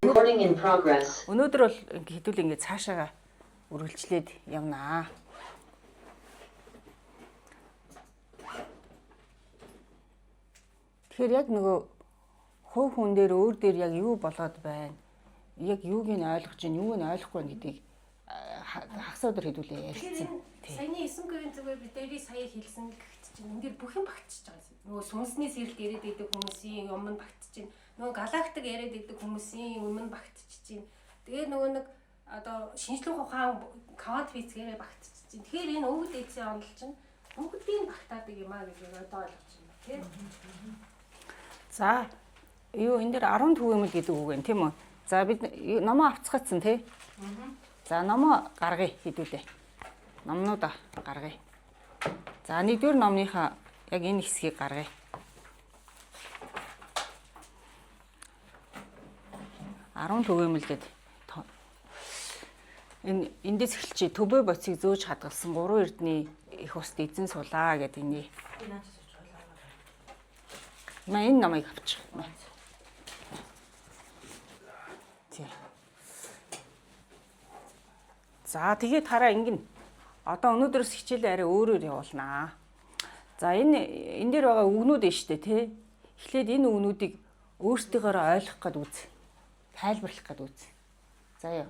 Recording in progress. Өнөөдөр бол хэдүүл ингэ цаашаага үргэлжлээд явнаа. Тэгэхээр яг нөгөө хувь хүн дээр өөр дээр яг юу болоод байна? Яг юуг нь ойлгож байна, юуг нь ойлгохгүй байна гэдгийг хагас өдөр хэдүүлээ ярьсан. Саяны 9 говийн зүгээр би дээрээ сая хэлсэн гэхдээ чинь энэ бүх юм багтчихж байгаа юм. Нөгөө сүнсний сэрэлт яриад идэг хүмүүсийн юм нь багтчихж байна. Нөгөө галактик яриад идэг хүмүүсийн юм нь багтчихж байна. Тэгээ нөгөө нэг одоо шинжлэх ухаан квант физикээр багтчихж байна. Тэгэхээр энэ өвөг дээдсийн онол чинь бүгдийг багтаадаг юм аа гэж одоо ойлгож байна. Тийм. За юу энэ дээр 10 төвөмөл гэдэг үг байна тийм үү? За бид номоо авцгаацсан тий. За номоо гаргая хэдүүлээ. Номнуудаа гаргая. За нэгдүгээр номныхаа яг энэ хэсгийг гаргая. Арван төвөмөл гэдэг энэ эндээс эхэлчихэ төбөө боцыг зөөж хадгалсан 3 эрдний их уст эзэн сулаа гэдэг энэ. Энэ номыг авчих. Тий. За тэгээд хараа ингэн. Одоо өнөөдрөөс хичээлээ арай өөрөөр явуулнаа. За энэ дээр байгаа үгнүүд нь шүү дээ тий. Эхлээд энэ үгнүүдийг өөрсдийгөө ойлгох гээд үз. Тайлбарлах гээд үз. За яа.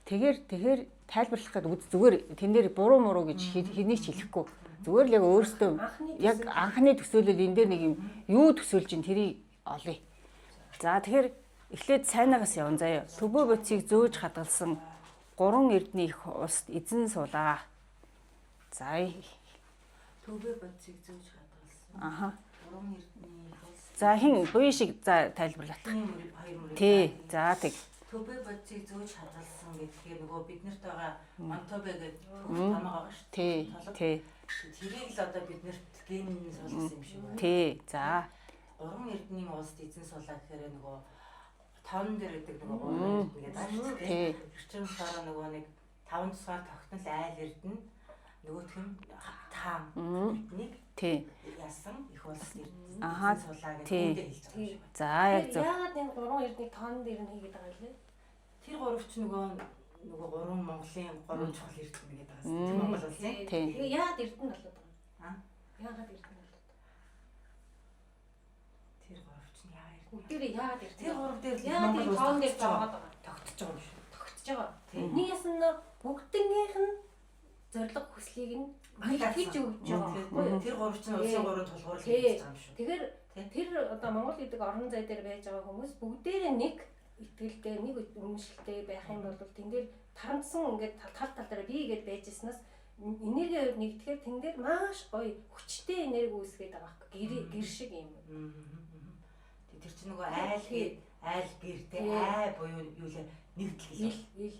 Тэгэхээр тайлбарлах гээд үз зүгээр тэн дээр буруу муруу гэж хэнийг ч хэлэхгүй. Зүгээр л яг өөрсдөө яг анхны төсөөлөл энэ дээр нэг юм юу төсөөлж ин тэрийг олъё. За тэгэхээр эхлээд сайнаагаас явна заяа. Төбөө боцыг зөөж хадгалсан 3 эрдний их уст эзэн сулаа. За төбөө боцыг зөөж хадгалсан. 3 эрдний их уст. За хин буй шиг за тайлбарлах. Тий. За тэг. Төбөө боцыг зөөж хадгалсан гэдгээр нөгөө биднэрт байгаа монтобе гэдэг хамаагаа байгаа шүү. Тий. Тэрийг л одоо биднэрт ген суулгасан юм шиг байна. Тий. За 3 эрдний уст эзэн сулаа гэхээр нөгөө таван дээр гэдэг нөгөө 3 эрдэнэ гэдэг байна шүү. Тий. Эрчим болохоор нөгөө нэг 5 дугаар тогтнол айл эрдэнэ нөгөөх нь таам эрднийг тий. яасан их улс эрдэнэ сулаа гэдэг тий. үндэ хэлж байгаа юм шиг байна. За яг зөв. Яагаад энэ 3 эрднийг тоон дээр нь хийгээд байгаа юм лээ? Тэр гуравч нөгөө 3 Монголын 3 чухал эрдэнэ гэдэг байгаа юм. Монгол улсын. Тий. Тэгээ яагаад эрдэнэ болоод байгаа юм? Аа. Яагаад эрдэнэ болоод байгаа? Тэр гуравч нь яа эрдэнэ? Бүгдээрээ яагаад эрдэнэ? Тэр гурав дээр л яагаад энэ тоон дээр зовоод байгаа? тогтож байгаа юм шүү. Тогтож байгаа. Энийг ясан бүгднгийнх нь зориг хүслийг нь хийж өгч байгаа. Тэр гуравч нь улсын 3 тулгуур л хийж байгаа юм шүү. Тэгэхээр тэр одоо Монгол гэдэг орон зай дээр байж байгаа хүмүүс бүгдээрээ нэг итгэлтэй, нэг үнэмшилтэй байх юм бол тэн дээр тарамдсан ингээд тал дээр бий гэдээ байжснаас энерги нэгдэхээр тэн дээр маш гоё хүчтэй энерги үүсгээд байгаа хэрэг гэр шиг юм. Тэр чинь нөгөө айл гэртэй ай буюу юу лээ нэгдэл ил буюу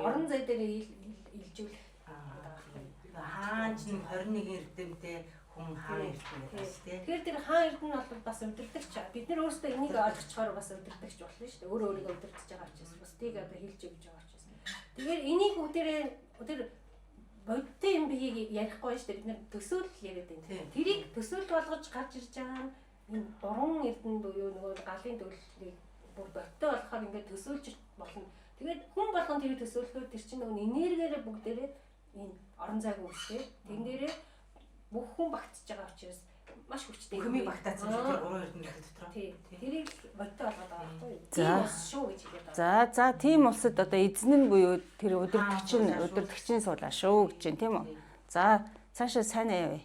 орон зай дээр илжүүл хаан чинь 21 эрдэмтэй хүн хаан эрдэмтэй гэдэг шүү дээ. Тэгэхээр тэр хаан эрдэнэ бол бас өдөртөгч. Бид нар өөрсдөө энийг ойлгочхоор бас өдөртөгч болно шүү дээ. Өөрөө өөрийгөө өдөртөж байгаа учраас бусдыг одоо хэлж өгч байгаа учраас. Тэгэхээр энийг бүгдээрээ тэр бодтой юм биеийг ярихгүй шүү дээ. Бид нар төсөөлөл яриад байна. Тэрийг төсөөлөл болгож гарч ирж байгаа нь энэ 3 эрдэнэ буюу нөгөө галын төлөвлөлийг бүр бодтой болохоор ингээд төсөөлж болно. Тэгээд хүн болгон тэрийг төсөөлөхөөр тэр чинь нөгөө энергиэрээ бүгдээрээ энэ орон зайг үүсгээ. Тэн дээрээ бүх хүн багтж байгаа учраас маш хүчтэй хүмүүийг багтаацсан шүү дээ 3 эрдэнэ гэх дотор. Тэрийг бодтой болгоод байгаа байхгүй юу? За. Тийм ус шүү гэж хэлээд байгаа. За тийм улсад одоо эзэн нь буюу тэр өдөртөгчийн суулаа шүү гэж байна тийм үү? За цаашаа сайн явъя.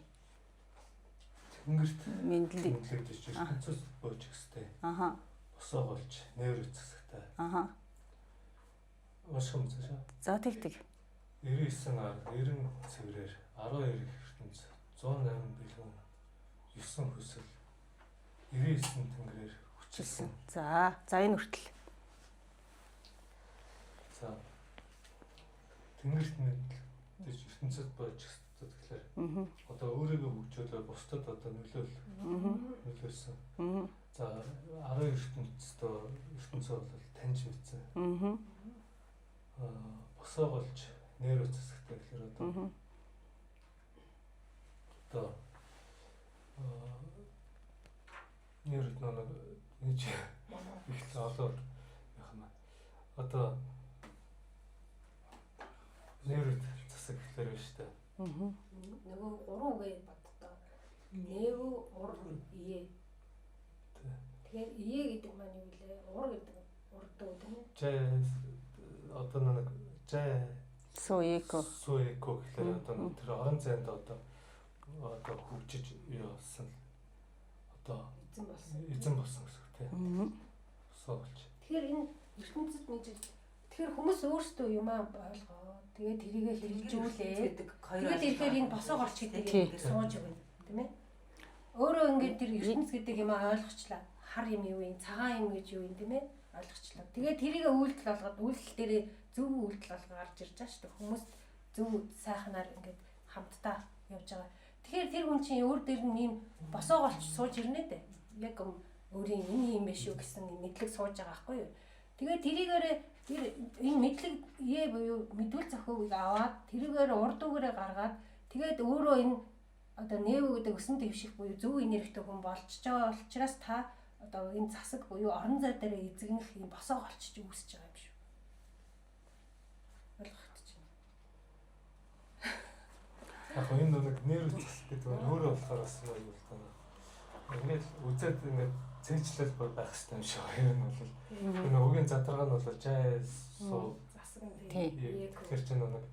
Тэнгэрт Мэдлэг. мэдлэгдэж ертөнцөд бууж хэвстэй. Босоо болж нээр эцэсгтэй. Маш хүм цаашаа. За тэг. 99 арга 90 цэврээр 12 ертөнц 108 бэлгэн 9 хөсөл 99 тэнгэрээр хүчилсэн. За энэ хүртэл. За тэнгэрт мэдлэгдэж ертөнцөд бууж хэвстэй тэгэхээр одоо өөрийгөө хөгжөөлөө бусдад одоо нөлөөлсөн. За 12 ертөнцөө бол таньж мэдсэн. Босоо болж нэр үцэсгтэй гэхээр одоо нэр нэг их олон яах нь одоо нэр засаг гэхлээр байна шүү дээ. Нөгөө 3 үгээ боддоо. Нэв ур ие. Тэгэхээр ие гэдэг маань юу вэ? Ур гэдэг урдуу тийм үү? Жай одоо нэг жай Суэко гэхлээр одоо тэр орон зайд одоо хөгжиж юу болсон одоо эзэн болсон гэсэн үг тийм. Суулж. Тэгэхээр энэ ертөнцид нэг тэгэхээр хүмүүс өөрсдөө юмаа ойлгоо. Тэгээд тэрийгэ хэрэгжүүлээ. Тэгээд ирэхээр энэ босоо голч гэдэг юм сууж өгнө, тийм ээ? Өөрөө ингээд тэр ертөнц гэдэг юмаа ойлгочлаа. Хар юм юу юм, цагаан юм гэж юу юм, тийм ээ? Ойлгочлаа. Тэгээд тэрийгэ үйлдэл болгоод үйлдэл дээрээ зөв үйлдэл болгоо гарч ирж байгаа шүү дээ. Хүмүүс зөв сайхнаар ингээд хамтдаа явж байгаа. Тэгэхээр тэр хүн чинь өөр дээр нь ийм босоо голч сууж ирнэ дээ. Яг өөрийн энэ юм биш үү гэсэн мэдлэг сууж байгаа байхгүй юу? Тэгээд тэрийгээрээ тэр энэ мэдлэг ие буюу мэдүүл зохиог аваад тэрийгээр урд үгээрээ гаргаад тэгээд өөрөө энэ одоо нэв гэдэг өсөн дэвших буюу зөв энергитэй хүн болж байгаа учраас та одоо энэ засаг буюу орон зай дээр эзэгнэх юм босоо голчж үүсэж байгаа юм шүү. Ойлгогдож байна. Яг энэ нэг нэр засаг гэдэг нь өөрөө болохоор бас юу л таа. Ингээд үзээд ингээд цэжлэл байх хэрэгтэй юм шиг байна. Энэ бол энэ өгийн задаргаа нь бол жай суу Засаг нь тэгэхээр чинь нэг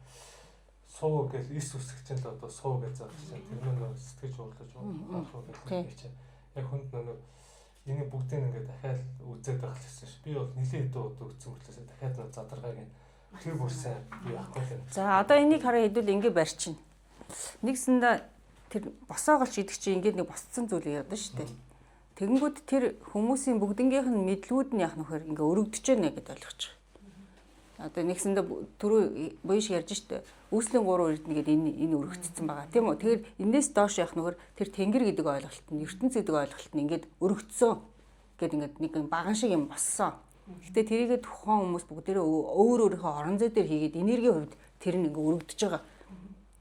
суу гэж эс үсгэж чинь л одоо суу гэж зааж чинь тэр нь сэтгэж уурлаж авах гэдэг чинь яг хүнд нэг энийг бүгдийг ингээд дахиад үзээд байх гэсэн ш. Би бол нэлийн хэдэн удаа үзсэн мөртлөөс дахиад нэг задаргааг тэр бүр сайн би авахгүй юм. За одоо энийг хараа хэдүүл ингэ барьчихна. Нэгсэндээ тэр босооголч гэдэг чинь ингээд нэг босцсон зүйл яадаг шүү дээ. Тэгэнгүүт тэр хүмүүсийн бүгднгийнх нь мэдлгүүд нь яг нөхөр ингээ өргөдөж байна гэдээ ойлгож байгаа. Одоо нэгсэндээ түрүү буяа шиг ярьж штэ. Үүслийн 3 үрд нэгэд энэ өргөгдсөн байгаа. Тийм үү? Тэгэхээр энэс доош явах нөхөр тэр тэнгэр гэдэг ойлголт нь, ертөнц гэдэг ойлголт нь ингээд өргөгдсөн гэд ингээд нэг баган шиг юм болсон. Гэтэ тэрийгээ тухайн хүмүүс бүгдээрээ өөр өөрийнхөө орон зай дээр хийгээд энергийн хувьд тэр нь ингээд өргөдөж байгаа.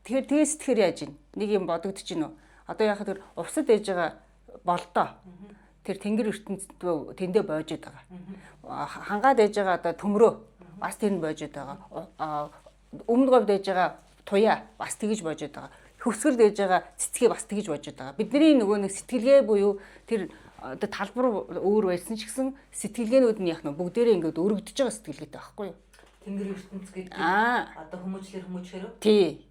Тэгэхээр тэгээс сэтгэхэр яаж ийн? Нэг юм бодогдож гинөө. Одоо яхад тэр увсад ээж байгаа болдоо. Тэр тэнгэр ертөнцид тэндээ боожод байгаа. Хангаад ээж байгаа одоо төмрөө бас тэр нь боожод байгаа. Өмнө говьд ээж байгаа туяа бас тэгж боожод байгаа. Хөвсгөрд ээж байгаа цэцгээ бас тэгж боожод байгаа. Бидний нөгөө нэг сэтгэлгээ буюу тэр одоо талбар өөр байсан ч гэсэн сэтгэлгээнүүд нь яг нь бүгдээрээ ингээд өргөдөж байгаа сэтгэлгээтэй байхгүй юу? Тэнгэр ертөнц гэдэг одоо хүмүүжлэр тий.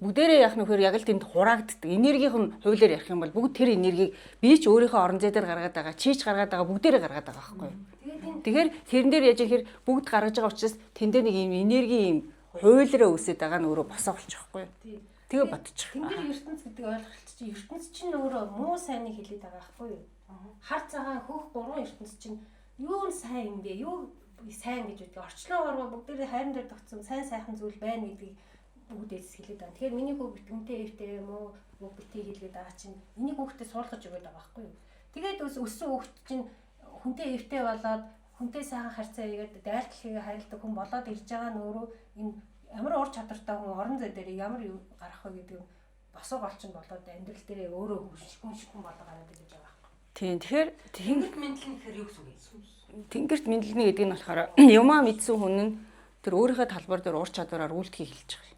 Бүгдээрээ яг нөхөр яг л тэнд хураагддаг. Энергийнх нь хуулиар ярих юм бол бүгд тэр энергийг би ч өөрийнхөө орон зай дээр гаргаад байгаа, чи ч гаргаад байгаа, бүгдээрээ гаргаад байгаа байхгүй юу? Тэгэхээр тэрэн дээр яаж ихээр бүгд гаргаж байгаа учраас тэндээ нэг юм энерги юм хуулиараа үсээд байгаа нь өөрөө босоо болчих واخгүй юу? Тэгээ бодчих. Тэнгэр ертөнц гэдэг ойлголт чинь ертөнц чинь өөрөө муу сайныг хэлээд байгаа байхгүй юу? Хар цагаан хөөх 3 ертөнц чинь юу нь сайн юм бэ? Юу сайн гэж үгдээ. Орчлон ороо бүгдээрээ хайран дээр тогтсон сайн сайхан зүйл байна гэдгийг бүгдээс хэлээд байгаа. Тэгэхээр миний хүү битгэнтэй эвтэй юм уу? Бүх битгий хэлгээд байгаа чинь энийг хүүхдэд суулгаж өгöd байгаа байхгүй юу? Тэгээд өссөн хүүхд чинь хүнтэй эвтэй болоод хүнтэй сайхан харьцаа хийгээд дайлталхийг хайрладаг хүн болоод ирж байгаа нь өөрөө энэ ямар ур чадвартай хүн орон зай дээр ямар юу гарах вэ гэдэг босоо голчин болоод амьдрал дээрээ өөрөө хүн болоо гараад ирж байгаа байхгүй. Тийм. Тэгэхээр тэнгэрт мэдлэн гэхээр юу гэсэн үг юм? Тэнгэрт мэдлэнэ гэдэг нь болохоор юмаа мэдсэн хүн нь тэр өөрийнхөө талбар дээр ур чадвараар үйлдэхийг хэлж байгаа.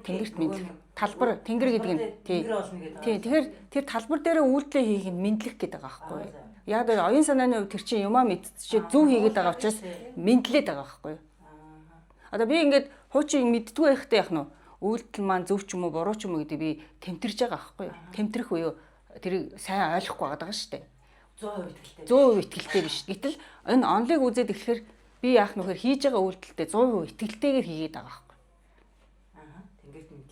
Тэнгэрт мэдлэг. Талбар тэнгэр гэдэг нь тий. Тэгэхээр тэр талбар дээр үйлдэл хийх нь мэдлэх гэдэг байгаа байхгүй юу? Яг л оюун санааны хувьд тэр чинь юмаа мэдчихээ зөв хийгээд байгаа учраас мэдлээд байгаа байхгүй юу? Одоо би ингээд хуучин мэддгүй байхдаа яах нь үйлдэл маань зөв ч юм уу буруу ч юм уу гэдэг би тэмтэрж байгаа байхгүй юу? Тэмтрэх буюу тэрийг сайн ойлгохгүй байгаа шүү дээ. 100% итгэлтэй. 100% итгэлтэй биш. Гэтэл энэ онлыг үзээд эхлэхээр би яах нөхөр хийж байгаа үйлдэлтэй 100% итгэлтэйгээр хийгээд байгаа байхгүй.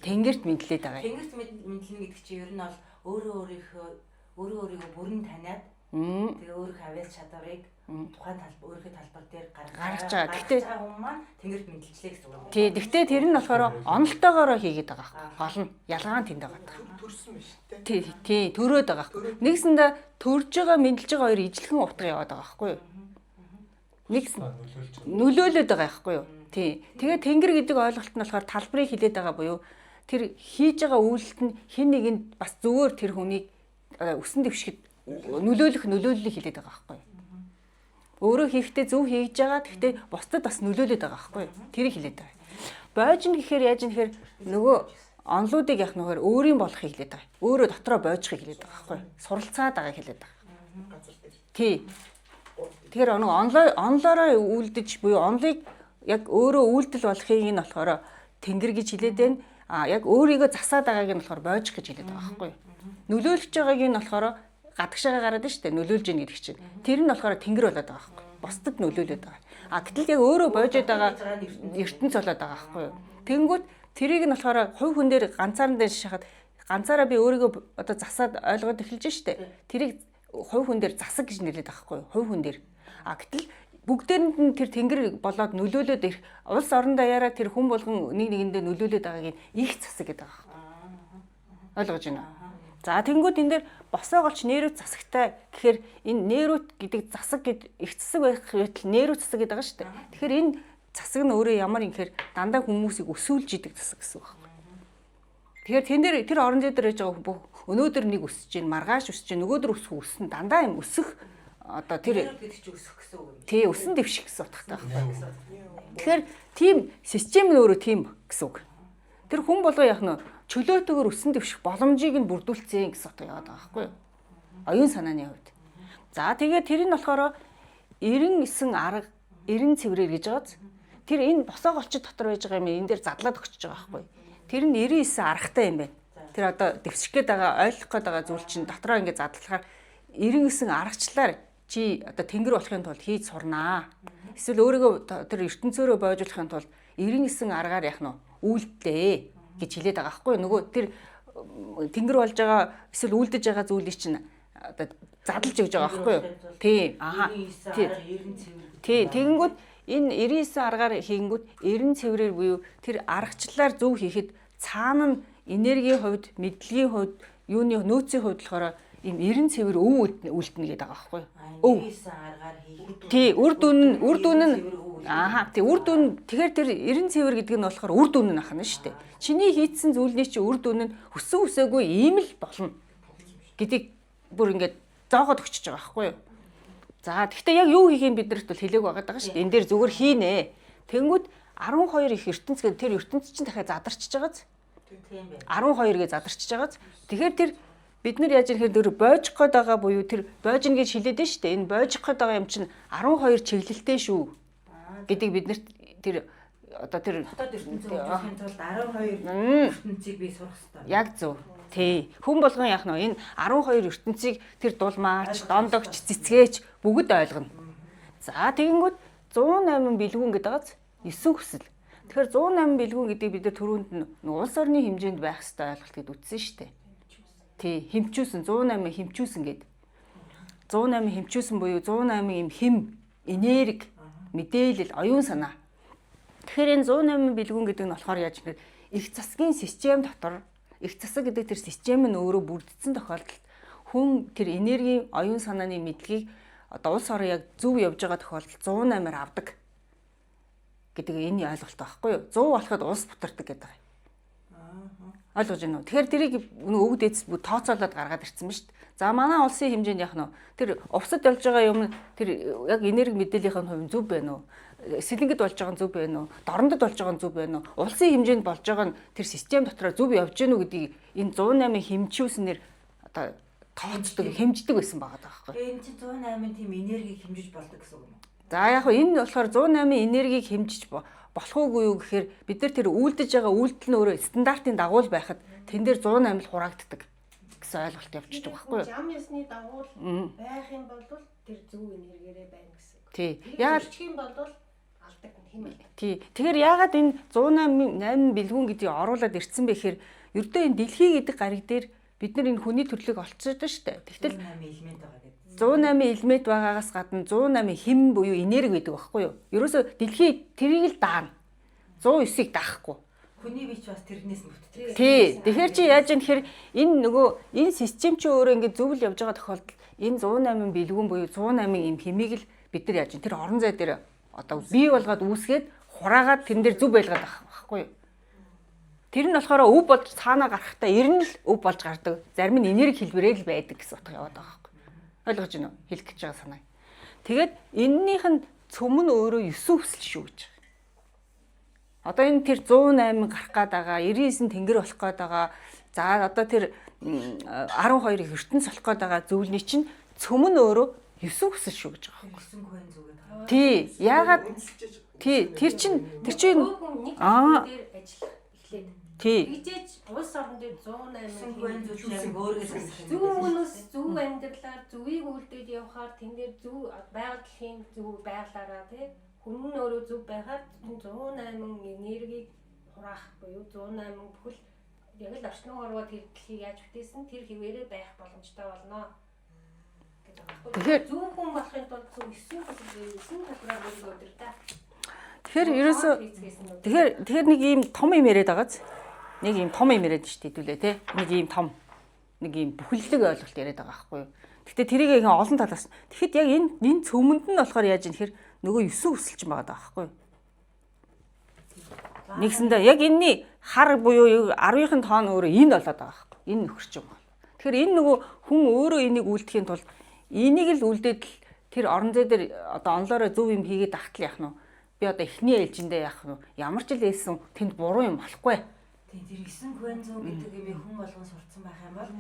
Тэнгэрт мэдлээд байгаа. Тэнгэрт мэдлэн гэдэг чинь ер нь бол өөрөө өөрийгөө бүрэн таниад тэгээ өөрийнхөө авиал чадварыг тухайн өөрийнхөө талбар дээр гаргаж байгаа. Гэхдээ хүмүүс маань тэнгэрт мэдлэлчлээ гэсэн үг. Тий, гэхдээ тэр нь болохоор онолтойгоор хийгээд байгаа байхгүй. Гол нь ялгаа нь тэнд байгаа. Төрсөн биш үү? Тий, төрөөд байгаа байхгүй. Нэгсэндээ төрж байгаа мэдлж байгаа хоёр ижлэхэн утга яваад байгаа байхгүй юу? Нэгс нөлөөлөд байгаа байхгүй юу? Тий. Тэгээ тэнгэр гэдэг ойлголт нь болохоор талбарыг хилээд байгаа буюу тэр хийж байгаа үйлдэлт нь хэн нэгэнд бас зүгээр тэр хүнийг өсөн дэвшгэд нөлөөлөлийг хилээд байгаа байхгүй юу? Өөрөө хийхдээ зөв хийж байгаа. Гэхдээ бусдад бас нөлөөлөд байгаа байхгүй юу? Тэрийг хэлээд байгаа. Бойжно гэхээр яаж юм гэхээр нөгөө онлуудыг яг нөхөр өөрийн болохыг хэлээд байгаа. Өөрөө дотроо бойжхыг хэлээд байгаа байхгүй юу? Суралцаад байгааг хэлээд байгаа. Тий. Тэгэхээр онлоороо үлдэж буюу онлыг яг өөрөө үйлдэл болохыг нь болохоор тэнгэр гэж хэлээд байна. Яг өөрийгөө засаад байгааг нь болохоор бойжих гэж хэлээд байгаа байхгүй юу? Нөлөөлж байгааг нь болохоор гадагшаага гараад нь штэ нөлөөлж ийн гэдэг чинь. Тэр нь болохоор тэнгэр болоод байгаа байхгүй юу? Бусдад нөлөөлөд байгаа. Гэтэл яг өөрөө бойжоод байгаа ертөнц болоод байгаа байхгүй юу? Тэнгүүд тэрийг нь болохоор хувь хүн дээр ганцаараа дээр шахаад ганцаараа би өөрийгөө одоо засаад ойлгоод эхэлж штэ. Тэрийг хувь хүн дээр засаг гэж нэрлэдэг байхгүй юу? Хувь хүн дээр. Гэтэл бүгдээрэнд нь тэр тэнгэр болоод нөлөөлөд ирэх улс орон даяараа тэр хүн болгон нэг нэгэндээ нөлөөлөд байгааг нь их засаг гэдэг байгаа. Ойлгож байна уу? За тэнгууд энэ дээр босоогоолч нейрот засагтай гэхээр энэ нейрот гэдэг засаг гэд их засаг байх байтал нейрот засаг гэдэг байгаа шүү дээ. Тэгэхээр энэ засаг нь өөрөө ямар юм гэхээр дандаа хүмүүсийг өсөөлж идэг засаг гэсэн үг байна. Тэгэхээр тэн дээр тэр орон зай дээр яж байгаа өнөөдөр нэг өсөж чинь маргааш өсөж чинь нөгөөдөр өснө дандаа юм өсөх одоо тэр гэдэг чинь өсөх гэсэн үг юм. Тий, өсөн дэвших гэсэн утгатай байна. Тэгэхээр тийм систем нь өөрөө тийм гэсэн үг. Тэр хүн болго яах нь чөлөөтэйгээр өсөн дэвших боломжийг нь бүрдүүлсэн гэсэн утга яваад байгаа байхгүй юу? Оюун санааны хувьд. За тэгээд тэр нь болохоор 99 арга 90 цэврээр гэж байгааз. Тэр энэ босоо голчид дотор байж байгаа юм энэ дээр задлаад өгчөж байгаа байхгүй юу? Тэр нь 99 аргатай юм байна. Тэр одоо дэвсгэх гээд байгаа ойлгох гээд байгаа зүйл чинь дотроо ингэ задлахаар 99 аргачлаар чи одоо тэнгэр болохын тулд хийж сурнаа. Эсвэл өөрийгөө тэр ертөнцөөрөө бойжуулахын тулд 99 аргаар яах нь үйлдэлээ гэж хэлээд байгаа байхгүй нөгөө тэр тэнгэр болж байгаа эсвэл үйлдэж байгаа зүйлийг чинь одоо задлж өгж байгаа байхгүй юу? Тий. Тий. Тэгэнгүүт энэ 99 аргаар хийнгүүт 90 цэврээр буюу тэр аргачлалаар зөв хийхэд цаана нь энергийн хувьд, мэдлэгийн хувьд, юуны нөөцийн хувьд болохоор ийм 90 цэвэр өв үлдэнэ гэдэг байгаа байхгүй юу? 99 аргаар хийхэд тий, үр дүн нь тий, үр дүн тэгэхээр тэр 90 цэвэр гэдэг нь болохоор үр дүн нь ахна шүү дээ. Чиний хийцэн зүйлний чи үр дүн нь хүссэн үсээгүй ийм л болно гэдгийг бүр ингээд зоогоод өгчөж байгаа байхгүй юу? За гэхдээ яг юу хийх юм биднэрт бол хэлээг байгаа даа шүү дээ. Энэ дээр зүгээр хийнэ. Тэнгүүд 12 их ертөнц гэдэг тэр ертөнц чинь дахиад задарчиж байгааз. Тийм байна. 12 гээ задарчиж байгааз. Тэгэхээр тэр бид нар яаж ирэхээр дөр бойжих гээд байгаа буюу тэр бойжно гэж хэлээд нь шүү дээ. Энэ бойжих гээд байгаа юм чинь 12 чиглэлтэй шүү гэдэг биднэрт тэр одоо тэр хотод ертөнцийн хөгжихийн тулд 12 ертөнцийг би сурах хэрэгтэй. Яг зөв. Тий. Хүн болгон яах нь энэ 12 ертөнцийг тэр дулмаач, дондогч, цэцгээч бүгд ойлгоно. За тэгэнгүүт 108 бэлгүүн гэдэг байгаац 9 хүсэл. Тэгэхээр 108 бэлгүүн гэдэг бид нар түрүүнд нь улс орны хэмжээнд байх ёстой ойлголт гэд үтсэн шүү дээ. Тий, хэмчүүсэн 108 хэмчүүсэн гэд. 108 хэмчүүсэн буюу 108 юм хэм, энерги, мэдээлэл, оюун санаа. Тэгэхээр энэ 108 бэлгүүн гэдэг нь болохоор яаж гэхээр их засгийн систем дотор их засаг гэдэг тэр систем нь өөрөө бүрдсэн тохиолдолд хүн тэр энергийн оюун санааны мэдлэгийг одоо улс орон яг зөв явж байгаа тохиолдолд 108-аар авдаг гэдэг энэ ойлголт байхгүй юу? 100 болоход улс бутардаг гэдэг юм. Ойлгож байна уу? Тэгэхээр тэрийг өвөг дээдс тооцоолоод гаргаад ирсэн ба шүү дээ. За манай улсын хэмжээнд яах нь тэр увсад болж байгаа юм тэр яг энерги мэдээллийн хувь зөв байна уу? Сэлэнгэд болж байгаа нь зөв байна уу? Дорндод болж байгаа нь зөв байна уу? Улсын хэмжээнд болж байгаа нь тэр систем дотор зөв явж гэнэ үү гэдгийг энэ 108-ын хэмжүүлснээр одоо тооцдог, хэмждэг байсан байгаа байхгүй. Энэ чинь 108-ын тийм энергийг хэмжиж болдог гэсэн үг юм уу? За яг хөө энэ болохоор 108-ын энергийг хэмжиж болох уугүй юу гэхээр бид нар тэр үйлдэж байгаа үйлдэл нь өөрөө стандартын дагуу байхад тэн дээр 108 л хураагддаг гэсэн ойлголт явчихдаг байхгүй юу? Зам ёсны дагуу байх юм бол тэр зөв энергиэрээ байна гэсэн. Тий. Яг юм бол алдаг юм хэмээл. Тий. Тэгэхээр яагаад энэ 108 бэлгүүн гэдгийг оруулаад ирсэн бэ гэхээр ердөө энэ дэлхий гэдэг гариг дээр бид нар энэ хүний төрлийг олцоод байна шүү дээ. Тэгтэл 108 элемент байгаагаас гадна 108 хэм буюу энерги гэдэг багхгүй юу? Ерөөсө дэлхий тэрийг л даана. 109-ыг даахгүй. Хүний бич бас тэрнээс бүтдэг. Тий. Тэгэхээр чи яаж юм тэгэхээр энэ систем чи өөрөө ингэ зөвл явж байгаа тохиолдолд энэ 108 бэлгүүн буюу 108 юм хэмийг л бид нар яаж тэр орон зай дээр одоо бий болгоод үүсгээд хураагаад тэрэн дээр зүв байлгаад байгаа байхгүй юу? Тэр нь болохоор өв болж цаанаа гарахтаа ер нь л өв болж гардаг. Зарим нь энерги хэлбэрээр л байдаг гэсэн утга яваад байгаа байхгүй юу? Ойлгож байна уу? Хэлэх гэж байгаа санаа. Тэгээд эннийх нь цөм нь өөрөө 9 хүсэл шүү гэж. Одоо энэ тэр 108 гарах гээд байгаа, 99 тэнгэр болох гээд байгаа. За одоо тэр 12-ыг ертөнц болох гээд байгаа зүйлний чинь цөм нь өөрөө 9 хүсэл шүү гэж байгаа. 9 хүн зүгээр. Тий, яагаад тэр чинь нэг дээр ажиллах эхлээд. Тий. Тэгжээж улс орон дээр 108 хүн зүйлийг өөрөөс зөв хүмүүс зөв амьдралаар зөвийг үлдээд явхаар тэн дээр зөв байгалийн зөв байглаараа тий хүн нь өөрөө зөв байгаад 108 энергийг хураах буюу 108 бүхэл яг л орчногоороо тэр дэлхийг яаж бүтээсэн тэр хിവэрээ байх боломжтой болно. Тэгэхээр зөв хүн болохын тулд зөв 9 талбараар өөрийгөө өдөртөө. Тэгэхээр ерөөсөө тэгэхээр нэг ийм том юм яриад байгааз. Нэг ийм том юм яриад шүү дээ хэдүүлээ те. Нэг ийм том нэг ийм бүхэлдэг ойлголт яриад байгаа байхгүй юу. Гэхдээ тэрийг их олон талаас. Тэгэхэд яг энэ цөмөнд нь болохоор яаж юм тэгэхээр нөгөө 9 хүсэлч юм байгаа байхгүй юу. Нэгсэндээ яг энэний хар буюу 10-ын тоон өөрөө энд болоод байгаа байхгүй. Энэ нөхөрч юм байна. Тэгэхээр энэ нөгөө хүн өөрөө энийг үлдэхийн тулд энийг л үлдээд тэр орон зай дээр одоо онлоороо зөв юм хийгээд ахтал яах нь. Би одоо эхний ээлжиндээ яах нь. Ямар ч л хэлсэн тэнд буруу юм болохгүй. Тийм тэр 9 хүн зөв гэдэг юм хүн болгон сурцсан байх юм бол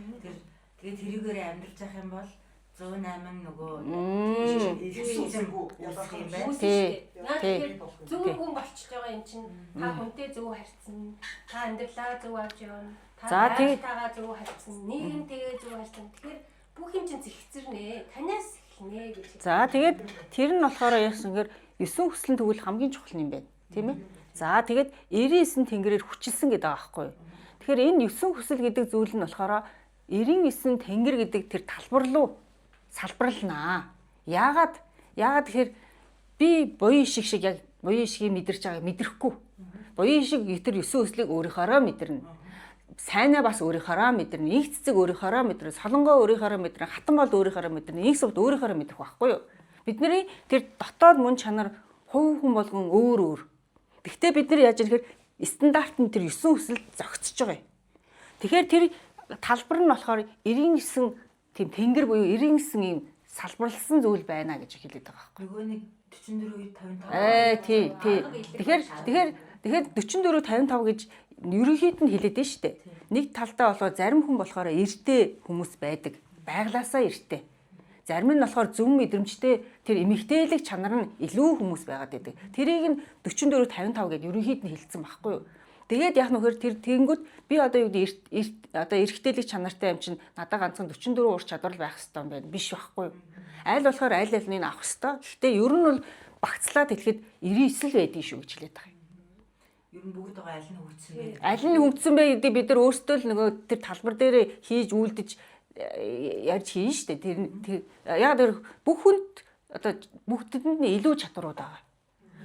тэгээ тэрүүгээр амьдарч явах юм бол 108 нөгөө зөв хүн болчихж байгаа юм чинь та хүнтэй зөв харьцсан, та амьдралаа зөв авч явна, та таагаа зөв харьцсан, нийгэмтэйгээ зөв харьцсан. Тэгэхээр бүх юм чинь зэгцэрнэ. Танаас эхэлнэ гэж. За тэгээд тэр нь болохоор яасангээр 9 хүсэл нь тэгвэл хамгийн чухал юм байна. Тийм ээ? За тэгээд 99 тэнгэрээр хүчилсэн гэдэг байгаа байхгүй юу? Тэгэхээр энэ 9 хүсэл гэдэг зүйл нь болохоор 99 тэнгэр гэдэг тэр талбар руу салбарлнаа. Яагаад тэгэхээр би буян шиг яг буян шигийг мэдэрч байгааг мэдрэхгүй. Буян шиг тэр 9 хүслийг өөрийнхоороо мэдэрнэ. Сайнаа бас өөрийнхоороо мэдэрнэ. Их цэцэг өөрийнхоороо мэдэрнэ. Солонгоо өөрийнхоороо мэдэрнэ. Хатан бол өөрийнхоороо мэдэрнэ. Их сувд өөрийнхоороо мэдэх байхгүй юу? Бидний тэр дотоод мөн чанар хувь хүн болгон өөр. Гэхдээ бид нар яаж ихээр стандарт нь тэр 9 хүсэл зохицож байгаа юм. Тэгэхээр тэр талбар нь болохоор 99 тийм тэнгэр буюу 99 ийм салбарлсан зүйл байна гэж хэлээд байгаа байхгүй. Нөгөө нэг 44 55. Тий. Тэгэхээр 44 55 гэж ерөнхийд нь хэлээд нь штэ. Нэг талдаа болохоор зарим хүн болохоор эртээ хүмүүс байдаг. Байглаасаа эртээ. Зарим нь болохоор зөв мэдрэмжтэй тэр эмэгтэйлэг чанар нь илүү хүмүүс байгаад байдаг. Тэрийг нь 44 55 гэдээ ерөнхийд нь хэлсэн байхгүй юу? Тэгээд яг нөхөр тэр тэнгүүд би одоо юу гэдэг одоо эрэгтэйлэг чанартай юм чинь надад ганцхан 44 ур чадвар байх хэрэгтэй юм байна. Биш байхгүй юу? Аль болохоор аль алиныг авах хэрэгтэй. Гэхдээ ер нь бол багцлаад хэлэхэд 99 л байдгийг шүү гэж хэлээд байгаа юм. Ер нь бүгд байгаа аль нь хөгжсөн бэ? Аль нь хөгжсөн бэ гэдэг бид нар өөрсдөө л нөгөө тэр талбар дээр хийж үйлдэж ярьж хийн штэ. Тэр яг тэр бүх хүнд одоо бүгдэнд нь илүү чадварууд байгаа.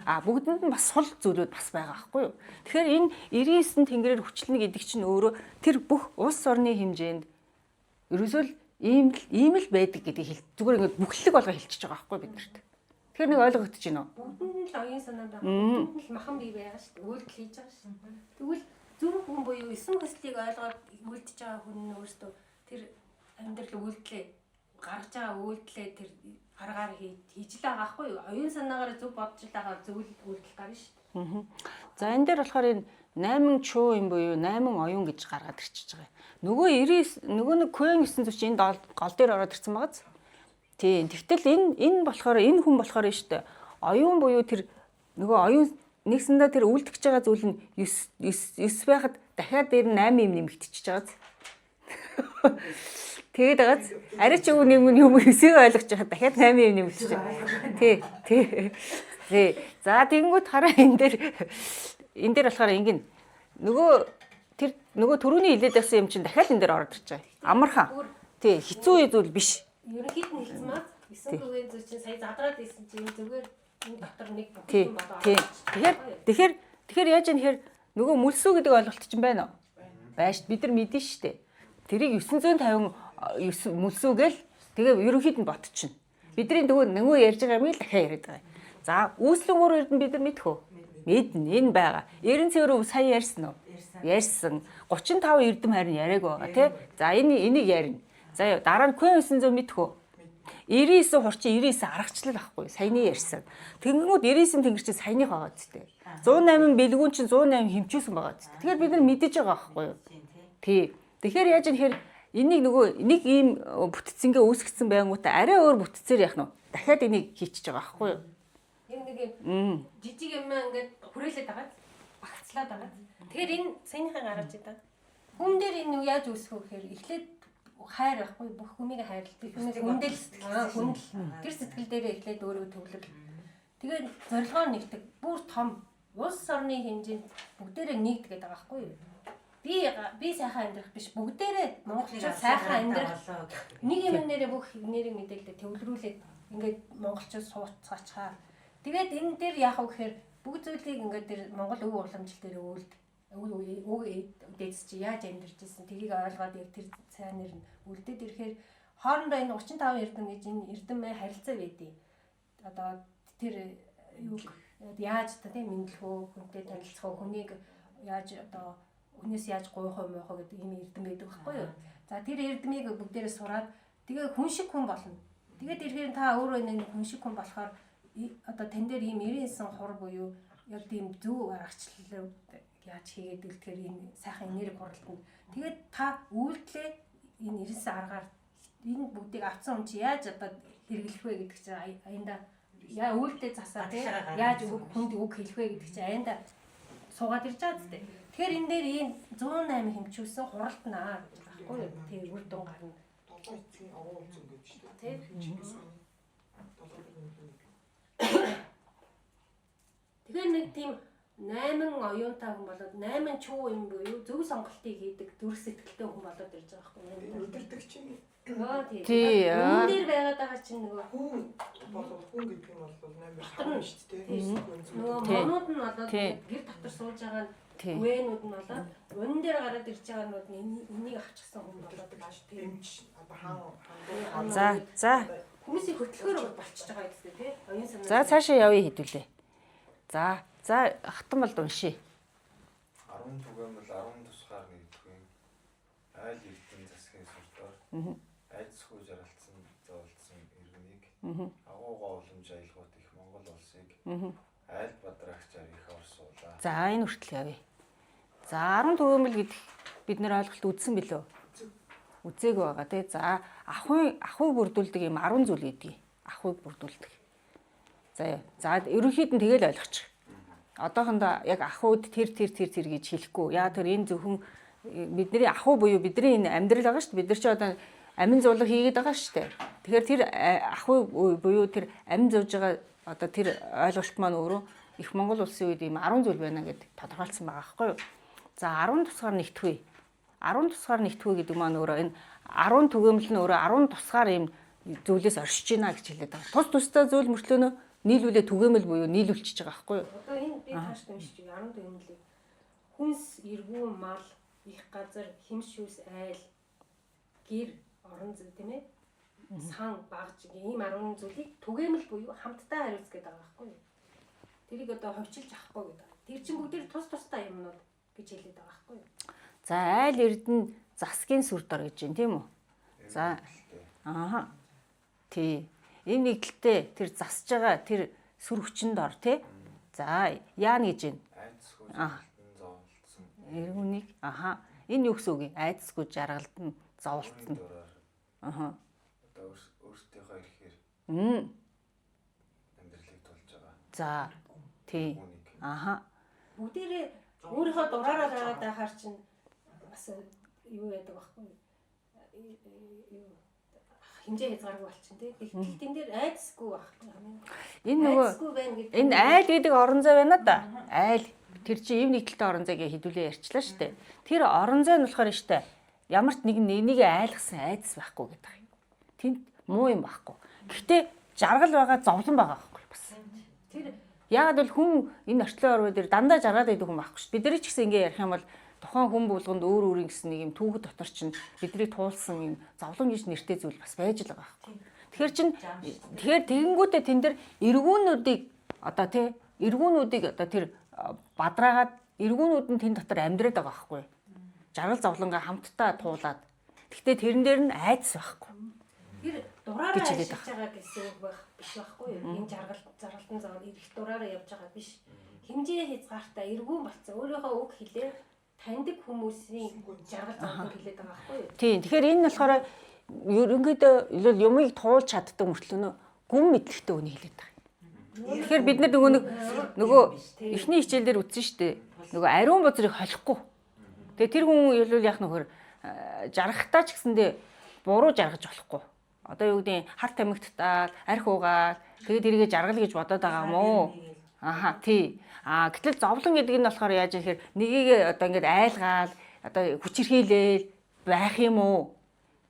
Бүгдэнд нь бас сул зүйлүүд бас байгаа байхгүй юу. Тэгэхээр энэ 99 тэнгэрээр хүчлэнэ гэдэг чинь өөрөө тэр бүх улс орны хэмжээнд ерөөсөө ийм л байдаг гэдгийг зүгээр ингээд бүхлэг болгоо хэлчихэж байгаа байхгүй бид нарт. Тэгэхээр нэг ойлгогдож байна уу? Бүгдэнд л оюун санаа байгаа. Бүгдэнд л махан бий байгаа шүү дээ. Үйлдэл хийж байгаа шүү. Тэгвэл зөв хүн буюу 9 хүслийг ойлгоод үйлдэж байгаа хүн нь өөртөө тэр амьдрал үйлдэлээ гаргаж байгаа үйлдэлээ тэр аргаар хийж л байгаа байхгүй юу? Оюун санаагаар зөв бодож л байгаа зөв үйлдэл гарна шүү дээ. За энэ дээр болохоор энэ 8 чуу юм буюу 8 оюун гэж гаргаад ирчихэж байгаа. Нөгөө 99 нөгөө нэг Коэн 940 энд гол дээр ороод ирсэн байгааз. Тийм. Тэгтэл энэ болохоор энэ хүн болохоор нь шүү дээ. Оюун буюу тэр нөгөө оюун нэгсэндээ тэр үлдэх гэж байгаа зүйл нь 9 байхад дахиад дээр 8 юм нэмэгдчихэж байгааз. Тэгээд байгааз арай ч юу нэг юм 9-ийг ойлгож байхад дахиад 8 юм нэмэгдчихэж байгаа. Тий. За тэгэнгүүт хараа энэ дээр болохоор ингэн нөгөө төрөний хилээд байсан юм чинь дахиад энэ дээр ороод ирж байгаа. Амархан. Тий, хэцүү зүйл биш. Ерөнхийд нь хэлсэн маа 9% зүйл чинь сая задраад байсан чинь зүгээр энэ дотор нэг бүхэн болоо. Тэгэхээр яаж юм хэр нөгөө мөлсөө гэдэг ойлголт чинь байна уу? Байж бид нар мэдэн штэ. Тэрийг 950 мөлсөө гээл тэгээ ерөнхийд нь ботчихно. Бидний нөгөө ярьж байгаа юм л дахиад яриад байгаа. За үүслэн 3 эрдэнэ бид нар мэдэх үү? Мэднэ энэ байгаа. 90 цэвэр сая ярьсан уу? Ярьсан. 35 эрдэм харин яриаг байгаа тий. За энийг ярина. За дараа нь Коэн 900 мэдэх үү? 99 хурчин 99 аргачлал байхгүй саяны ярьсан. Тэгэнгүүт 99 тэнгэр чинь саяных байгаа зү. 108 бэлгүүн чинь 108 хэмчүүлсэн байгаа зү. Тэгэхээр бид нар мэдэж байгаа байхгүй юу? Тий. Тэгэхээр яаж юм хэр энийг нөгөө нэг ийм бүтцэнгээ үүсгэсэн байнгутаа арай өөр бүтцээр яах нь дахиад энийг хийчихэж байгаа байхгүй юу? нэг жижиг юм ингээд хүрээлээд байгаа. Багцлаад байгаа. Тэгэхээр энэ саяныхаа гаргаж идэг. Хүн дээр энэ яаж үүсэх вэ гэхээр эхлээд хайр байхгүй бүх хүмийг хайрладаг. Хүндэл хүндэл тэр сэтгэл дээрээ эхлээд өөрөө төвлөрөл. Тэгээд зорилгоор нэгдэг. Бүр том улс орны хэмжээнд бүгдээрээ нэгдэг гэдэг байгаа байхгүй юу? Би сайхан амьдрах биш бүгдээрээ монголчууд сайхан амьдрах нэг юм нэрээ бүх нэрийг мэдээлэлд төвлөрүүлээд ингээд монголчууд сууцгаачаа. Тэгээд энэ дээр яах вэ гэхээр бүгд зүйлийг ингээд тэр монгол өв уламжлал дээр дээдс чи яаж амьдарч ирсэн тэрийг ойлгоод яг тэр сайн нэр нь үлдээд ирэхээр хоорондоо энэ 35 эрдэм гэж энэ эрдэм харилцаа байдیں۔ Одоо тэр юу яаж та тийм мэдлэх үү хүнтэй танилцах уу хүнийг яаж одоо хүнээс яаж гуйх юм яах гэдэг ийм эрдэм байдаг байхгүй юу. За тэр эрдмийг бүгдээрээ сураад тэгээ хүн шиг хүн болно. Тэгээд ирэхээр та өөрөө нэг хүн шиг хүн болохоор одоо тань дээр ийм 99 хур буюу яг тийм зөв аргачлал яаж хийгээд үлдэхээр энэ сайхан энерги хуралдана. Тэгээд та үйлдэлээ энэ 99 аргаар энэ бүгдийг авсан хүн чи яаж одоо хэрэглэх вэ гэдэг чинь аянда яа үйлдэл засаа тий яаж хүнд үг хэлэх вэ гэдэг чинь аянда суугаад ирж байгаа зү. Тэгэхээр энэ дээр ийм 108 хэмчүүлсэн хуралдана гэж байгаа байхгүй юу? Тэр үр дүн гарна. 7 эцгийн овоо үзэн гэж шүү дээ. Тэгэхээр нэг тийм 8 оюунтай хүн болоод 8 чуу юм буюу зөв сонголтыг хийдэг дүр сэтгэлтэй хүн болоод ирж байгаа байхгүй юу? Өдөрдөг чинь. Тий. Хүн дээр байгаад байгаа чинь нөгөө хүн болоод хүн гэдэг нь бол 8 хатар шүү дээ. Нөгөө монууд нь болоод гэр дотор сууж байгаа үэнүүд нь болоод өнн дээр гараад ирж байгаанууд нь энийг авчихсан хүн болоод байгаа шүү дээ. За. Хүмүүсийн хөтөлбөр болчихж байгаа гэдэг тий. Оюун санаа. За цаашаа явъя хэдүүлээ. За хатан болд уншия. 10 түгээмэл 10 тусгаар нэгдэх юм. Айл эрдэн засгийн суртаар айдсгүй жаргалцсан зоолсон иргэнийг агуугаа уламж аялгуут их Монгол улсыг айл бадрагчаар их орсуулаа. За энэ хүртэл явъя. За 10 түгээмэл гэдэг бид нэр ойлголт үзсэн билүү? Үзээгүй байгаа тий. За ахуйг бүрдүүлдэг юм 10 зүйл гэдгийг. Ахуйг бүрдүүлдэг. За ерөнхийд нь тэгэл ойлгочих. Одоохондоо яг ахуйд тэр гэж хэлэхгүй. Яа тэр энэ зөвхөн бидний ахуй буюу бидний энэ амьдрал байгаа шүү дээ. Бид нар ч одоо амин зулаг хийгээд байгаа шүү дээ. Тэгэхээр тэр ахуй буюу тэр амин зууж байгаа одоо тэр ойлголт маань өөрөө их Монгол улсын үед ийм 10 зүйл байна гэдээ тодорхойлсон байгаа байхгүй юу? За 10 тусгаар нэгтгэв. 10 тусгаар нэгтгэв гэдэг маань өөрөө энэ 10 түгээмэл нь өөрөө 10 тусгаар ийм зүйлээс оршиж байна гэж хэлээд байгаа. Тус тустай зүйл мөртлөөнөө нийлүүлээ түгээмэл буюу нийлүүлчихэж байгаа байхгүй юу? Одоо энэ би тааш уншиж 10 түгээмлийг хүнс, эргүү, мал, их газар, хэмшүүс, айл, гэр, орон зай тийм ээ? Сан, багж ийм 10 зүйлийг түгээмэл буюу хамтдаа хариуц гэдэг байгаа байхгүй юу? Тэрийг одоо ховчилж авахгүй гэдэг. Тэр чинь бүгд тус тустай юмнууд гэж хэлээд байгаа байхгүй юу? За айл эрдэнэ засгийн сүр дор гэж байна тийм үү? За тий. Энэ нэгдэлтэй тэр засж байгаа тэр сүр хүчин дор тий. За яана гэж байна. Айдсгүй зоолсон. Эргүүнийг энэ юу гэсэн үг юм? Айдсгүй жаргалдан зовлтсон. Одоо өөрсдийнхөө ихээр амьдралыг тулж байгаа. За тий. Бүгдээрээ өөрийнхөө дураараа гараад байхаар чинь бас юу яадаг байхгүй юу? Хинжээ хязгааргүй болчихно тий. Гэхдээ тэн дээр айдсгүй байхгүй юм. Энэ нөгөө энэ айл гэдэг орон зай байна да. Айл тэр чинь ив нэгдэлтэй орон зай гэж хэдүүлээ ярьчлаа шүү дээ. Тэр орон зай нь болохоор штэ ямар ч нэг айлгсан айдас байхгүй гэдэг юм. Тэнд муу юм байхгүй. Гэхдээ жаргал байгаа зовлон байгаа байхгүй бас. Тэр яагаад бол хүн энэ орчлон орвоо дээр дандаа жаргаад байдаг хүн байхгүй шүү. Бид нар ч гэсэн ингэ ярих юм бол тухайн хүн болгонд өөр өөр гэсэн нэг юм түүхэд дотор чинь бидний туулсан юм зовлон гэж нэртэй зүйл бас байж л байгаа байхгүй. Тэгэхээр тэгэнгүүтээ тэн дээр эргүүнүүдийг одоо тий эргүүнүүдийг одоо тэр бадраагаад эргүүнүүд нь тэн дотор амьдраад байгаа байхгүй. Жаргал зовлонгаа хамтдаа туулаад. Гэхдээ тэрэн дээр нь айдас байхгүй. Тэр дураараа гэж хэлээд ажиллаж байгаа гэсэн үг байх биш байхгүй юу? Энэ жаргалтан зовоод ирэх дураараа явж байгаа биш. Хэмжээ хязгаартай эргүүн болцсон. Өөрийнхөө үг хэлээ таньдаг хүмүүсийн жаргал зовлон хэлээд байгаа байхгүй юу? Тийм. Тэгэхээр энэ болохоор ерөнхийдөө юмыг туулж чаддаг мөртлөө гүн мэдлэгтэй үнийг хэлээд байгаа. Тэгэхээр бид нар нөгөө эхний хичээл дээр үтсэн шүү дээ. Нөгөө ариун бузрыг холихгүй. Тэгээ тэр хүн яг нөхөр жаргахтаа ч гэсэндээ буруу жаргаж болохгүй. Одоо юу гэдэг харт тамхитаал, арх уугаал, тэгээд тэрийгэ жаргал гэж бодоод байгаа юм уу? Аха, тий. Гэтэл зовлон гэдэг нь болохоор яаж ихээр нэгийг одоо ингээд айлгаал, одоо хүчирхийлээл байх юм уу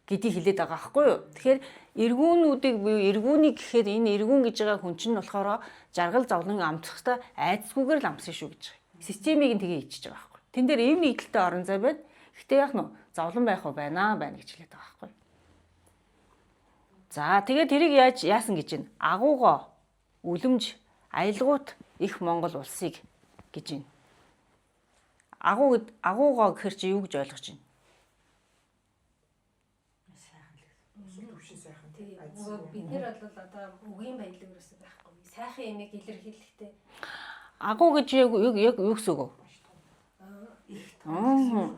гэдгийг хэлээд байгаа байхгүй юу? Тэгэхээр эргүүнүүдийг буюу эргүүнийг гэхээр энэ эргүүн гэж байгаа хүн чинь болохоор жаргал зовлон амтсахтаа айцгүйгээр л амсан шүү гэж байгаа. Системийг нь тэгээ ичиж байгаа байхгүй. Тэн дээр ийм нэгдэлтэй орон зай байна. Гэхдээ яг нь зовлон байх уу байна гэж хэлээд байгаа байхгүй. За тэгээд тэрийг яасан гэж байна? Агуугоо үлэмж аялгуут их Монгол улсыг гэж байна. Агуугоо гэхэр чи юу гэж ойлгож байна? Бид нэр бол одоо үгийн баялаг юусэн байхгүй. Сайхан ямиг илэрхийлэхдээ Агуу гэж яг юу гэсэн үг вэ?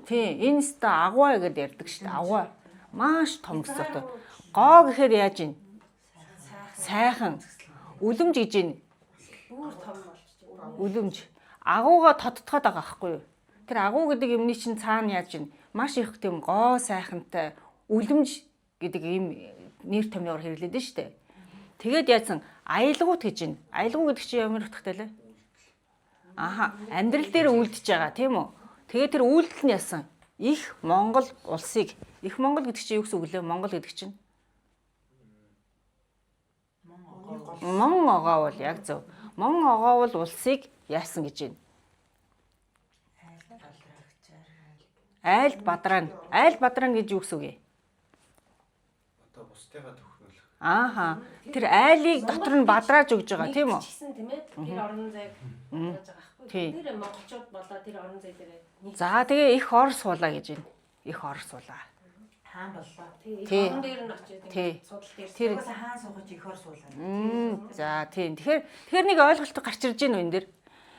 Тий, энэ ста агуу гэдээ ярьдаг шүү дээ. Агуу маш том гэсэн үг. Гоо гэхээр яаж ийн? Сайхан. Үлэмж гэж ийн. бүр том болчихж. Үлэмж. Агуугаа тодтогоод байгаа байхгүй юу? Тэр агуу гэдэг юмний чинь цаана яаж ийн? Маш их тийм гоо сайхантай үлэмж гэдэг ийм нэр томьёогоор хэрэглэдэг шүү дээ. Тэгээд яасан? Аялгуут гэж ийн. Аялгуу гэдэг чинь ямар утгатай лээ? Аха, амьдрал дээр үлдэж байгаа тийм үү? Тэгээд тэр үйлдэл нь яасан? Их Монгол улсыг, их Монгол гэдэг чинь юу гэсэн үг лээ? Монгол гэдэг чинь Мон огоо бол яг зөв. Мон огоо бол улсыг яасан гэж байна? Айлд бадран. Айлд бадран гэж юу гэсэн үг вэ? Одоо бусдыгаа төхнөлөх. Ааха. Тэр айлыг дотор нь бадрааж өгж байгаа тийм үү? Гэсэн тийм ээ. Тэр орон зайг болж байгаа байхгүй. Тэр монголчууд болоо тэр орон зай дээр нэг. За тэгээ их ор суулаа гэж байна. Их ор суулаа. Хаан боллоо. Тий. Орон дээр нь очиж судал дээр. Тэр хаан суугаж их ор суулаа. За тийм. Тэгэхээр нэг ойлголт гарч ирж байна уу энэ дэр?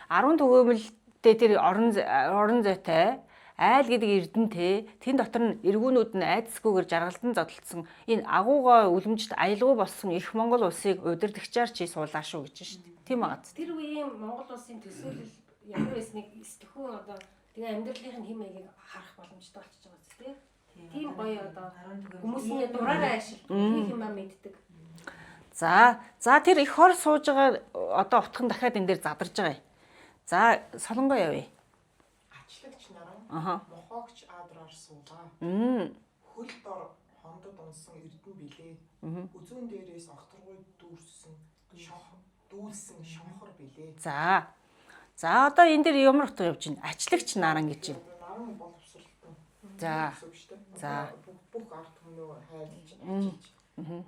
10 төгөөмөлтэй тэр орон зайтай айл гэдэг эрдэнтэй тэн дотор нь эргүүнүүд нь айдасгүйгээр жаргалдан зодтолсон энэ агуугаа үлэмжт аялгүй болсон их Монгол улсыг удирдагчаар чи суулаа шүү гэж шүү дээ. Тийм байгаа. Тэр үеийн Монгол улсын төсөөлөл ямар байсныг сэтгэхүйн одоо тэгээ амьдралын хэм маягийг харах боломжтой болчихж байгаа зү тийм. Тийм гоё одоо хүмүүсийн дураараа ашиглаж тийм юм мэддэг. За тэр их хор сууж байгаа одоо утхан дахиад энэ дээр задарж байгаа. За солонгоо явъя. Ачлагч наран мохоогч аадраар суулаа. Хөл дор хондод унсан эрдэн билээ. Үзүүн дээрээс огторгой дүүлсэн шонхор билээ. За одоо энэ дээр ямар утга явж байна? Ачлагч наран гэж байна. Наран боловсролтой. За. Бүх ард түмнөө хайлж ажиллаж.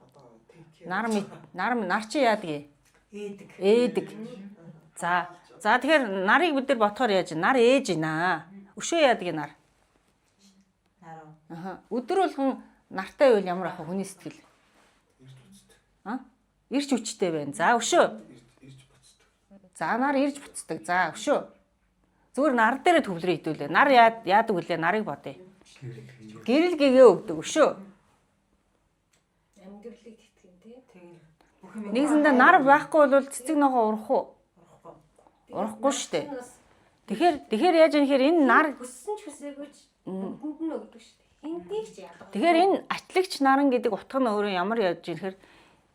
Одоо нар чи яадаг? Ээдэг. За тэгэхээр нарыг бид нар ботхоор яаж нар ээж гинэ. Өшөө яадаг нар. Өдөр болгон нартай байвал ямар ах хүний сэтгэл? Ирж хүчтэй байна. За өшөө. За нар ирж буцдаг. За өшөө. Зүгээр нар дээрээ төвлөрөө хідүүлээ. Нар яадаг үлээ нарыг бодъё. Гэрэл гэгээ өгдөг өшөө. Амьдралыг тэтгэн тий. Нэгсэндээ нар байхгүй бол цэцэг ногоо урах уу? Урахгүй шүү дээ. Тэгэхээр яаж юм хэрэг энэ нар хүссэн ч хүсээгүй ч бүгдэнд нь өгдөг шүү дээ. Эндийг ч яадаг. Тэгэхээр энэ ачлагч наран гэдэг утга нь өөрөө ямар яаж юм хэрэг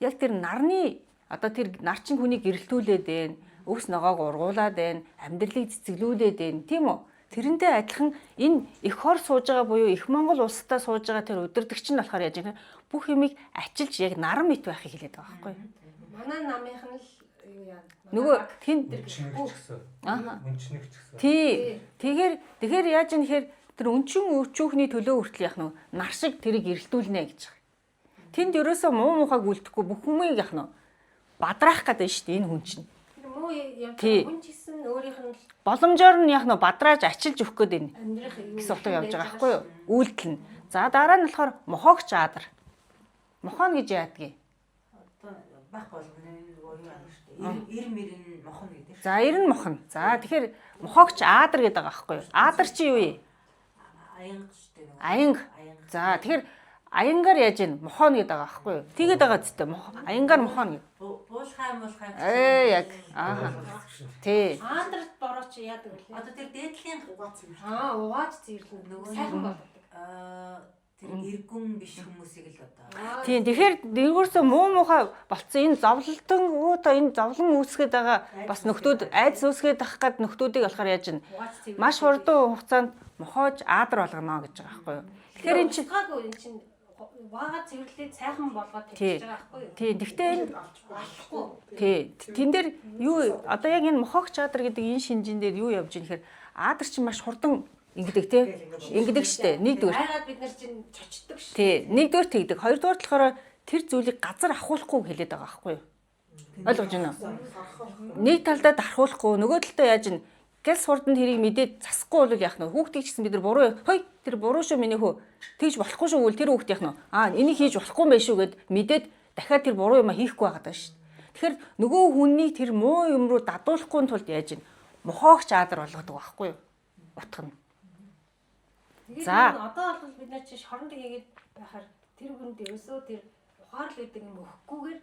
яг тэр нарны одоо тэр нарчин хүнийг гэрэлтүүлээд байна. Өвс ногоог ургуулад байна. Амьдралыг цэцэглүүлээд байна. Тийм үү? Тэрнтэй адилхан энэ их хор сууж байгаа буюу их Монгол улстай сууж байгаа тэр удирдагч нь болохоор яаж юм бүх юмыг ачилж яг наран мэт байхыг хэлээд байгаа байхгүй юу? Манай намынх нь л юу яа. Нөгөө тэнд Үнчнэг ч гэсэн. Тий. Тэгэхээр яаж юм хэр тэр өнчин өчүүхний төлөө хүртэл яах нь нар шиг тэрийг эрэлтүүлнэ гэж байгаа. Тэнд ерөөсөө муу мухаг үлдэхгүй бүх юмыг яах нь бадраах гэдэг нь шүү дээ энэ хүн чинь. Муу явж хүн чисэн өөрийнх нь боломжоор нь яах нь бадрааж ачилж өгөх гээд байна. амьдрах Гэсэн утга явж байгаа байхгүй юу? Үйлдэл нь. За дараа нь болохоор мохоогч аадар. Мохоно гэж яадгийг. Одоо бах болгоно нөгөө юм аа шүү дээ. Эр мэрэн мохно гэдэг. За эр нь мохно. За тэгэхээр мохогч аадар гэдэг байгаа байхгүй юу? Аадар чи юу вэ? Аянга шүү дээ. Аянга. За тэгэхээр аянгаар яаж ийн мохоно гэдэг байгаа байхгүй юу? Тэгээд байгаа зүтэй аянгаар мохоно гэдэг. Буулхай. Яг. Аа. Тий. Аадрт бороо чи яадаг вэ? Одоо тэр дээдлийн Угац юм. Угааж зэрлэн Нөгөө сайхан болдог. тэр эргүн биш хүмүүсийг л одоо. Тийм. Тэгэхээр нэгөөсөө муу мухай болцсон энэ зовлолтон энэ зовлон үүсгээд байгаа бас нөхдүүд айдас үүсгээд ах гад нөхдүүдийг болохоор яаж ийн маш хурдан хугацаанд мохоож аадар болгоно гэж байгаа байхгүй юу? Тэгэхээр эн чинь энэ чинь угаагаа цэвэрлээд сайхан болгоод тавьчих байгаа байхгүй юу? Тийм. Гэхдээ энэ Болохгүй. тий. Тэн дээр юу одоо яг энэ мохогч аадар гэдэг энэ шинжин дээр юу явж ийм гэхээр аадар чинь маш хурдан ингэдэг тий. Ингэдэг штэ. Нэгдүгээр. Айгаад бид нар чинь чочдөг шүү. Тий. Нэгдүгээр тэгдэг. Хоёрдугаар болохоор тэр зүйлийг газар ахуулахгүй хэлээд байгаа байхгүй юу? Ойлгож байна уу? Нэг талдаа дархуулахгүй, нөгөө талдаа яаж ин гэлс хурдан тэрийг мэдээд засахгүй бол яах нь хүүхдийг ч гэсэн бид нар буруу хой тэр буруу шүү миний хөө тэгж болохгүй шүү гэвэл тэр хүүхд яах нь энийг хийж болохгүй юм байна шүү гэд мэдээд дахиад тэр буруу юм хийхгүй байгаа даа шүү. Тэгэхээр нөгөө хүнийг тэр муу юм руу дадуулахгүй тулд яаж ин мохоогч аадар болгодог байхгүй юу? Утга нь. Тэгээд одоо бол бид нар чи шоронд хийгээд байхаар тэр хүнд ерөөсөө тэр ухаарл гэдэг юм өгөхгүйгээр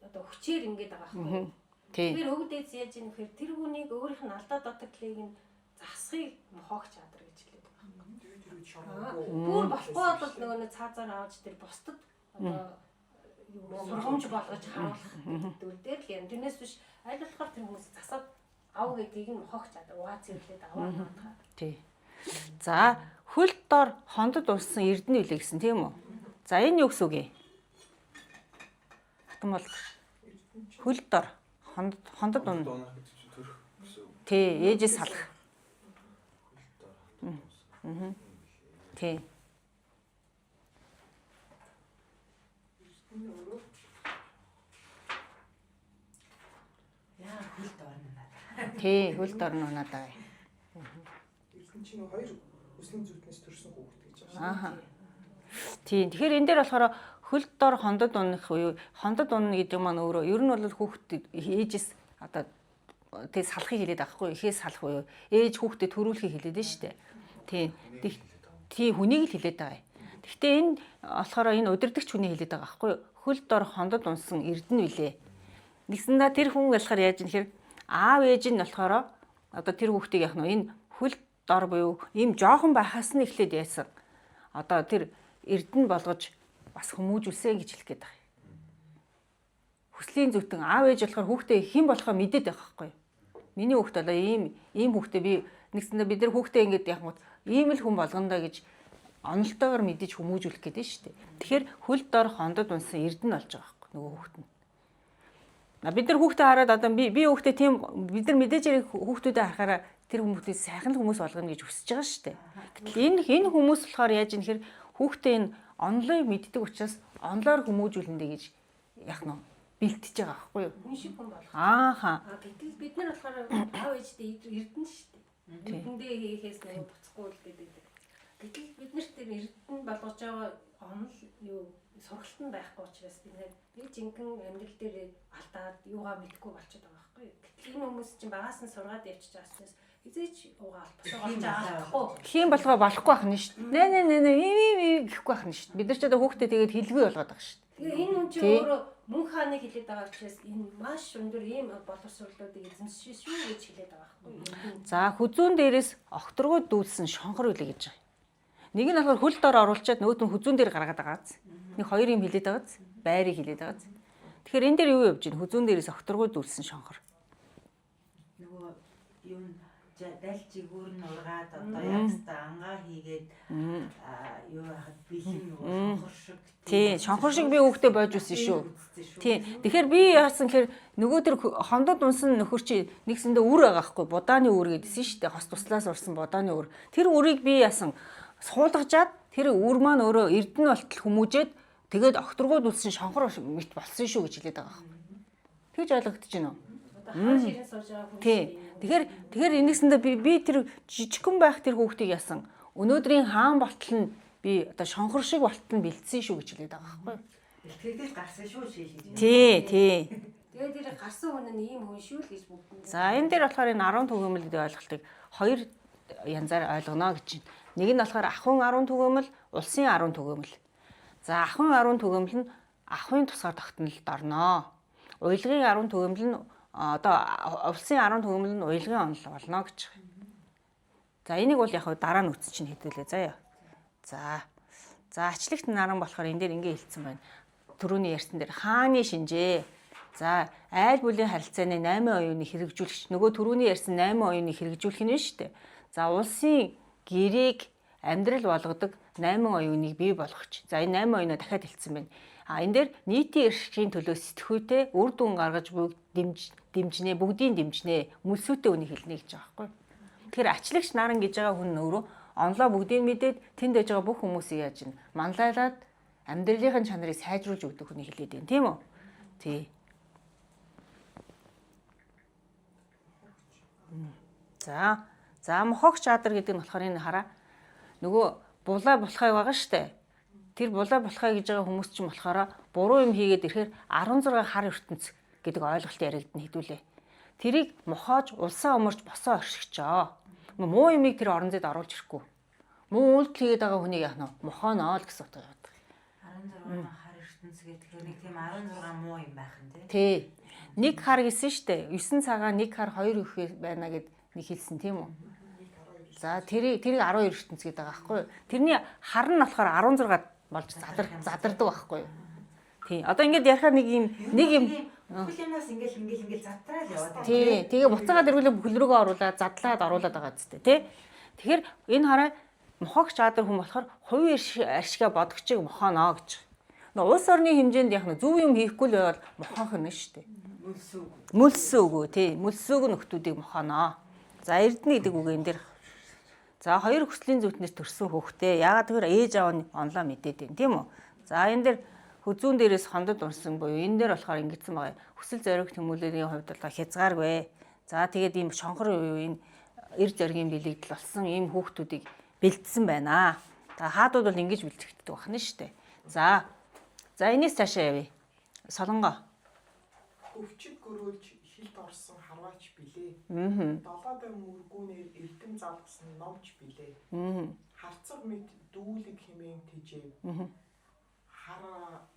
одоо хүчээр ингэж байгаа байхгүй юу? Тий. Тэр өвдөж яаж юм гэхээр тэр хүнийг өөрийнх нь алдаа дутагдлыг нь засахыг мохоогч аадар гэж хэлээд байгаа. Бүр болохгүй бол нөгөө нэг цаазаар аваад тэр бусдад одоо сургамж болгож харуулах гэдэг дээр л юм. Тэрнээс биш аль болохоор тэр хүмүүс засаад ав гэдгийг нь мохоогч аадар угаа цэвэрлээд аваад байгаа. Тий. За хөл дор хондод урсан эрдэнэ үлээ гэсэн тийм үү? За энэ юу гэсэн үг юм? Хатан бол хөл дор хондод унах гэж төрөх гэсэн үг. тий, ээжээс салах. Тий. Яа хөлд орно надад. Тий, хөл дор нь надаа. Эрдэнэ чинь хоёр өслийн зүтнээс төрсэн хүүхэд гэж байна. Ааха. Тий. Тэгэхээр энэ дээр болохоор хөл дор хондод унах буюу хондод унах гэдэг маань өөрөө ер нь бол хүүхдэд ээжээс одоо тий салахыг хэлээд байхгүй эхээс салах буюу ээж хүүхдэд төрүүлэхийг хэлээд нь шүү дээ. Тий. Тий хүнийг л хэлээд байгаа юм. Гэхдээ энэ болохоор энэ удирдахч хүний хэлээд байгаа байхгүй хөл дор хондод унсан эрдэнэ билээ. Нэгсэндээ тэр хүн болохоор яаж юм хэрэг аав ээж нь болохоор одоо тэр хүүхдийг яах нь энэ хөл дор буюу ийм жоохон байхаас нь эхлээд яасан. Одоо тэр эрдэнэ болгож бас хүмүүжүүлсэн гэж хэлэх гээд байгаа юм. Хүслийн зүтэн аав ээж болохоор хүүхдээ хэн болохоо мэдээд байгаа байхгүй юу? Миний хүүхд болоо ийм хүүхдээ би нэгсэндээ бид нар хүүхдээ ингэж яах юм бол ийм л хүн болгоно даа гэж онолтойгоор мэдээж хүмүүжүүлэх гээд нь шүү дээ. Тэгэхээр хөл дор хондод унсан эрдэнэ болж байгаа байхгүй нөгөө хүүхд нь. Бид нар хүүхдээ хараад одоо би хүүхдээ тийм бид нар мэдээж хүүхдүүдэд харахаараа тэр хүмүүсийг сайхан хүмүүс болгоно гэж хүсэж байгаа шүү дээ. Гэтэл энэ хүмүүс болохоор яаж юм хэр хүүхдээ энэ онлыг мэддэг учраас онлоор хүмүүжүүлнэ гэж яах нь бэлтэж байгаа байхгүй юу? Хүн шиг хүн болох. Ааха. Гэтэл бид нар болохоор аав ээжтэй эрдэнэ шүү дээ. Эрдэндээ хийхээс нэг буцахгүй л гэдэг. Гэтэл бид нарт тэр эрдэнэ болгож байгаа онол юу сургалтанд байхгүй учраас бид нэр жинхэнэ амьдрал дээр алдаад юугаа мэдэхгүй болчиход байгаа байхгүй юу? Гэтэл энэ хүмүүс чинь багаас нь сургаад явчихж байгаа учраас эзээч угаал босоо болж аахгүй. Хийм болгоо болохгүй байх нь шүү дээ. Нэ гэхгүй байх нь шүү дээ. Бид нар ч одоо хүүхдээ тэгээд хилгүй болгоод байгаа шүү дээ. Тэгээ энэ хүн чинь өөрөө мөн хааныг хэлээд байгаа учраас энэ маш өндөр ийм боловсруулалтыг эзэмшиж шүү гэж хэлээд байгаа байхгүй юу? За хүзүүн дээрээс огторгоо дүүлсэн шонхор үлээ гэж байгаа. Нэг нь болохоор хөл дор оруулчаад нөгөөт нь хүзүүн дээр гаргаад байгаа биз. Нэг хоёр юм хэлээд байгаа биз. Байрыг хэлээд байгаа биз. Тэгэхээр энэ дээр юу явж байна? Хүзүүн дээрээс огторгоо дүүлсэн шонхор. Нөгөө юм дал жигүүр нь ургаад одоо ягста ангаа хийгээд юу яхад бэлэн нөгөө шонхор шиг тий шонхор шиг би хүүхдээ бойж үсэн шүү. Тий. Тэгэхээр би яасан гэхээр нөгөө тэр хондод унсан нөхөр чи нэгсэндээ үр байгаа хгүй будааны үр гэдсэн шүү дээ. Хос туслаас урсан будааны үр. Тэр үрийг би яасан суулгажаад тэр үр маань өөрөө эрдэнэ болтол хүмүүжээд тэгээд огторгууд үлсэн шонхор мэт болсон шүү гэж хэлээд байгаа юм. Тэгж ойлгогдож байна уу? Одоо хааш ирэн сууж байгаа хүн. Тий. Тэгэхээр энэсэндээ би тэр жижигхэн байх тэр хүүхдийг яасан өнөөдрийн хаан болтол нь би одоо шонхор шиг болтол нь бэлдсэн шүү гэж хэлээд байгаа байхгүй. Илтгэгдэл гарсан шүү шийдэж. Тий. Тэгээд тэр гарсан хүн нь ийм хүн шүү л гэж бүгд. За энэ дээр болохоор энэ 10 түгээмэл гэдэг ойлголтыг хоёр янзаар ойлгоно гэж байна. Нэг нь болохоор ахын 10 түгээмэл, улсын 10 түгээмэл. За ахын 10 түгээмэл нь ахын тусгаар тогтнолд орно. Уялгын 10 түгээмэл нь одоо улсын 10 түгээмэл нь уялгын онол болно гэж байна. За энийг бол яг дараа нь үтс чинь хэдүүлээ заяа. За ачлигт наран болохоор энэ дээр ингэ хэлсэн байна. Төрөний ярьсан дээр хааны шинжээ. За айл бүлийн харилцааны 8 оюуны хэрэгжүүлэгч нөгөө төрөний ярьсан 8 оюуны хэрэгжүүлэх нь шүү дээ. За улсын гэрээг амьдрал болгодог 8 оюуныг бий болгоч. За энэ 8 оюунаа дахиад хэлсэн байна. Энэ дээр нийтийн эрхийн төлөө сэтгхүйтэй үр дүн гаргаж дэмжнэ, бүгдийн дэмжнэ, мөлсөөтэй үнийг хэлнэ гэж байгаа байхгүй. Тэгэхээр ачлагч наран гэж байгаа хүн өөрөө онлоо бүгдийг мэдээд тэнд байж байгаа бүх хүмүүсийг яаж ин манлайлаад амьдралын чанарыг сайжруулж өгдөг хүний хэлээд байна, тийм үү? Тий. За мохогч чадар гэдэг нь болохоор энэ хараа нөгөө булаа булхай байгаа штэ. Тэр булаа булхай гэж байгаа хүмүүс чинь болохоор буруу юм хийгээд ирэхээр 16 хар ертөнц гэдэг ойлголт яригдана хэдүүлээ. Тэрийг мохоож улсаа өмөрч босоо оршигчоо. Муу юмыг тэр орон зайд оруулж ирэхгүй. Муу үйлдэл хийгээд байгаа хүнийг яах нь мохооно л гэсэн утга байдаг. 16 хар ертөнц гэдэг нэг тийм 16 муу юм байх нь тий. Нэг хар гэсэн штэ. 9 цагаан нэг хар 2 өхөө байна гэд нэг хэлсэн тийм үү? За тэрийг 12 ертөнц гэдэг байгаа байхгүй юу? Тэрний хар нь болохоор 16 болж задардаг байхгүй юу? Тий. Одоо ингэж ярихаар нэг юм бүхэл юмнаас ингээл задраал яваад. Тий. Тэгээ буцаагаад эргүүлээ бүхэл рүүгээ оруулаад задлаад оруулаад байгаа зү тий. Тэгэхээр энэ хараа мохогч чадар хүн болохоор хувийн ашигаа бодогчийг мохооно гэж. Улс орны хэмжээнд яг зөв юм хийхгүй л байвал мохоох нь шүү дээ. Мөлсөөгүй тий. Мөлсөөг нөхдүүдийг мохооно. За эрдэнэ гэдэг үг энэ дэр. За хоёр хүслийн зүтнээс төрсөн хүүхдээ яагаад тэгэхээр ээж аав нь онлоо мэдээд байна тийм үү? За энэ дэр хүзүүн дээрээс хондод унсан буюу энэ дээр болохоор ингэсэн байгаа. Хүсэл зориг тэмүүллийн хувьд бол хязгааргүй. За тэгээд ийм шонхор үеийн эр зоригийн бэлэгдэл болсон ийм хүүхдүүдийг бэлдсэн байна. За хаадууд бол ингэж бэлтгэдэг байна шүү дээ. За энэс цаашаа явъя. Солонгоо. Өвчид гөрөөлж хилд орсон харваач билээ. Долоодой мөргүүнээр эрдэм залгсан номч билээ. Харцаг мэд дүүлэг хэмээн тэжээв. Хараа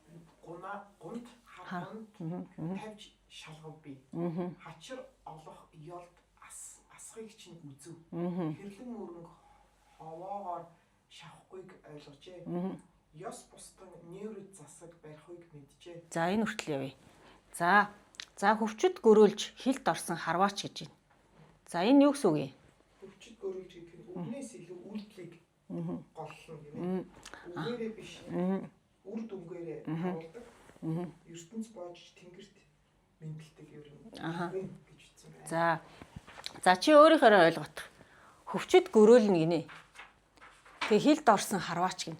гунд тавьж шалгав би. Хачир олох ёлд асхыг чинь үзв. Хэрлэн мөрөнг ховоогоор шавхгүйг ойлгожээ. Ёс бусдын нейрод засаг барихыг мэджээ. За энэ хүртэл явъя. За хөвчөд гөрөөлж хилд орсон харваач гэж байна. За энэ юу гэсэн үг юм? Хөвчөд гөрөөлж гэдэг нь өмнөөс илүү үйлдэлийг голлно гэмээр. Үгээрээ биш. Үр дүнгээрээ харуулдаг. ертөнц боож тэнгэрт мэдлдэг ер нь гэж хэлсэн байна. За чи өөрийнхөө ойлгох. Хөвчөд гөрөөлнө гинэ. Тэгээ хилд орсон харваач гин.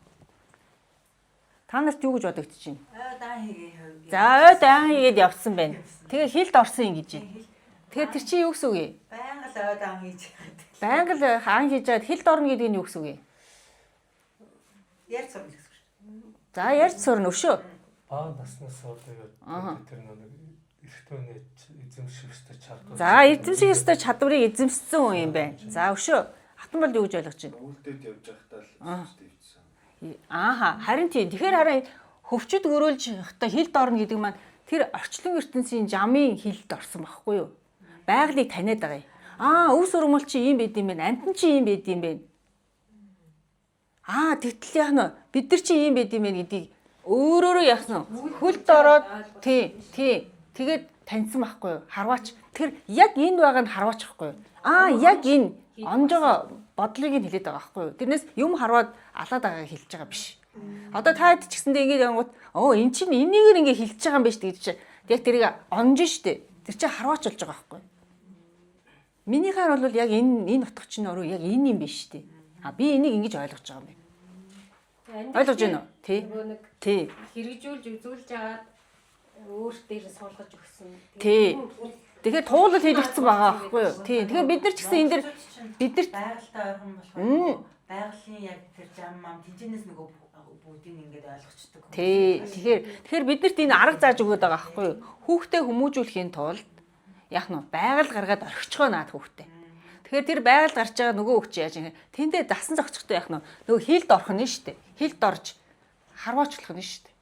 Та нарт юу гэж бодогдож байна? Даан хийгээ. За даан хийгээд явсан байна. Тэгээ хилд орсон юм гэж байна. Тэгээ тэр чи юу гэсэн үг юм? Байнга л даан хийж. Байнга л хаан хийж чад хилд орно гэдэг нь юу гэсэн үг юм? Ярьж сурна гэсэн үг. За ярьж сурна өшөө. Баа наснаас тэгээд тэр нэг эртөөний эзэмших ёстой чадвар. За эзэмших ёстой чадварыг эзэмссэн хүн юм байна. За өшөө. Хатанбал юу гэж ойлгож байна? Үлдээд явж байхдаа л дэвчсэн. Харин тийм. Тэгэхээр хараа хөвчөд гөрөөлж явахдаа хилд орно гэдэг маань тэр орчлон ертөнцийн жамын хилд орсон байхгүй юу? Байгалыг таниад байгаа юм. Өв сурмал чи ийм байд юм байна. Амтан чи ийм байд юм байна. Тэгтэл яах нь бид нар чи ийм байд юм байна гэдгийг өөрөөрөө яасан хөлд ороод тий тэгээд таньсан байхгүй юу? Харваач. Тэр яг энэ байгаа нь харваач байхгүй юу? Яг энэ онж байгаа бодлыг нь хэлээд байгаа байхгүй юу? Тэрнээс юм харваад алаад байгааг хэлж байгаа биш. Одоо та хэд ч гэсэндээ ингэж ангууд эн чинь энийгээр ингэ хэлж байгаа юм биш гэж чи. Яг тэрийг онж штэ. Тэр чинь харваач болж байгаа байхгүй юу? Минийхаар бол яг энэ утга чинь өөрөө яг энэ юм биш штэ. Би энийг ингэж ойлгож байгаа юм байна. Ойлгож байна уу? Тий. Хэрэгжүүлж үзүүлж агаад өөр дээр суулгаж өгсөн. Тий. Тэгэхээр туулал хийгдсэн байгаа байхгүй юу? Тий. Тэгэхээр бид нар ч гэсэн энэ дэр бидэрт байгальтай ойрхон болохоор байгалийн яг тэр зам мам тэнцэнээс нөгөө бүгдийг ингээд ойлгочдөг. Тэгэхээр биднэрт энэ арга зааж өгöd байгаа байхгүй юу? Хүүхдээ хүмүүжүүлэхийн тулд яг нь байгаль гаргаад орхичгоо наад хүүхдээ. Тэгэхээр тэр байгаль гарч байгаа нөгөө хүүхд яаж ингэ тэндээ дасан зогцохтой яг нөгөө хилд орох нь шүү дээ. Хилд орж харваачлах нь шүү дээ.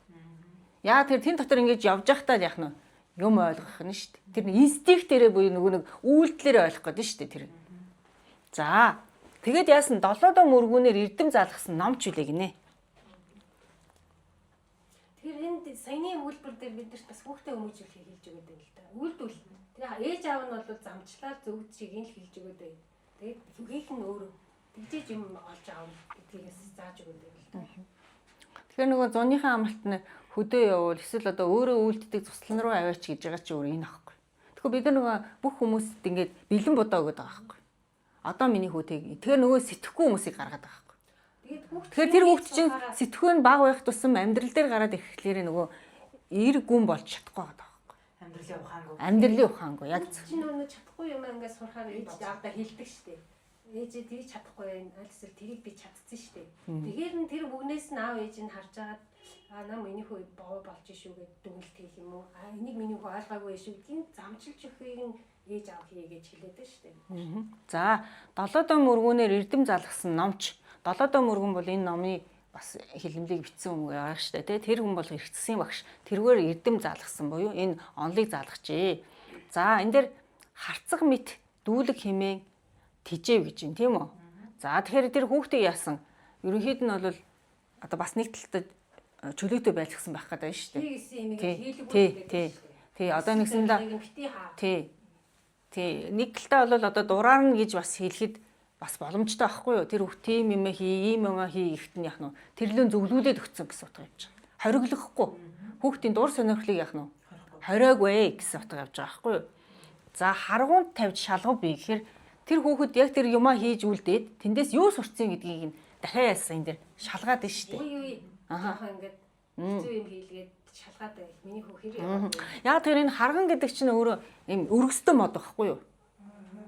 Яа тэр тэн дотор ингэж явж байхдаа яг нь юм ойлгох нь шүү дээ. Тэр инстинктээрээ буюу нөгөө нэг үйлдэлээр ойлгох гэдэг шүү дээ тэр. За тэгээд яасан 7 дом мөргүүнээр эрдэм залгасан номч үлээ гинэ. Тэр энд саяны үйлдвэр дээр бидэрт бас хүүхдээ хүмүүжүүлэхийг хэлж өгöd байл та. Үйлдвэл. Тэгээ ээж аав нь бол замчлаар зөвчийг нь л хэлж өгöd байл. Тэгээд хийх нь өөрөө тэгжээж юм олж аав гэдгийгээс зааж өгöd байл та. Тэгэхээр нөгөө зуныхаа амралт нь хөдөө явуул эсвэл одоо өөрөө үйлддэг цуслан руу аваач гэж байгаа чи өөр энэ аахгүй. Тэгэхээр бид нар нөгөө бүх хүмүүст ингээд бэлэн бодоо өгöd байгаа аахгүй. Одоо миний хүүтэй. Тэгэхээр нөгөө сэтгэхгүй хүмүүсийг гаргаад байгаа аахгүй. Тэгэхээр тэр хүүхд чинь сэтгэхүй нь бага байх тусам амьдрал дээр гараад ирэхлээр нөгөө эр гүн болж чадахгүй байгаа аахгүй. Амьдралын ухаангүй яг зөв. Чи нөгөө чадахгүй юм ингээд сурахаар ээж аавдаа хэлдэг штеп. Ээж тэрийг чадахгүй байх аль эсвэл тэрийг би чадсан штеп. Тэгэхээр нь тэр бүгнээс нь аав ээж нь харж агаад нам миний хүү боо болж шүү гэд дүгнэлт хийх юм уу? Энийг миний хүү ойлгоогүй шүү гэдгийг замчилж өгөхийг ээж аав хий гэж хэлээд байна штеп. За 7 дом мөргүүнээр эрдэм залгасан номч. 7 дом мөргүн бол энэ номын бас хэлэмлийг бичсэн хүн байгаа шүү дээ. Тэр хүн бол хэрэгцсэн багш. Тэргээр эрдэм залгасан буюу энэ онлыг залгажээ. За энэ дээр харцаг мэт дүүлэг хэмээн тижээв гэж юм тийм үү? За тэгэхээр тэр хүүхдээ яасан? Ерөнхийд нь бол одоо бас нэг талд чөлөөтэй байлгсан байх гэдэг шүү дээ. Тий. Одоо нэгсэндээ тий. Нэг талдаа бол одоо дураарна гэж бас хэлэхэд бас боломжтой байхгүй юу? Тэр хүүхд тийм юм хий, ийм юм хий гэхт нь яг нь тэрлэн зөвлүүлээд өгсөн гэсэн утга явж байгаа. Хориглохгүй. Хүүхдийн дур сонирхлыг яг нь хориогвэ гэсэн утга явж байгаа байхгүй юу? За харгуунд тавьж шалгав бий гэхээр тэр хүүхэд яг тэр юмаа хийж үлдээд тэндээс юу сурцсан гэдгийг нь дахиад яасан энэ дэр шалгаад байна шүү дээ. Ингээд хэцүү юм хийлгээд шалгаад байх. Миний хүү хэрэг яваад. Яг тэр энэ харган гэдэг чинь өөрөө юм өргөстөө мод байхгүй юу?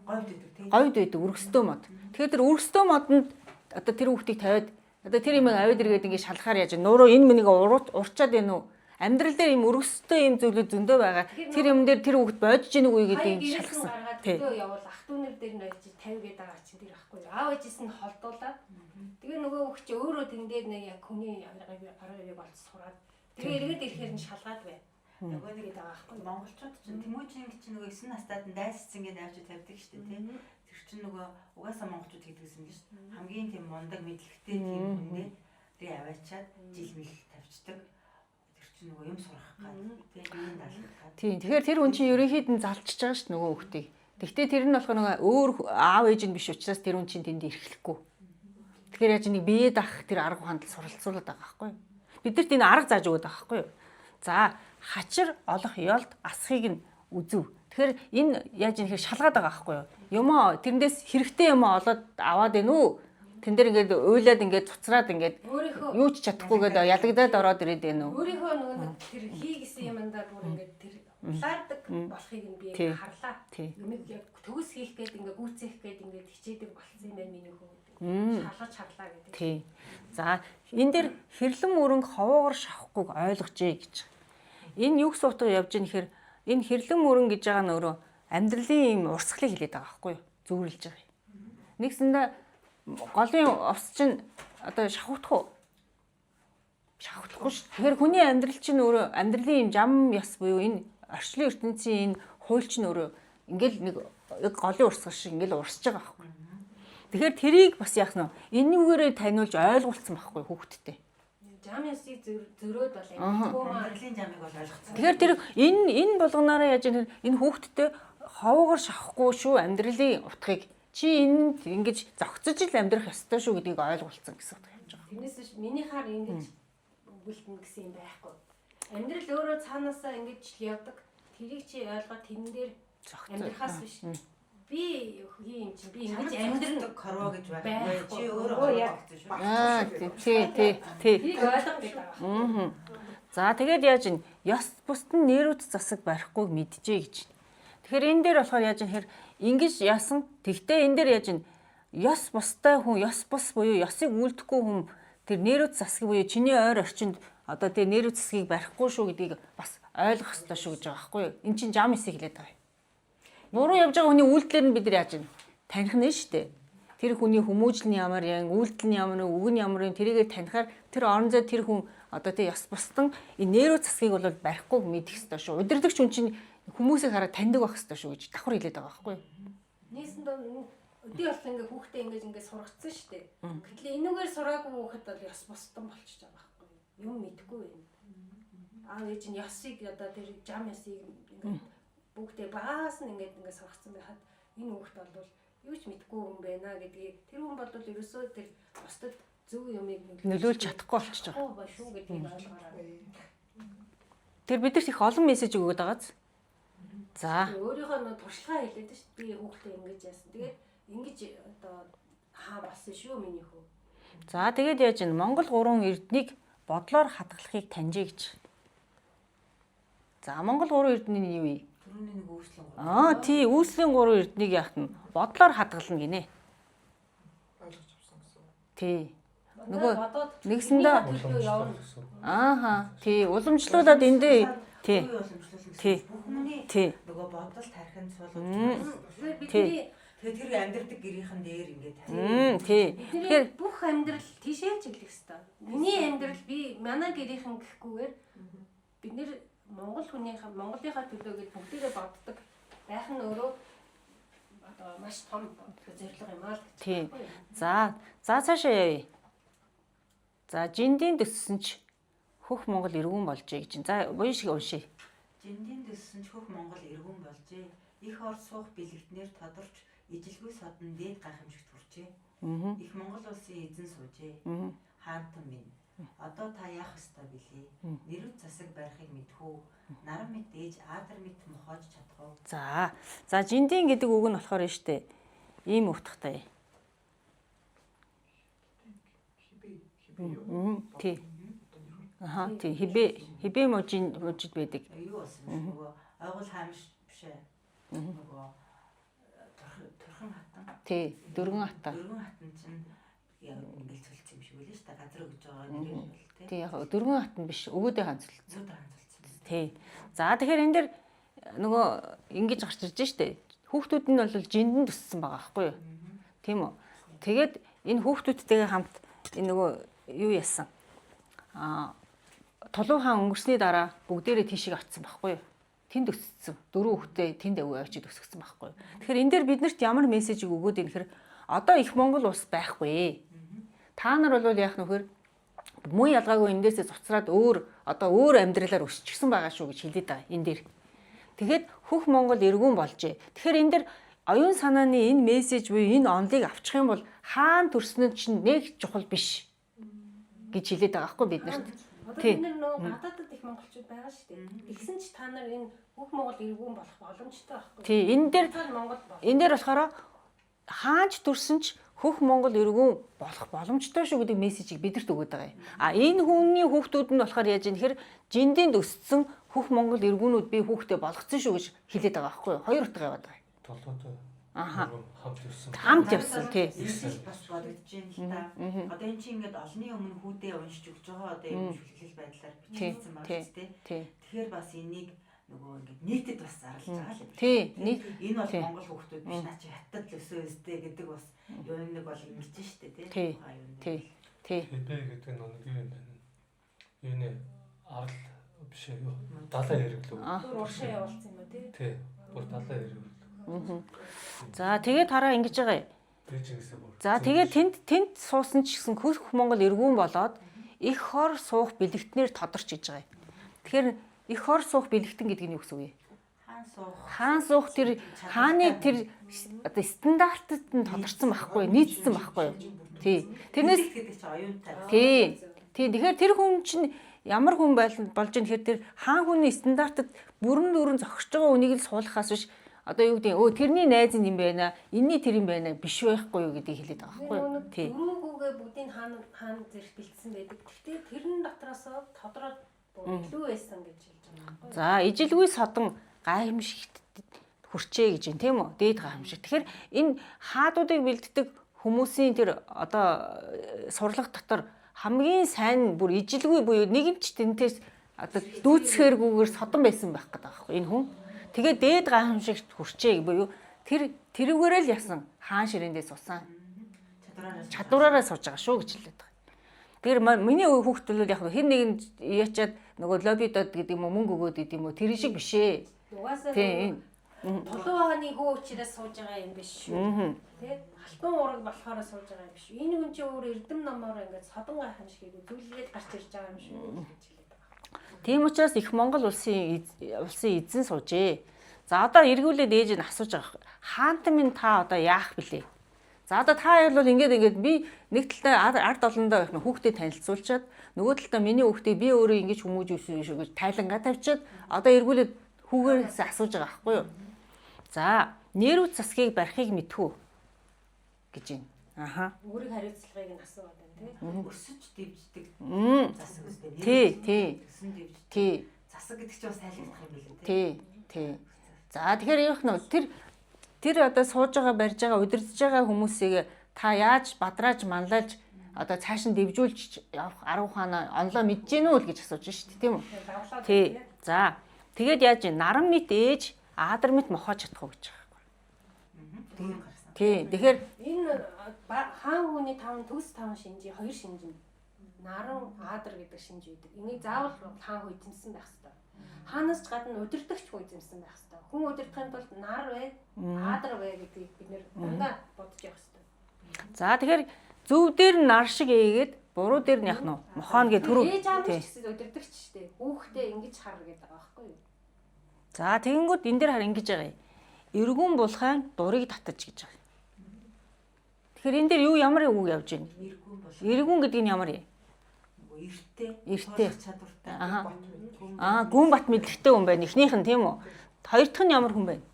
Говьд байдаг өргөстөө мод. Тэгэхээр тэр өргөстөө модонд одоо тэр хүүхдийг тавиад одоо тэр юм аваад иргээд ингээд шалахаар яаж нууруу энэ мэнийг урчаад байна уу? Амьдрал дээр юм өргөстөө юм зүйлүүд зөндөө байгаа. Тэр юм дээр тэр хүүхд бодож ийн үгүй гэдгийг шалгасан. Тэгээ явал ах дүүнэр дээр нь очиж 50 гээд байгаа чинь тэр ахгүй. Аав ээжээс нь холдуулаад тэгээ нөгөө хүүхд чи өөрөө тэн дээр нэг яг хүний аргыг болж сураад тэгээ эргээд ирэхээр нь шалгаад байна. Нөгөө нэг гэдэг байгаа ахгүй. Монголчууд чинь Тэмүүжин гэж нөгөө 9 настайд нь дайсцсан гэдэг авч тавьдаг шүү дээ тийм. Тэр чинь нөгөө угаасаа монголчууд гэдгийгсэн гэж хамгийн тийм мундаг мэдлэгтэй тийм хүнээ тэр аваачаад жилмэл тавьчихдаг. Нөгөө юм сурах гад тийм далах гад. Тийм. Тэгэхээр тэр хүн чинь ерөнхийд нь залчиж байгаа шүү дээ нөгөө хүүхдийг. Гэхдээ тэр нь болохоор нөгөө өөр аав ээж нь биш учраас тэр хүн чинь тэнд ирэхлэхгүй. Тэгэхээр яаж нэг бие даах тэр арга хандал суралцуулаад байгаа байхгүй юу? Бидэрт энэ арга зааж өгöd байгаа байхгүй юу? За хачир олох ёлд асхыг нь үзв. Тэгэхээр энэ яаж юм хэрэг шалгаад байгаа байхгүй юу? Юмаа тэрнээс хэрэгтэй юм олоод аваад байна уу? Тэн дээр ингээд уйлаад ингээд цуцраад ингээд юу ч чадахгүйгээд ялагдаад ороод ирээд байна уу? Өөрийнхөө нөгөө тэр хий гэсэн юмдаа бүр ингээд тэр улаардаг болохыг нь би харлаа. Юмыг яг төгс хийх гээд ингээд гүйцээх гээд ингээд хичээдэг болсон юм байна миний хөө. Шалгаж харлаа гэдэг. Тий. За энэ дээр хэрлэн мөрөнгө ховоогоор шавахгүйг ойлгожээ гэж. Энэ юу гэсэн утга явж ийн гэхээр энэ хэрлэн мөрөнгө гэж байгаа нь өөрөө амьдралын юм урсгалыг хэлээд байгаа байхгүй юу? Зүүрлж байгаа. Нэгсэндээ голын ус чинь одоо шавхдах уу? Шавхдахгүй шүү. Тэгэхээр хүний амьдрал чинь өөрөө амьдралын юм зам яс буюу энэ орчлон ертөнцийн энэ хууль чинь өөрөө ингээл нэг голын урсгал шиг ингээл урсж байгаа байхгүй. Тэгэхээр тэрийг бас яах нь энэнгээрээ таниулж ойлгуулсан байхгүй хүүхдтэй. Зам ясыг зөрөөд бол амьдралын замыг бол ойлгоцсон. Тэгэхээр тэр энэ болгоноор яаж энэ хүүхдтэй ховоогоор шавахгүй шүү амьдралын утгыг чи энд ингэж зогцож ил амьдрах ёстой шүү гэдгийг ойлгуулсан гэсэн үг явж байгаа. Тэрнээс биш миний хаар ингэж өгүүлнэ гэсэн юм байхгүй. Амьдрал өөрөө цаанаасаа ингэж явдаг. Тэрийг чи ойлгоод тэн дээр амьдрахаас биш. Би юм чи би ингэж амьдрах короо гэж байхгүй. Чи өөрөө ойлгосон шүү. Тий. Тэрийг ойлгох гэдэг байгаа. За тэгээд яаж ин ёс бусд нь нэрүүд засаг барихгүйг мэдчихэ гэж. Тэгэхээр энэ дээр болохоор яаж юм хэр ингэж яасан. Тэгтээ энэ дээр яаж ин ёс бустай хүн, ёс бус буюу ёсыг үйлдэхгүй хүн тэр нейроц засгийг буюу чиний ойр орчинд одоо тэр нейроц засгийг барихгүй шүү гэдгийг бас ойлгох хэрэгтэй шүү гэж байгаа байхгүй юу? Эн чинь жам эсийг хэлээд байгаа юм. Буруу явж байгаа хүний үйлдэлээр нь бид нар яаж юм? Таних нь шүү дээ. Тэр хүний хүмүүжил нь ямар юм, үйлдэл нь ямар, үг нь ямар юм тэрийгээ танихаар тэр орон зай тэр хүн одоо тэг яс бусдан энэ нейроц засгийг бол барихгүй мэдэх хэрэгтэй шүү. Удирдагч хүн чинь хүмүүсийг хараад таньдаг байх хэрэгтэй шүү гэж давхар хэлээд байгаа байхгүй юу? Нийсэнд өдөө бол ингээ хүүхдээ ингээ сургацсан шүү дээ. Гэтэл энүүгээр сураагүй хүүхэд бол яс бусдан болчихж байгаа байхгүй юу? Юм мэдэхгүй байна. Аав ээж нь ясыг одоо тэр жам ясыг ингээ бүгдээ багаас нь ингээ сургацсан байхад энэ хүүхэд бол юу ч мэдэхгүй юм байна гэдгийг тэр хүн бол ерөөсөө тэр бусдад зөв юмыг нөлөөлж чадахгүй болчихж байгаа. Оо шүү гэдгийг ойлгоорой. Тэр бидэрт их олон мессеж өгöd байгааз. За. Өөрийнхөө нөө туршлагаа хэлээд шүү дээ. Би хүүхдээ ингэж яасан. Тэгээд ингэж одоо хаа болсон шүү миний хүү. За тэгээд яаж ин Монгол 3 эрднийг бодлоор хадгалахыг таньжээ гэж. За Монгол 3 эрдний юу вэ? Түрүүний нэг үүслэн 3. Тий, үүслийн 3 эрднийг яах нь бодлоор хадгална гинэ. Ойлгож авсан гэсэн. Тий. Нөгөө нэгсэндээ тий, уламжлуулаад эндээ тий. Тий. Тий. нөгөө бодол тархинд суулгаж тэгээд тэр амьдрдаг гэрийнхэн дээр ингээд тий. Тэгэхээр бүх амьдрал тийшээ чиглэх хэвээр. Миний амьдрал би манай гэрийнхэн гэхгүйгээр бид нэр Монголынхаа төлөө гэж бүгдээрээ боддог байх нь өөрөө одоо маш том зорилго юм аа л гэж. Тий. За цаашаа явъя. За жиндийн төссөн ч хөх Монгол иргэн болжээ гэж. За буян шиг уншия. Жиндийн төссөн ч хөх Монгол иргэн болжээ. Их ор суух бэлэгднэр тодорч ижилгүй содон дээд гайхамшигт хүрчээ. Их Монгол улсын эзэн суужээ. Хаантан минь. Одоо та яах ёстой бэлээ? Нэрвд засаг барихыг мэдхүү. Наран мэд ээж аадар мэд мохоож чадах уу? За жиндийн гэдэг үг нь болохоор нь штэ. Ийм утгатай. Тий. Тий. Хибэ мужид байдаг. Юу болсон бэ? Нөгөө ойгол хаамш биш ээ. Нөгөө Турхан хатан. Тий, дөрвөн хатан. Дөрвөн хатан чинь ингээл цөлцсөн юм шиг үлээ шүү дээ. Газар өгж байгаа нэр бол тий. Тий, яг дөрвөн хатан биш, өвөөдөө ханцлцсан. Өвөөдөө ханцлцсан. Тий. За тэгэхээр энэ дэр нөгөө ингэж гарч ирж штэ. Хүүхдүүд нь бол жиндэн төссөн байгаа байхгүй юу? Тийм үү? Тэгээд энэ хүүхдүүдтэйгээ хамт энэ нөгөө юу яасан? Толгой хаан өнгөрсний дараа бүгдээрээ тийшээ очсон байхгүй юу? Тэнд өссөн. 4 хүүхдээ тэнд авчид өсгсөн байхгүй юу? Тэгэхээр энэ дээр биднэрт ямар мессежийг өгөөд юм хэрэг одоо их Монгол улс байхгүй. Та нар бол яах нь вэхээр муу ялгаагүй эндээсээ цуцраад өөр амьдралаар өсчихсэн байгаа шүү гэж хэлээд байгаа энэ дээр. Тэгэхэд хөх Монгол иргэн болжээ. Тэгэхээр энэ дээр оюун санааны энэ мессеж буюу энэ онлыг авчих юм бол хаана төрсөн нь чинь нэг чухал биш гэж хэлээд байгаа байхгүй бид нарт. Одоо бид нөө гадаадд их монголчууд байгаа шүү дээ. Тэгсэн ч та нар энэ бүх Монгол иргэн болох боломжтой байхгүй. Тий, энэ дээр болохоор хаач төрсөн ч хөх Монгол иргэн болох боломжтой шүү гэдэг мессежийг бидэрт өгöd байгаа юм. Энэ хүний хүүхдүүд нь болохоор яаж юм хэр жиндинд өссөн хөх Монгол иргэнүүд би хүүхдээ болгоцсон шүү гэж хэлээд байгаа байхгүй юу? Хоёр утга яваад байгаа. Толгойтой. Хамт явсан тий. Бас бодогдож байна л та. Одоо эн чинь ингээд олонний өмнө хүүдээ уншиж өгч байгаа одоо юм шүлхэл байдлаар бичсэн байна шүү дээ. Тэгэхээр бас энийг нөгөө ингээд нийтэд бас зарлаж байгаа л юм. Тий. Энэ бол Монгол хүүхдүүд биш наа чи хаттад л өсөө өстэй гэдэг бас юу нэг бол имэрч штэ тий. Тий. Хибэ гэдэг нь нэг юм байна. Юуны арал биш юу? Далайн хэрэг лөө. Уршаа явуулсан юм уу тий? Тий. Бүр далайн хэрэг. За тэгээд хараа ингэж байгаа юм. За тэгээд тэнд суусан ч гэсэн хөх Монгол иргэн болоод их хор суух бэлэгтнэр тодорч иж байгаа юм. Тэгэхээр их хор суух бэлэгтэн гэдэг нь юу гэсэн үг вэ? Хаан суух тэр хааны тэр одоо стандартад нь тодорцсон байхгүй, нийцсэн байхгүй юу? Тий. Тэрнээс тий. Тэгэхээр тэр хүн чинь ямар хүн болж байгаа тэгэхээр тэр хаан хүний стандартад бүрэн зогсож байгаа үнийг л суулгахаас биш одоо юу гэдэг тэрний найз юм байна, энэний тэр юм байна биш байхгүй юу гэдгийг хэлээд байгаа байхгүй юу? Тий. Дөрөвгүйгээ бүгдийг хаан зэрэг бэлдсэн байдаг. Гэхдээ тэрэн дотроос тодорхой илүү байсан гэж хэлж байгаа байхгүй юу? За, ижилгүй содон гайхамшигт хүрчээ гэж юм тийм үү? Дээд гайхамшиг. Тэгэхээр энэ хаадуудыг бэлддэг хүмүүсийн тэр одоо сурлага дотор хамгийн сайн бүр ижилгүй буюу нэгэмч тэнтээс одоо дүүцхээргүйгээр содон байсан байх гэдэг аахгүй энэ хүн. Тэгээд дээд гайхамшигт хүрчээ буюу тэрүүгээрээ л ясан хаан ширэндээ сусан. Чадвараараа сууж байгаа шүү гэж хэлээд байгаа. Тэгэхээр миний хүүхд бол яг хэр нэгэнд яачаад нөгөө лоббидод гэдэг юм уу мөнгө өгөөд гэдэг юм уу тэр шиг биш ээ. Угаасаа тулуу хааны хүү учраас сууж байгаа юм биш шүү. Тэ алтан уураг болохоор сууж байгаа юм биш. Энэ хүн чинь өөр эрдэм номоор ингээд содон гайхамшиг зүйлгээд гарч ирж байгаа юм шүү гэж хэлээд байгаа. Тийм учраас их Монгол улсын эзэн суужээ. За одоо эргүүлээд ээж нь асууж байгаа. Хаант минь та одоо яах билээ? За одоо та хоёр бол ингээд би нэг талдаа ард олондоо хүүхдэд танилцуулчаад нөгөө талдаа миний хүүхдээ би өөрөө ингэж хүмүүж өссөн шүү гэж тайлангаа тавьчаад одоо эргүүлээд хүүгээрээс асууж байгаа байхгүй юу? За нэрүү засгийг барихыг мэдхүү гэж байна. Аха. Өөрийг хариуцлагыг нь асуугаад байна тий. Өсөж дэвждэг засаг үстэй. Тий. Засаг гэдэг чинь бас тайлбарлах юм билээ тий. За тэгэхээр яах нь тэр одоо сууж байгаа барьж байгаа удирдах байгаа хүмүүсийг та яаж бадрааж манлайлж одоо цааш нь дэвжүүлж явах арга ухаанаа онлоо мэдэж гэнэ үү гэж асууж шүү дээ тийм үү? Тий. За тэгээд яаж наран мэт ээж аадар мэт мохоож чадах уу гэж байгаа юм. Тий. Тэгэхээр энэ хаан хүний төгс 5 шинжи 2 шинжи наран аадар гэдэг шинж үүдэг. Энийг заавал хаан хүү эзэмсэн байх хэрэгтэй. Хаанаас ч гадна удирдахч хүү эзэмсэн байх хэрэгтэй. Хүн удирдахын тулд нар бай, аадар бай гэдгийг бид нэр дандаа бодож явах хэрэгтэй. За тэгэхээр зөв дээр нар шиг ээгээд буруу дээр нь яах нь мохоно гэдэг түрүү. Ээж аав ч гэсэн удирдахч шүү дээ. Хүүхдээ ингэж хар гэдэг байгаа байхгүй юу? За тэгэнгүүт энэ дээр хар ингэж байгаа юм. Эргүүн булхайн дурыг татаж гэж байгаа. Тэгэхээр энэ дээр юу ямар үг явж байна? Эргүүн гэдэг нь ямар юм? Эртээ. Чадвартай. Гүн бат мэдлэгтэй хүн байна. Эхнийх нь тийм үү? Хоёр дахь нь ямар хүн байна?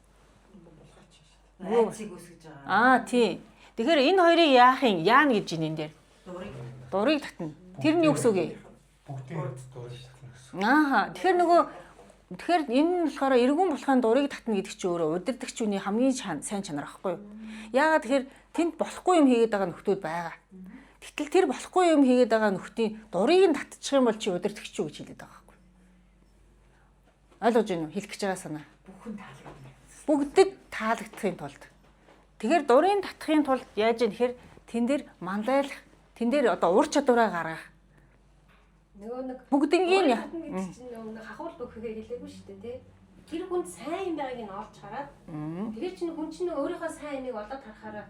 Айцыг үсгэж байгаа. Тийм. Тэгэхээр энэ хоёрыг яах юм? Яана гэж байна энэ дээр. Дурыг татна. Тэр нь юу гэсэн үг юм? Бүгдийн дурыг татна гэсэн. Тэгэхээр энэ нь болохоор эргүүн булхайн дурыг татна гэдэг чинь өөрөө удирдахч хүний хамгийн сайн чанар байхгүй юу? Яагаад тэгэхээр тэнд болохгүй юм хийгээд байгаа нөхдүүд байгаа. Гэтэл тэр болохгүй юм хийгээд байгаа нөхдийн дурыг нь татчих юм бол чи удирдахч юу гэж хэлээд байгаа байхгүй юу? Ойлгож байна уу? Хэлэх гэж байгаа санаа. Бүгдэд таалагдахын тулд. Тэгэхээр дурыг татахын тулд яаж юм тэгэхээр тэн дээр мандайлах, тэн дээр одоо ур чадвараа гаргах. Нөгөө нэг бүгднгийн нэг хахуул бөхөгээ хэлээгүй шүү дээ тий. Тэр хүн сайн юм байгааг нь олж хараад тэгээд чинь хүн чинь өөрийнхөө сайн юмыг олоод харахаараа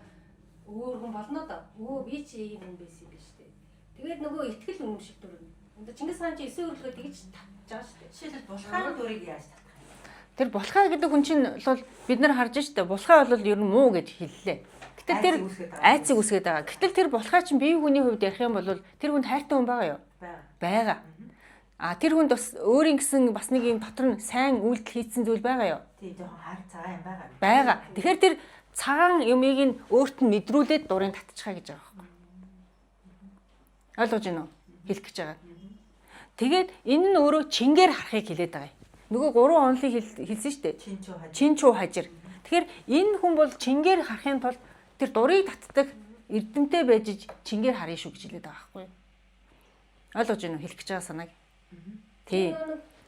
өөр хүн болно да. Би чи ийм юм байсан юм биш үү? Тэгээд нөгөө ихтгэл үнэмшиг төрнө. Одоо Чингис хаан чи эсээ өрлөгөө тэгж татж байгаа шүү дээ. Жишээлбэл булхайн дурыг яаж татах юм? Тэр булхай гэдэг хүн чинь бол бид нар харж штэ булхай бол ер нь муу гэж хэллээ. Гэтэл тэр айцыг үсгээд байгаа. Гэтэл тэр булхай чинь бие хүний хувьд ярих юм бол тэр хүнд хайртай хүн байгаа юу? Байгаа. Тэр хүнд бас өөрийн гэсэн бас нэг юм дотор нь сайн үйлдэл хийсэн зүйл байгаа юу? Тий, жоохон хайр цагаан юм байгаа. Байгаа. Тэгэхээр тэр цагаан юмыг нь өөрт нь мэдрүүлээд дурын татчихаа гэж байгаа байхгүй. Ойлгож байна уу? Хэлэх гэж байгаа. Тэгээд энэ нь өөрөө чингээр харахыг хэлээд байгаа юм. Нөгөө 3 онлыг хэлсэн шүү дээ. Чинчүү хажир. Тэгэхээр энэ хүн бол чингээр харахын тулд тэр дурыг татдаг эрдэмтэй байж чингээр харъя шүү гэж хэлээд байгаа байхгүй юу? Ойлгож байна уу? Хэлэх гэж байгаа санааг. Тий.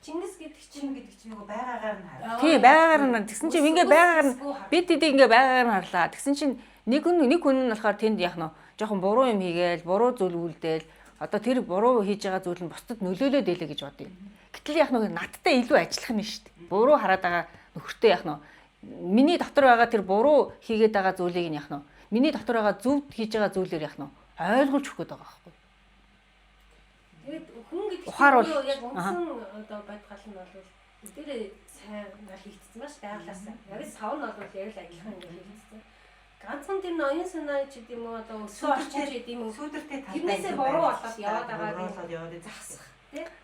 Чингис гэдэг чинь нөгөө байгаагаар нь хараа. Тий, байгаагаар нь тэгсэн чинь ингээ байгаагаар нь бид хэдий ингээ байгаагаар нь харлаа. Тэгсэн чинь нэг хүн нь болохоор тэнд яах нь жоохон буруу юм хийгээл, буруу зүйл үлдээл одоо тэр буруу хийж байгаа зүйл нь бусдад нөлөөлөд ийлээ гэж бодъё. Гэтэл яах нь надтай илүү ажиллах нь шүү дээ. Буруу хараад байгаа нөхөртөө яах нь миний дотор байгаа тэр буруу хийгээд байгаа зүйлийг нь яах нь миний дотор байгаа зөв хийж байгаа зүйлээр яах нь ойлгуулж өгөх гээд байгаа байхгүй. Тэгээд хүн гэдэг чинь яг үндсэн одоо бод гал нь бол эдгээрээ сайн нар хийгдсэн маш байглаасаа. Яг сав нь бол яг л адилхан ингэ хийгдсэн. Ганцхан тэр ноён санаа ч гэдэм үү одоо өсвөрч гэдэм үү сүйдэртэй талтай. тэрнээсээ буруу болоод яваад байгаа яваад засах.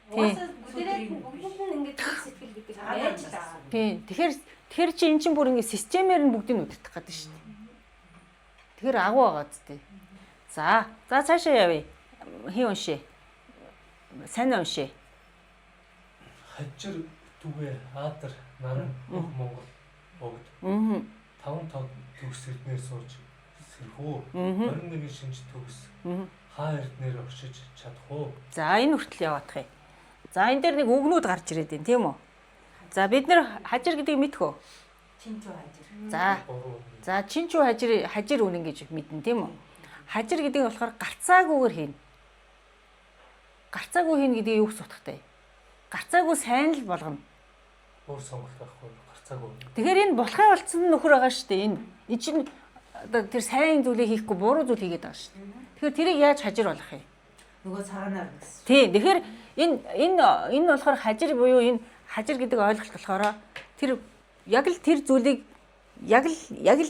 Угаасаа бүгд нь ингэ сэтгэл гэдэг яаж таа. Тийм. Тэгэхээр чи эн чинь бүр ингэ системээр нь бүгдийг үддэх гэдэг шүү дээ. Тэгэхээр агуу байгаа зү. За цаашаа явъя. Хин уншээ. Сайн уншээ. Хажир түгэ аадар наран Монгол богд. 5 тог төгс эрднэр сууж сэрхүү 21 шинж төгс хаа эрднэр оршиж чадах уу? За энэ хүртэл яваадах юм. За энэ дээр нэг үгнүүд гарч ирээд байна тийм үү? За бид нэр хажир гэдгийг мэдэх үү? Чинчүү хажир. За. За чинчүү хажир үнэн гэж мэднэ тийм үү? Хажир гэдэг нь болохоор гарцаагүйгээр хийнэ. Гарцаагүй хийнэ гэдэг юу гэж утгатай? Гарцаагүй сайн л болгоно. Өөр сонголт байхгүй гарцаагүй. Тэгэхээр энэ булхай болцсон нөхөр байгаа шүү дээ. Энэ чинь одоо тэр сайн зүйлийг хийхгүй буруу зүйл хийгээд байгаа шүү дээ. Тэгэхээр тэрийг яаж хажир болгох юм? Нөгөө цагаанаар гэсэн. Тийм. Тэгэхээр энэ болохоор хажир буюу энэ хажир гэдэг ойлголт болохоор тэр яг л тэр зүйлийг яг л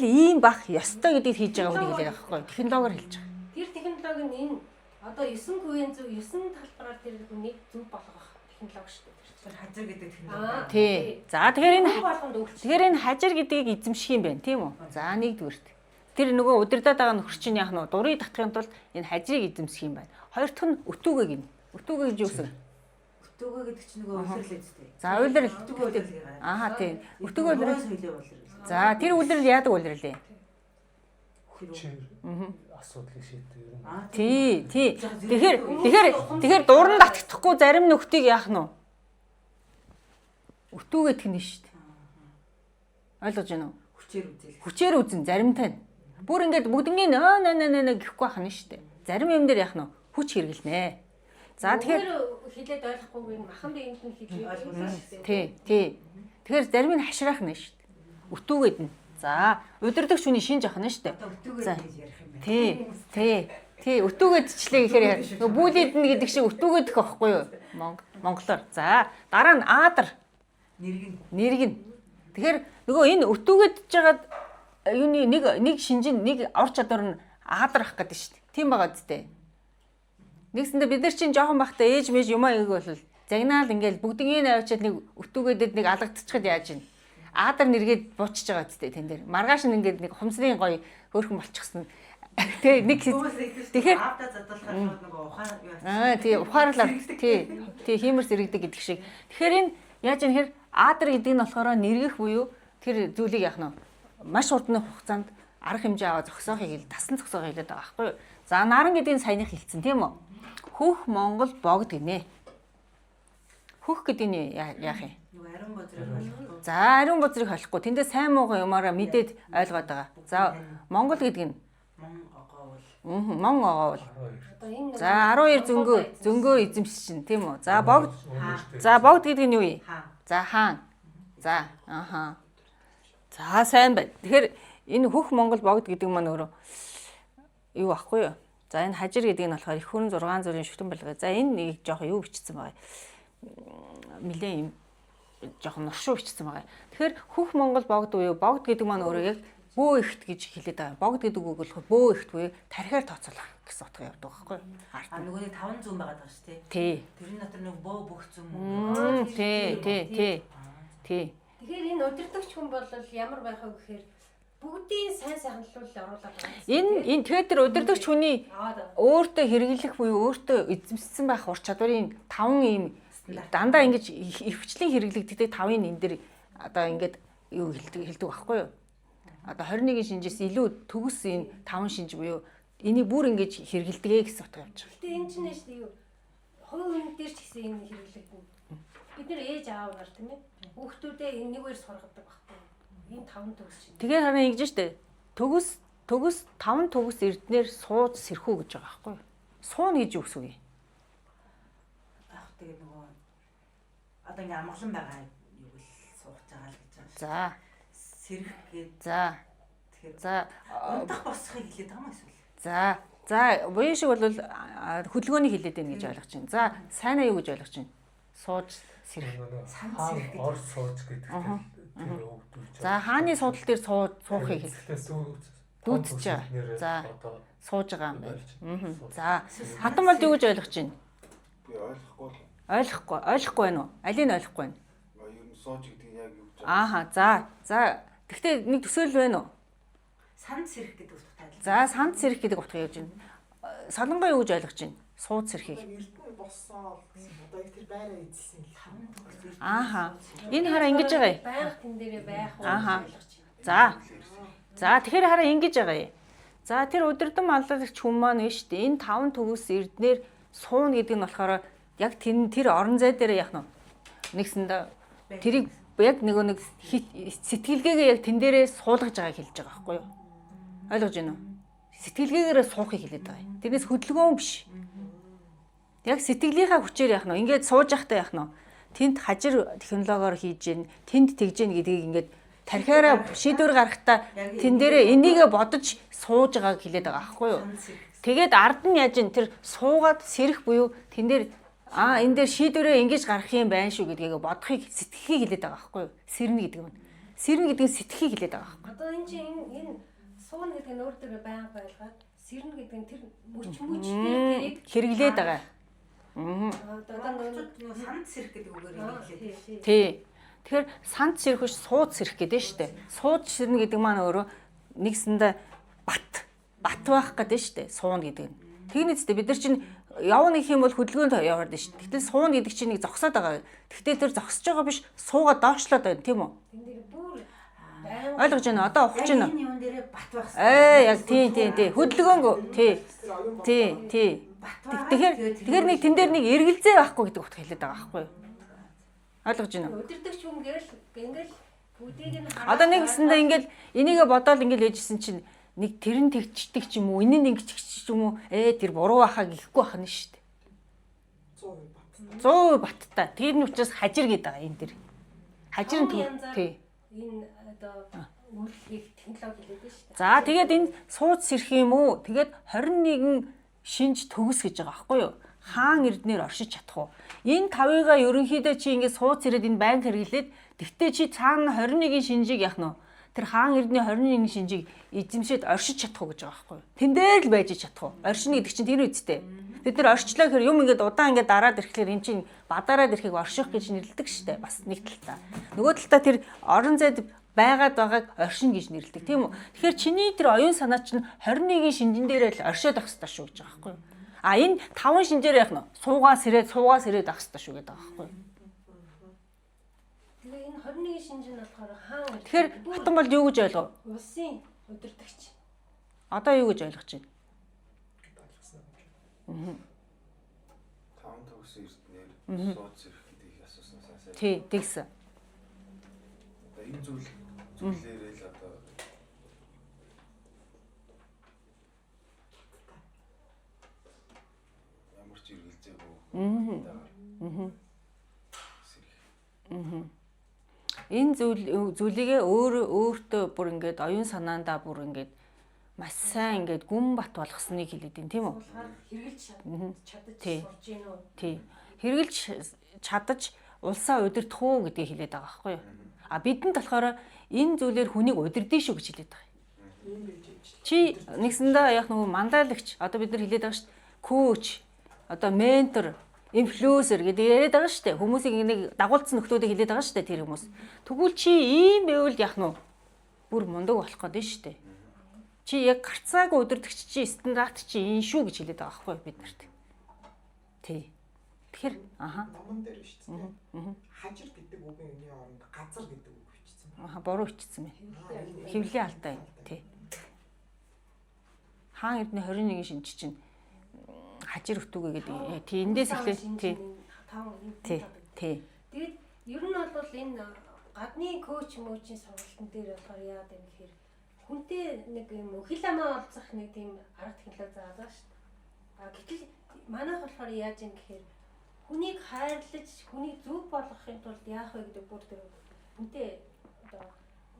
ийм бах ёстой гэдгийг хийж байгаа үнийг хэлээд байгаа байхгүй. Технологиор хэлж байгаа. Тэр технологи нь энэ одоо 9 талбараар тэр хүнийг зөв болгох технологи шүү дээ. Тэр хажир гэдэг технологи. Тий. За тэгэхээр болгонд энэ хажир гэдгийг эзэмших юм байна, тийм үү? За нэгдүгürt. Тэр нөгөө удирдах байгаа нөхөр чинь яах нь дурыг татахын тулд энэ хажирыг эзэмсэх юм байна. Хоёр дахь нь өтүүгээ гин. Өтүүгээ гэж юу гэсэн? Өтөөгөө гэдэг чинь нөгөө үлрэл үстэй. За үлрэл. Өтөөгөө үлрэл. Ааха тийм. Өтөөгөө үлрэл. үлрэл. За тэр үлрэл яадаг үлрэл ээ? Асуудлыг шийдэх юм. Тий. Тэгэхээр дуран татчихгүй зарим нөхдийг яах нь вэ? Өтүүгээ тэгнэ шүү дээ. Ойлгож байна уу? Хүчээр үзэн заримтай нь. Бүр ингээд бүгднийг нөө гэхгүй байх нь шүү дээ. Зарим юм дээр яах нь хүч хэрэглэнэ. За тэгэхээр хилээд ойлгохгүйг махан биеинд нь хэлээ ойлгуулсан шүү тий. дээ. Тэгэхээр зарим нь хашраах нь шүү дээ. Өтүүгээд нь. За удирдах хүний шинж авах нь шүү дээ. Өтөөгөө гэж ярих юм байна. Тий. Өтүүгээдчлээ гэхээр нөгөө бүүлээд нь гэдэг шиг өтүүгээд гэх байхгүй юу? Монголоор. За дараа нь аадар. Нэргэн. Тэгэхээр нөгөө энэ өтүүгээдж жагаад юуны нэг шинжин нэг ор чадвар нь аадар ах гэдэг шүү дээ. Тийм байгаа зү. Нэгсэндээ бид нар чинь жоохон бахта ээж мэж юмаа иэг бол загнаал ингээл бүгднийг авчиад нэг өтүүгээдэд нэг алгадчихад яаж ийн. Аадар нэргээд буучж байгаа зү тэн дээр. Маргааш нь ингээд нэг хумсрын гоё хөөрхөн болчихсон. Тэгээ нэг тэгэхээр аавда задлахаар нөгөө ухаан юу. тий ухаарлаа тий хиймэрс иргэдэг гэдэг шиг. Тэгэхээр энэ яаж юм хэр аадар гэдэг нь болохоор нэргэх буюу тэр зүйлийг яах нь маш урдны хугацаанд арга хэмжээ аваа зогсоохыг тасан зогсоохыг хэлээд байгаа байхгүй юу? За наран гэдгийг саяных хэлсэн тийм үү? Хөх Монгол богд гинэ. Хөх гэдэг нь яах юм? Нөгөө ариун бозрыг болохгүй. За ариун бозрыг холихгүй. Тэндээ сайн муугаа юмараа мэдээд ойлгоод байгаа. За Монгол гэдэг нь мон оговол. За 12 зөнгөө эзэмшчин тийм үү? За богд гэдэг нь юу юм? За хаан. За ааха. За сайн байна. Тэгэхээр энэ хөх Монгол богд гэдэг маань өөрөө юу ахгүй юу? За энэ хажир гэдэг нь болохоор их хүрэн 6 зүрийн шүтэн байлгаа. За энэ нэг жоох юу бичсэн байгаа. Нилээ юм жоох нуршуу бичсэн байгаа. Тэгэхээр хөх Монгол богд буюу богд гэдэг маань өөрөө яг бөө ихт гэж хэлээд байгаа. Богд гэдэг үг болохоор бөө ихт буюу тархиар тооцоолох гэсэн утга явдаг байхгүй юу? Нөгөө нэг 5 зүүн байгаа даа шүү дээ. Тий. Тэрний дотор нэг бөө бүх зүүн мөн. Тий. Тэгэхээр энэ удирдагч хүн бол ямар байх вэ гэхээр бүгдийн сайн хандлуулал оруулаад байгаа. Энэ тэгээд тэр удирдагч хүний өөртөө хэрэглэх буюу өөртөө эзэмшсэн байх ур чадварын 5 ийм дандаа ингэж эрхчлэн хэрэглэгддэг 5-ын энэ дэр одоо ингээд юу хэлдэг байхгүй юу? Одоо 21 шинжээс илүү төгс энэ 5 шинж буюу энийг бүр ингэж хэрэглэдэг гэсэн утга явж байгаа. Гэтэ энэ чинь шүү дээ юу? Хувь хүн дээр ч гэсэн энэ хэрэглэгдэнэ. Бид нэр ээж аав нар тийм ээ. Хүүхдүүдээ энэгээр сургадаг байхгүй. Энэ 5 төгс чинь. Тэгэхээр харин ингэж штэ. Төгс 5 төгс эрднэр сууж сэрхүү гэж байгаа байхгүй юу? Сууна гэж юу гэсэн үг юм? Яг тэгээд нөгөө одоо ингээм амгалан байгаа юу л сууж байгаа л гэж байгаа. За. Сэрх гээд. Тэгэхээр За. унтах босхыг хэлээд байгаа юм эсвэл. За буян шиг бол хөдөлгөөнийг хэлээд байна гэж ойлгож байна. За сайнаа юу гэж ойлгож байна? Сууж сэрх. Хаан ор сууж гэдэг тэр өгдүүлж. За хааны судал дээр суухыг дүүцэж байгаа. За сууж байгаа юм байна. За хатан бол юу гэж ойлгож байна? Би ойлгохгүй. Ойлгохгүй байна уу? Алийг нь ойлгохгүй байна? Ер нь сууж гэдэг нь яг юу гэж. Ааха. За. Гэхдээ нэг төсөөл байна уу? Санд сэрх гэдэг утгатай. За санд сэрх гэдэг утга явж байна. Солонгоо юу гэж ойлгож байна? Сууд сэрхийг. Эрдэнэ боссон одоо их тэр байраа эзэлсэн л хамт. Ааха. Энэ хараа ингэж байгаа юм. Байнга тэн дээрээ байх уу Ааха. гэж ойлгож байна. За тэгэхээр хараа ингэж байгаа юм. За тэр удирдан маллагч хүн маань нь шүү дээ. Энэ 5 төгс эрднэр сууна гэдэг нь болохоор яг тэр орон зай дээр яах нь нэгсэндээ тэрийг яг нэг сэтгэлгээгээ яг тэн дээрээ суулгаж байгааг хэлж байгаа байхгүй юу? Ойлгож байна уу? Сэтгэлгээгээрээ суухыг хэлээд байгаа юм. Тэрнээс хөдөлгөөн биш. Яг сэтгэлийнхаа хүчээр яах нь ингээд сууж явахдаа яах нь тэнд хажир технологиор хийж гин тэнд тэгж гин гэдгийг ингээд тархиараа шийдвэр гаргахтаа тэн дээрээ энийгээ бодож сууж байгааг хэлээд байгаа байхгүй юу? Тэгээд ард нь яаж ин тэр суугаад сэрэх буюу тэн дээр энэ дээр шийдвэрээ ингэж гаргах юм байна шүү гэдгийг бодохыг сэтгэхийг хэлээд байгаа байхгүй юу? Сэрнэ гэдэг нь. Сэрнэ гэдэг нь сэтгэхийг хэлээд байгаа байхгүй юу? Одоо энэ чинь энэ суун гэдэг нь өөр төрөө байнга байлгаад сэрнэ гэдэг нь тэр мөч тэрийг хэрэглээд байгаа. Одоо санд сэрэх гэдэг үгээр хэлээ. Тий. Тэгэхээр санд сэрэх биш сууд сэрэх гэдэг нь шүү дээ. Сууд сэрнэ гэдэг маань өөрөө нэгсэндээ бат байх гэдэг нь шүү дээ. Суун гэдэг нь. Тэгнэцтэй бид нар чинь явна гэх юм бол хөдөлгөөнд яваад нь шүү дээ. Гэтэл суун гэдэг чинь нэг зогсоод байгаа. Тэгтэл тэр зогсож байгаа биш суугаад доошлоод байна тийм үү? Ойлгож байна. Одоо ухаж байна. Энэ юм дээрээ бат байх. Яг тий. Хөдөлгөөнгөө тий. Тэгэхээр нэг тэн дээр нэг эргэлзээ байхгүй гэдэг утга хэлээд байгаа байхгүй юу? Ойлгож байна уу? удирдахч хүн гэрэл ингээл бүгдийг нь Одоо нэг гэсэндээ ингээл энийгээ бодоол ингээл ээжсэн чинь нэг тэрэн тэгчдэг ч юм уу, энэ нь ингэчих ч юм уу, тэр буруу байхаа гэхгүй байх нь шүү дээ. 100% баттай. Тэр нь учраас хажир гэдэг байгаа энэ дэр. Хажир нь тий. энэ одоо үйлчлэх технологи хэлээд байна шүү дээ. За тэгээд энэ сууц сэрх юм уу? Тэгээд 21 шинж төгс гэж байгаа байхгүй юу? Хаан эрднэр оршиж чадах уу? Энэ 5-ыгаа ерөнхийдөө чи ингээд сууц ирээд энэ банк хэрэглээд тэгтээ чи цаана 21-ийн шинжийг яах нь вэ? Тэр хаан эрдний 21 шинжийг эзэмшээд оршиж чадах уу гэж байгаа байхгүй юу? Тэн дээр л байж чадах уу? Оршино гэдэг чинь тэр үстэй. Бид нар орчлоо гэхээр юм ингээд удаан ингээд дараад ирэхлээр эн чинь бадараад ирэхийг орших гэж нэрлэдэг штэ. Бас нэг талтаа. Нөгөө талтаа тэр орон зайд байгаад байгааг оршин гэж нэрлэдэг тийм үү? Тэгэхээр чиний тэр оюун санаа чинь 21-ийн шинжин дээрээ л оршоод авах хэрэгтэй шүү гэж байгаа байхгүй юу? Энэ 5 шинжээр яах нь суугаас ирээд авах хэрэгтэй шүү гэдэг байгаа байхгүй юу? Тэгээ энэ 21 шинж нь болохоор хаан Тэгэхээр хатан бол юу гэж ойлгов? улсын удирдагч. Одоо юу гэж ойлгож байна? 5 төгс эрднэр сууц ирэх гэдгийг асуусан сайн. Тий, тэгсэн. Одоо энэ зүйлээрээ л одоо ямар ч эргэлзээгүй. Энэ зүйлийгээ өөртөө бүр ингээд оюун санаандаа бүр ингээд маш сайн ингээд гүн бат болгосныг хэлээд байна тийм үү? Хэрэгэлж чадаж Тий. сурж гин үү? Тий. Хэрэгэлж чадаж улсаа удирдах уу гэдгийг хэлээд байгаа байхгүй юу? Бидэнд болохоор энэ зүйлээр хүнийг удирдах шүү гэж хэлээд байгаа юм. Чи нэгсэндээ яг нөгөө мандаалагч одоо бид нар хэлээд байгаа шүү дээ. Коуч, одоо ментор, инфлюенсер гэдэг яриад байгаа шүү дээ. Хүмүүсийг нэг дагуулсан нөхдүүдийг хэлээд байгаа шүү дээ тэр хүмүүс. Тэгвэл чи ийм байвал яах нь бүр мундаг болох гэдэг шүү дээ. Чи яг гарцаагүй удирдахч чи стандарт чи энэ шүү гэж хэлээд байгаа байхгүй бид нарт. Тий. Тэгэхээр номон дээр биш тийм. Хажир гэдэг үгийн үний оронд газар гэдэг үг бичсэн байна. Буруу бичсэн байна. Хэвлэлийн алдаа юм. Тий. Хаан эрдний 21 шинж чинь хажир өтүүгээ гэдэг. Тий, эндээс эхлээ. Тий. Тий. Тэгээд ер нь бол энэ гадны коуч мөчийн сургалтын дээр болохоор яагаад юм гэхээр хүнтэй нэг юм хил амаа олцох нэг тийм арга технологи заадаг шүү дээ. Гэтэл манайх болохоор яаж юм гэхээр хүнийг хайрлаж, хүнийг зөв болгохын тулд яах вэ гэдэг бүр тэр хүнтэй одоо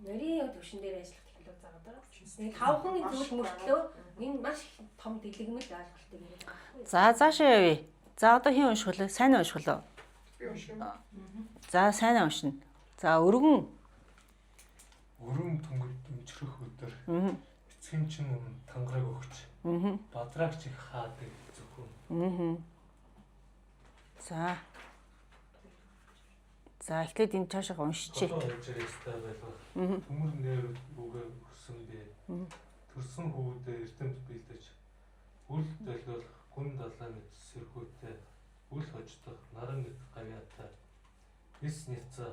нарийн төвшин дээр ажиллах технологи заадаг. Нэг тавхан зүйл мөртлөө энэ маш том дэлгэмэл ойлголтыг яриад байгаа. За цаашаа явъя. За одоо хин унших вэ? Сайн унших вэ? Би унших. За сайн уншина. За өргөн Түнгид өмчрөх өдөр эцгийн чинь тангараг өгч. Бадраагч их хаадаг зөвхөн. За эхлээд энэ цаашаа уншчихъя. Төмөр нэр үгээ өгсөн бэ. Төрсөн хүүдээ эрдэмт бэлдэж үл долгиолох гүн далааны сэрхүүтэй үл хождох наран нэт гавьяатай эс нэцэ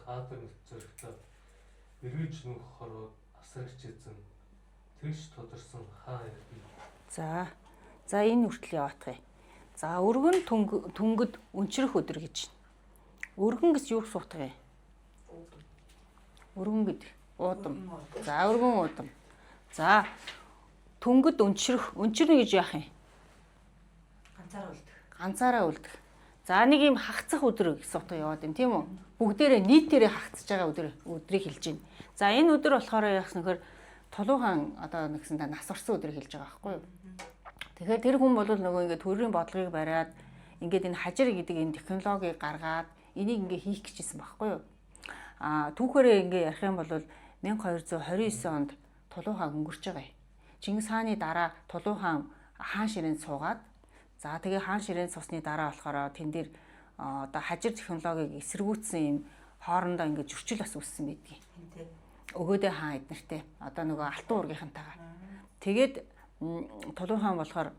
хаадаг нэт зөрөгтэй эргэж нүх хорвоо асрагч эзэн Тэгш тодорсон хаа ярив. За энэ хүртэл яваадах юм. За өргөн түнгид өнчрөх өдөр гэж. Өргөн гэж юу суутах юм? Өргөн гэдэг уудам. За өргөн уудам. За түнгид өнчрнө гэж яах юм? Ганцаараа үлдэх. За нэг юм хагцах өдөр гэсэн утга яваад байна тийм үү? Бүгдээрээ нийтээрээ хагцж байгаа өдрийг хэлж байна. За энэ өдөр болохоор яасан нөхөр Тулуухан одоо нэгсэндээ нас орсон өдрийг хэлж байгаа байхгүй юу? Тэгэхээр тэр хүн бол нөгөө ингээд төрийн бодлогыг бариад ингээд энэ хажир гэдэг энэ технологиг гаргаад энийг ингээд хийх гэжсэн байхгүй юу? Түүхээрээ ингээд ярих юм бол 1229 онд Тулуухан өнгөрч байгаа юм. Чингис хааны дараа Тулуухан хаан ширээнд суугаад за тэгээ хаан ширээнд сусны дараа болохоор тэн дээр одоо хажир технологиг эсэргүүцсэн юм хоорондоо ингээд зөрчил бас үүссэн байдгийг. Өгөөдөө хаан эднэртэй одоо нөгөө алтан уургийнхантайгаа. Тэгээд Тулуухан болохоор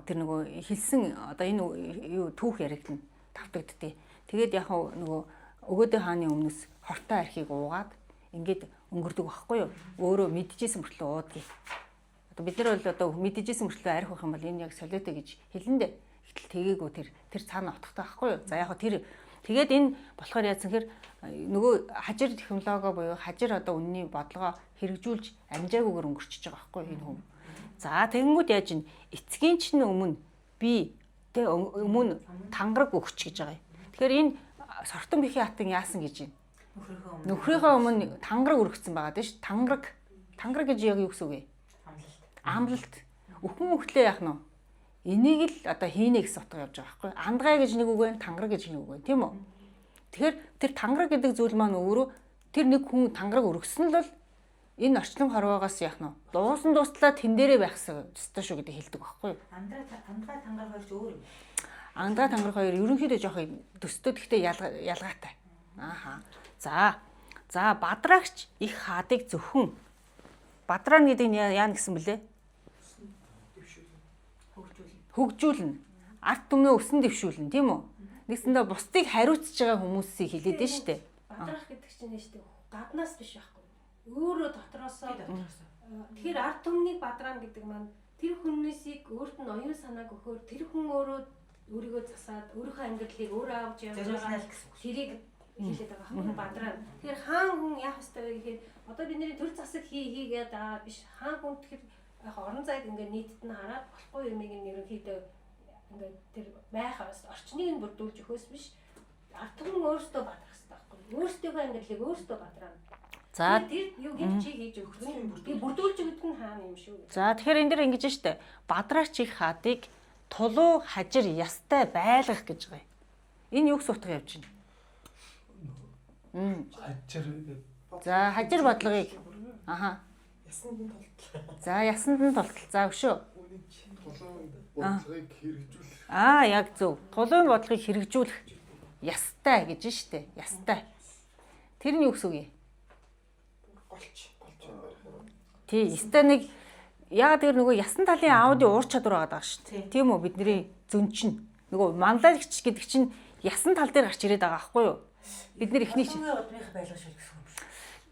тэр нөгөө хэлсэн одоо энэ юу түүх яригдана тавтагдтыг. Тэгээд яг нөгөө өгөөдөө хааны өмнөс хортой архийг уугаад ингээд өнгөрдөг байхгүй юу? Өөрөө мэдчихсэн мөртлөө уудгийг. Одоо бид нар бол одоо мэдчихсэн мөртлөө арх байх юм бол энэ яг солиотой гэж хэлэндэ. Гэтэл тэгээгүй тэр цаана утгатай байхгүй юу? За яг тэр тэгээд энэ болохоор яасан хэр нөгөө хажир технологи буюу хажир одоо үнний бодлогоо хэрэгжүүлж амжаагүйгээр өнгөрчихөж байгаа байхгүй юу энэ хүн. За тэгэнгүүт яаж ин эцгийн чинь өмнө би тэ өмнө тангараг өгч гэж байгаа юм. Тэгэхээр энэ Сортон Бэхий хатан яасан гэж байна. Нөхрийнхөө өмнө тангараг өргөцсөн байгаа тийм ш. Тангараг гэж яг юу гэсэн үг вэ? Амлалт. Өхөн өхлөө яах нь вэ? Энийг л одоо хийнэ гэсэн утга явж байгаа байхгүй. Андгай гэж нэг үг байна, тангараг гэж нэг үг байна, тийм үү? Тэгэхээр тэр тангараг гэдэг зүйл маань өөрөө тэр нэг хүн тангараг өргөсөн л бол энэ орчлон хорвоогоос яах нь вэ? Дуустлаа тэн дээрээ байх ёстой шүү гэдэг хэлдэг байхгүй юу? Андгай тангараг хоёр ч өөр юм. Андгай тангараг хоёр ерөнхийдөө жоох төстэй гэхдээ ялгаатай. Ааха. За бадраагч их хаадыг зөвхөн бадраа гэдэг нь яана гэсэн бэлээ? Хөгжүүлнэ. Арт түмнээ өсөн дэвшүүлнэ, тийм үү? Нэгсэндээ бусдыг хариуцж байгаа хүмүүсийг хэлээд нь штэ. Бадрах гэдэг чинь штэ гаднаас биш байхгүй. Өөрөө дотроосоо. Тэгэхээр арт түмнийг бадраана гэдэг маань тэр хүнээсийг өөрт нь оюун санааг өгөхөөр тэр хүн өөрөө өөрийгөө засаад өөрийнхөө амьдралыг өөрөө авч явж байгаа тэрийг хэлээд байгаа байхгүй бадраа. Тэгэхээр хаан хүн яах ёстой вэ гэхээр одоо бидний төр засаг хийгээд байгаа биш. Хаан хүн тэгэхээр яг орон зайд ингээд нийтэд нь хараад болохгүй юмыг нь ерөнхийдөө ингээд тэр байх орчныг нь бүрдүүлж өгөхөөс биш. Арт хүн өөртөө бадрах хэрэгтэй байхгүй. Өөртөө амьдралыг өөртөө бадраана. За тэр юу гэж чи хийж өгөх юм би бүрдүүлж өгдөг нь хаан юм шүү. За тэгэхээр энэ дэр ингэж штэ. Бадраач их хаадыг тулуу хажир ястай байлгах гэж байгаа юм. Энэ юу гэсэн утга явж байна? Хажир. За хажир бодлогыг аха. Ясанд нь толтол. За ясанд нь толтол. За өшөө. бодлогыг хэрэгжүүлэх. Яг зөв. Тулуун бодлогыг хэрэгжүүлэх ястай гэж штэ. Ястай. Тэр нь юу гэсэн үг юм? Голч Тий, ястай нэг яг тэр нөгөө ясан талын аудио уур чадвар байгаа шүү дээ. Тийм үү бидний зөн чинь нөгөө манлайлагч гэдэг чинь ясан тал дээр гарч ирээд байгаа байхгүй юу? Бид нэр ихний чинь. Удмынх байлгаж шүү гэсэн юм шүү.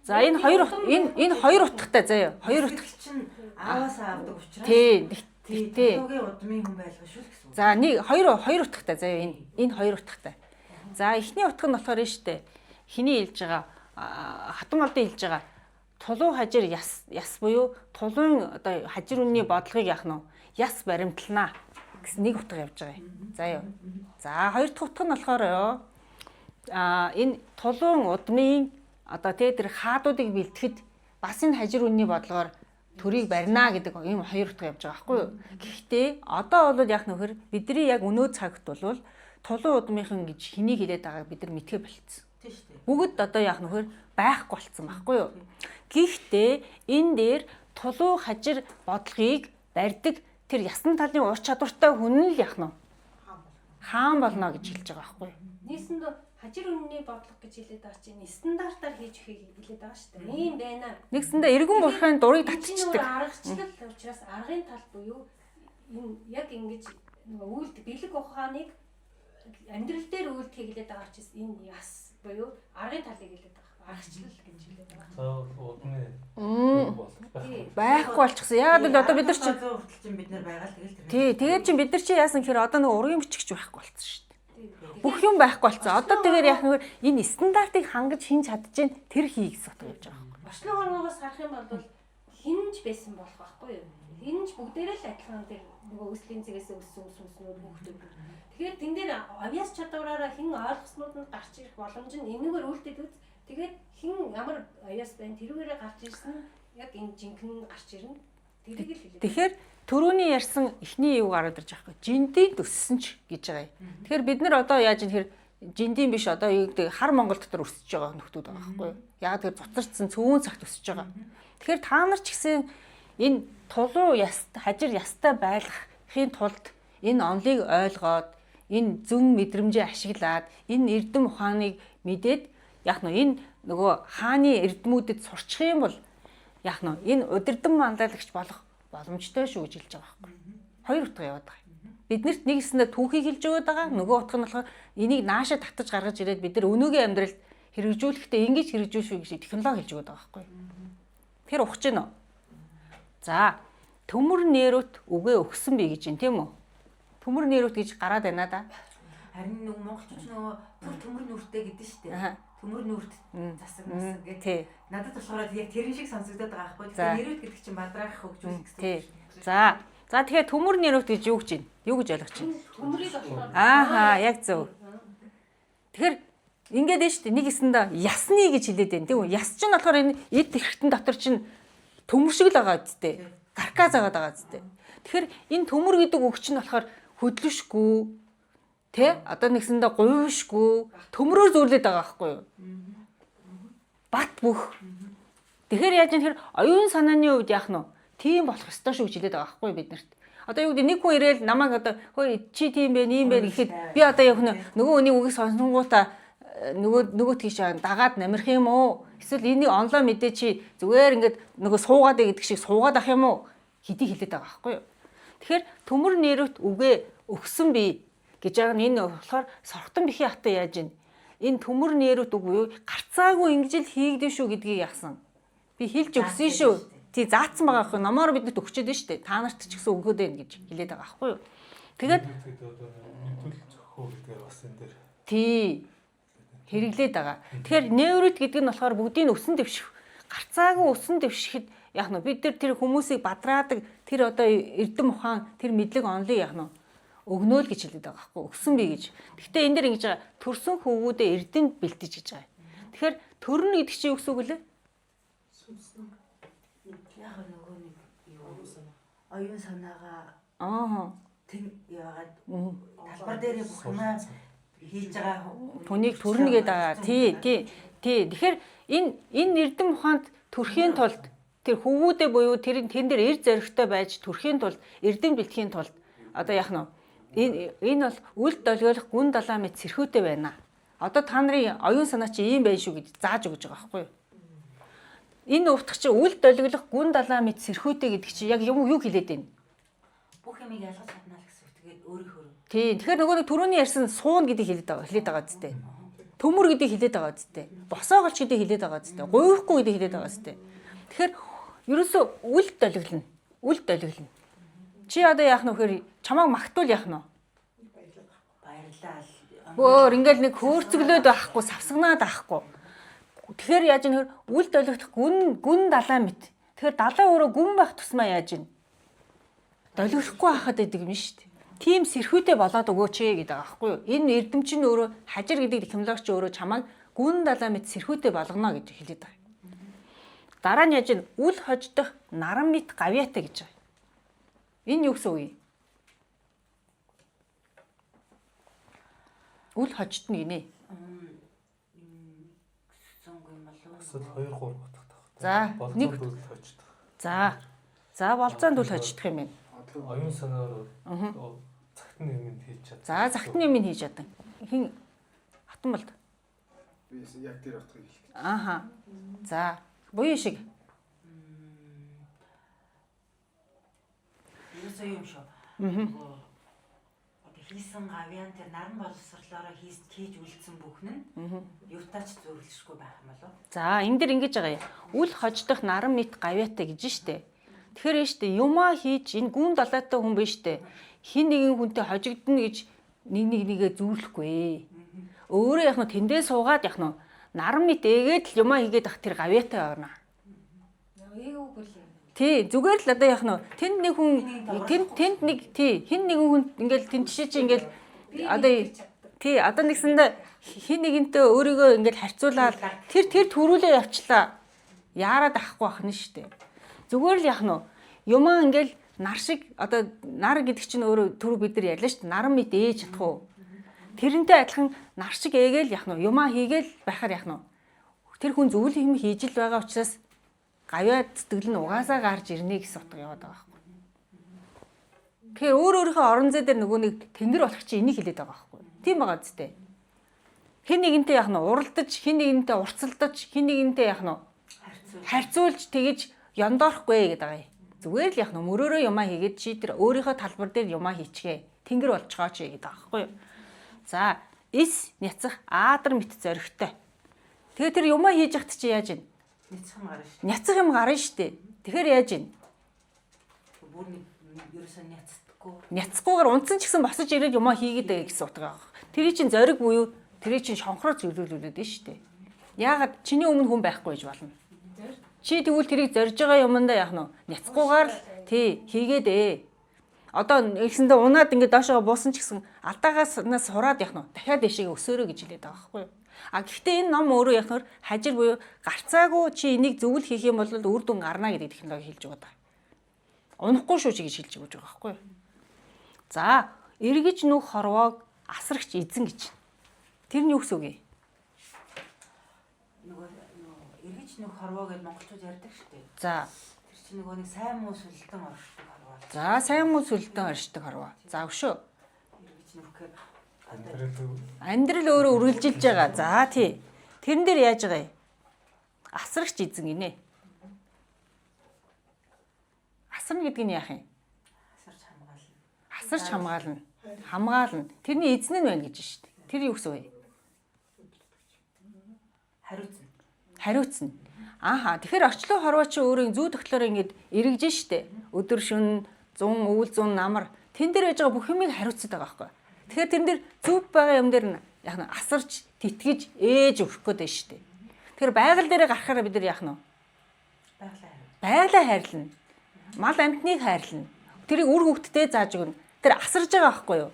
За энэ хоёр утгатай заяа. Хоёр утга чинь ааваас авдаг учраас. Тий. Технологийн удмын хүн байлгаж шүү гэсэн. За нэг хоёр утгатай заяа энэ хоёр утгатай. За эхний утга нь болохоор нь штэ. Хиний хэлж байгаа хатан малдын хэлж байгаа тулуу хажир яс буюу тулуун одоо хажир үнний бодлогыг яах нь яс баримтлана гэсэн нэг утга явж байгаа юм. За юу. За хоёр дахь утга нь болохоор энэ тулуун удмын одоо тэр хаадуудыг бэлтгэхэд бас энэ хажир үнний бодлогоор төрийг барина гэдэг ийм хоёр утга явж байгаа байхгүй юу. Гэхдээ одоо бол яах нөхөр бидний яг өнөө цагт бол тулуун удмынхан гэж хэнийг хэлээд байгааг бид нар мэдхэ болцсон. Бүгд одоо яах нөхөр байхгүй болцсон байхгүй юу. Гэхдээ энэ дээр тулуу хажир бодлогыг барьдаг тэр ясны талын ур чадвартай хүн л яах нь хаан болно гэж хэлж байгаа байхгүй юу. Нийсэндээ хажир үнний бодлого гэж хэлээд байгаа чинь стандартаар хийж өгөхийг хэлээд байгаа шүү дээ. Ийм байна. Нэгсэндээ эргэн бурхын дурыг татчихдаг. Аргачлал учраас аргын тал буюу энэ яг ингэж нөгөө үйлд бэлэг ухааныг амьдрал дээр үйлдэхийг хэлээд байгаа учраас энэ яс буюу аргын талыг хэлээд байгаа. Аргачлал гэж хэлээд байгаа. За удмын байхгүй болчихсон. Яагаад гэвэл одоо бид нар чинь хүртэл чинь бид нар байгаа л тэгэл тэр. Тий, тэгээд чинь бид нар чинь яасан гэхээр одоо нэг ургийн бичгч байхгүй болсон шүү дээ. Бүх юм байхгүй болсон. Одоо тэгээд яах вэ? Энэ стандартыг хангаж шинж чадчихээн тэр хий гэсэн утга явж байгаа байхгүй. Орчлон хорвоогоос харах юм бол хинж байсан болох байхгүй юу? Хинж бүгдээрээ л адилхан тэр нөгөө өслийн цэгээс өссөн сүнснүүд хүүхдүүд. Тэгэхээр тэн дээр авьяас чадвараараа хин ойлгоснууд нь гарч ирэх боломж нь энэгээр үлдээд үз. Тэгээд хин ямар авьяас байна тэрүүгээрээ гарч ирсэн яг энэ жинхэнэ гарч ирнэ. Тэрийг л хэлээ. Тэгэхээр түрүүний ярьсан эхний юу гараад ирж байгаа байхгүй. Жиндийн төссөн ч гэж байгаа юм. Тэгэхээр бид нар одоо яаж юм хэр жиндийн биш одоо юу гэдэг хар Монгол дотор өсөж байгаа нөхдүүд байгаа байхгүй. Яг тэр цуцарчсан цөөн цагт өсөж байгаа. Тэгэхээр та нар ч гэсэн энэ тулуу хажир ястай байлгахын тулд энэ онлыг ойлгоод энэ зүн мэдрэмжээ ашиглаад энэ эрдэм ухааныг мэдээд яг нь энэ нөгөө хааны эрдэмүүдэд сурчих юм бол яг нь энэ удирдан манлайлагч болох боломжтой шүү гэж хэлж байгаа байхгүй. Хоёр утга яваад байгаа. Биднэрт нэг хэсэндээ түүхийг хэлж өгöd байгаа. Нөгөө утга нь болохоор энийг наашаа татаж гаргаж ирээд бид нар өнөөгийн амьдралд хэрэгжүүлэхдээ ингэж хэрэгжүүлшүү гэж технологи хэлж өгöd байгаа байхгүй. Тэр ухаж гинэ. За, төмөр нэрөт үгээ өгсөн би гэж юм тийм үү? Төмөр нэрөт гэж гараад байна да. Харин нөгөө монголчууд нөгөө төмөр нүртэй гэдэг шүү дээ. Төмөр нүрт засаг насаг гэдэг. Надад болохоор яг тэрэн шиг сонсогдоод байгаа байхгүй. Тэгэхээр нэрөт гэдэг чинь бадраах хөгжүүлэх гэсэн. За тэгэхээр төмөр нэрөт гэж юу гэж байна? Юу гэж ойлгож байна? Төмрийг болохоор Ааха, яг зөв. Тэгэхээр ингээд дээ шүү дээ. Нэг хэсэндээ ясны гэж хэлээд байна тийм үү? Яс чинь болохоор энэ эд хэрэгтэн дотор чинь төмөр шиг л байгаа зү. Каркас байгаа зү. Тэгэхээр энэ төмөр гэдэг үг чинь болохоор хөдлөшгүй тэ одоо нэгсэндээ гуйшгүй төмрөөр зөөрлөд байгаа байхгүй юу? Бат бүх. Тэгэхээр яаж юм хэр оюун санааны үед яах нь вэ? Тийм болох ёстой шүү гэж хэлээд байгаа байхгүй бид нарт. Одоо юу гэдэг нэг хүн ирээл намайг одоо хөөе чи тийм бэ, ийм бэ гэхэд би одоо яг нөгөө үнийг үгийг сонсонгуудаа нөгөө тийш дагаад намирх юм уу? Эсвэл энийг онлайн мэдээ чи зүгээр ингээд нөгөө суугаад гэдэг шиг суугаад ах юм уу? Хэдий хэлээд байгаа байхгүй юу? Тэгэхээр төмөр нэрөт үгээ өгсөн би гэж байгаа нь энэ болохоор сорхтон бихи хата яаж ийн энэ төмөр нэрөт үг юу гарцаагүй ингэж л хийгдэн шүү гэдгийг яасан би хэлж өгсөн шүү тий заацсан байгаа байхгүй номоор биднэрт өгчөөд нь шүү дээ та нарт ч гэсэн өгөөд байна гэж хэлээд байгаа байхгүй юу тэгээд мэдүүл зөхөө гэдгээр бас энэ дээр тий хэрэглээд байгаа тэгэхээр нейрот гэдэг нь болохоор бүгдийг өсөн дэвших гарцаагүй өсөн дэвшихэд яг нь бид тэр хүмүүсийг бадраадаг тэр одоо эрдэм ухаан тэр мэдлэг онлыг яг нь өгнөөл гэж хэлээд байгаа байхгүй өгсөн би гэж. Гэхдээ энэ дэр ингэж байгаа төрсөн хөвгүүдээ эрдэнд бэлтэж гэж байгаа. Тэгэхээр төрнө гэдэг чинь юу гэсэн үг лээ? Яг нөгөө нэг юу оюун санаагаа тэн яагаад талбар дээрээ бүх юмаа хийж байгаа хүнийг төрнө гэдэг байгаа. Тий. Тэгэхээр энэ эрдэм ухаанд төрхийн тулд тэр хөвгүүдээ буюу тэн дээр эр зоригтой байж төрхийн тулд эрдэм бэлтгэхийн тулд одоо яах нь энэ бол үл долгиолох гүн далаа мэт сэрхүүтэй байна. Одоо та нарын оюун санаа чи ийм байх шүү гэж зааж өгч байгаа байхгүй юу? Энэ утга чи үл долгиолох гүн далаа мэт сэрхүүтэй гэдэг чи яг юу хэлээд байна? бүх юмыг ялгаж чадна л гэсэн үг. Тэгээд өөрийнхөө. Тий. Тэгэхээр нөгөө нэг түрүүний ярьсан суун гэдэг хэлээд байгаа зү. Төмөр гэдэг хэлээд байгаа зү. Босоогоолч гэдэг хэлээд байгаа зү. Гуйхгүй гэдэг хэлээд байгаа зү. Тэгэхээр ерөөсөө үл долгиолно. Чи одоо яах нь вэхээр чамайг магтуул яах нь вэ? Баярлалаа. Өөр ингээл нэг хөөрцөглөөд байхгүй, савсагнаад байхгүй. Тэгэхээр яаж нөхөр үл долгих гүн далаа мэт. Тэгэхээр далаа өөрөө гүн байх тусмаа яаж ийн? Долгихгүй хахад байдаг юм шүү дээ. Тим сэрхүүтэй болоод өгөөч гэдэг байгаа байхгүй юу? Энэ эрдэм чинь өөрөө хажир гэдэг технологич өөрөө чамайг гүн далаа мэт сэрхүүтэй болгоно гэж хэлээд байгаа. Дараа нь яаж ийн? Үл хождох наран мэт гавьяатай гэж байгаа. Энэ юу гэсэн үг юм? Үл хождно гинэ. Эсвэл 2 3 бодох тах. За, нэг үл хождох. За болцоонд үл хождох юм байна. Оюун санаар цагтны юм хийж чадсан. За, цагтны юм хийж чадсан. Хин хатан болд. Би яг тэр утгыг хэлэх. Ааха. За, буяа шиг. Юусаа юм шүү. Одоо хийсэн гавьяан тэр наран боловсрлоороо хийж үлдсэн бүхэн нь юутаач зөрлөшгүй байх юм болов. За, энэ дэр ингэж байгаа юм. Үл хождох наран мэт гавьяатай гэж штэ. Тэгэхээр нь штэ юмаа хийж энэ гүн далайтай хүн биш штэ. Хин нэгэн хүнтэй хожигдно гэж нэгээ зүүрлэхгүй. Өөрөө яг нь тэндээ суугаад яг нь наран мэт ээгээд л юмаа хийгээд ах тэр гавьяатай байна. Ээгүү бүл. Тий, зүгээр л одоо яг нь тэнд нэг хүн тэнд нэг тий хин нэгэн хүн ингээл тэнд жишээ чи ингээл одоо тий одоо нэгсэндээ хин нэгэнтэй өөрийгөө ингээл харьцуулаад тэр төрүүлээ явчлаа. Яарад ахгүй ах нь штэ. Зүгээр л яг нь юмаа ингээл нар шиг одоо нар гэдэг чинь өөрөө түрүү бид нар ярьлаа штэ. Наран мэт ээж чадах уу? Тэрнтэй адилхан нар шиг ээгээл яг нь юмаа хийгээл байхаар яг нь тэр хүн зөвл юм хийж л байгаа учраас гавьяа сэтгэл нь угаасаа гарч ирнэ гэсэн утга яваад байгаа байхгүй. Тэгэхээр өөрийнхөө орон зай дээр нөгөө нэг тэнгэр болох чи энийг хэлээд байгаа байхгүй. Тийм байгаа зү. Хин нэгэнтэй яг нь уралдаж, хин нэгэнтэй урцалдаж, хин нэгэнтэй яг нь харьцуулж тэгэж яндоорохгүй гэдэг байгаа юм. Зүгээр л яг нь мөрөөрөө юмаа хийгээд чи тэр өөрийнхөө талбар дээр юмаа хийчихээ. Тэнгэр болчихоо чи гэдэг байгаа байхгүй. За, эс няцах аадар мэт зоригтой. Тэгээ тэр юмаа хийж яхад чи яаж ийн? Няцах юм гарна штэ. Тэгэхээр яаж ийн? Бүр нэг ерөөсөө няцдаггүй. Няцахгүйгээр унтсан ч гэсэн босож ирээд юмаа хийгээд байгаа гэсэн утга байгаа. Тэр чинь зориг буюу тэр чинь шонхроо зөвлөлүүлээд нь штэ. Яагаад чиний өмнө хүн байхгүй гэж болно? Чи тэгвэл тэрийг зорж байгаа юмдаа яах нь няцахгүйгээр л тий хийгээд одоо нэгсэндээ унаад ингээд доошоо буусан ч гэсэн алдаагаас сураад яах нь дахиад дэшегээ өсөөрөө гэж хэлээд байгаа байхгүй юу? А гэхдээ энэ ном өөрөө яг нь хажир буюу гарцаагүй чи энийг зөвл хийх юм бол үр дүн гарна гэдэг технологи хэлж байгаа даа. Унахгүй шүү чи гэж хэлж өгч байгаа байхгүй юу? За, эргэж нүх хорвоог асрагч эзэн гэж. Тэр нь юу гэсэн үг юм? Нөгөө эргэж нүх хорвоо гэж монголчууд ярьдаг шүү дээ. За. Тэр чинь нөгөө нэг сайн муу сүлдэн оршдог хорвоо. За, сайн муу сүлдэн оршдог хорвоо. За, өшөө. Эргэж нүх гэхээр амьдрал өөрөө үргэлжилж байгаа. За, тий. Тэрэн дээр яаж байгаа юм? Асрагч эзэн гинэ. Асарна гэдэг нь яах юм? асарч хамгаална. Асарч хамгаална. Хамгаална. Тэрний эзэн нь байна гэж шүү дээ. Тэр юу гэсэн вэ? Хариуцна. Хариуцна. Ааха. Тэгэхээр орчлон хорвоо чи өөрөө зүү тогтлоор ингэж эргэж штэ. Өдөр шөнө 100 өвөл 100 намар тэн дээр байж байгаа бүх юмыг хариуцдаг байгаа байхгүй. Тэгэхээр тэрэн дээр зүв байгаа юм дээр яг нь асарч тэтгэж ээж өрөх гээд байна штэ. Тэгэхээр байгаль дээр гарахаараа бид нар яах нь вэ? Байгалаа хайрлна. Мал амьтныг хайрлна. Тэрийг үр хөвгтдээ зааж өгнө. Тэр асарж байгаа байхгүй юу?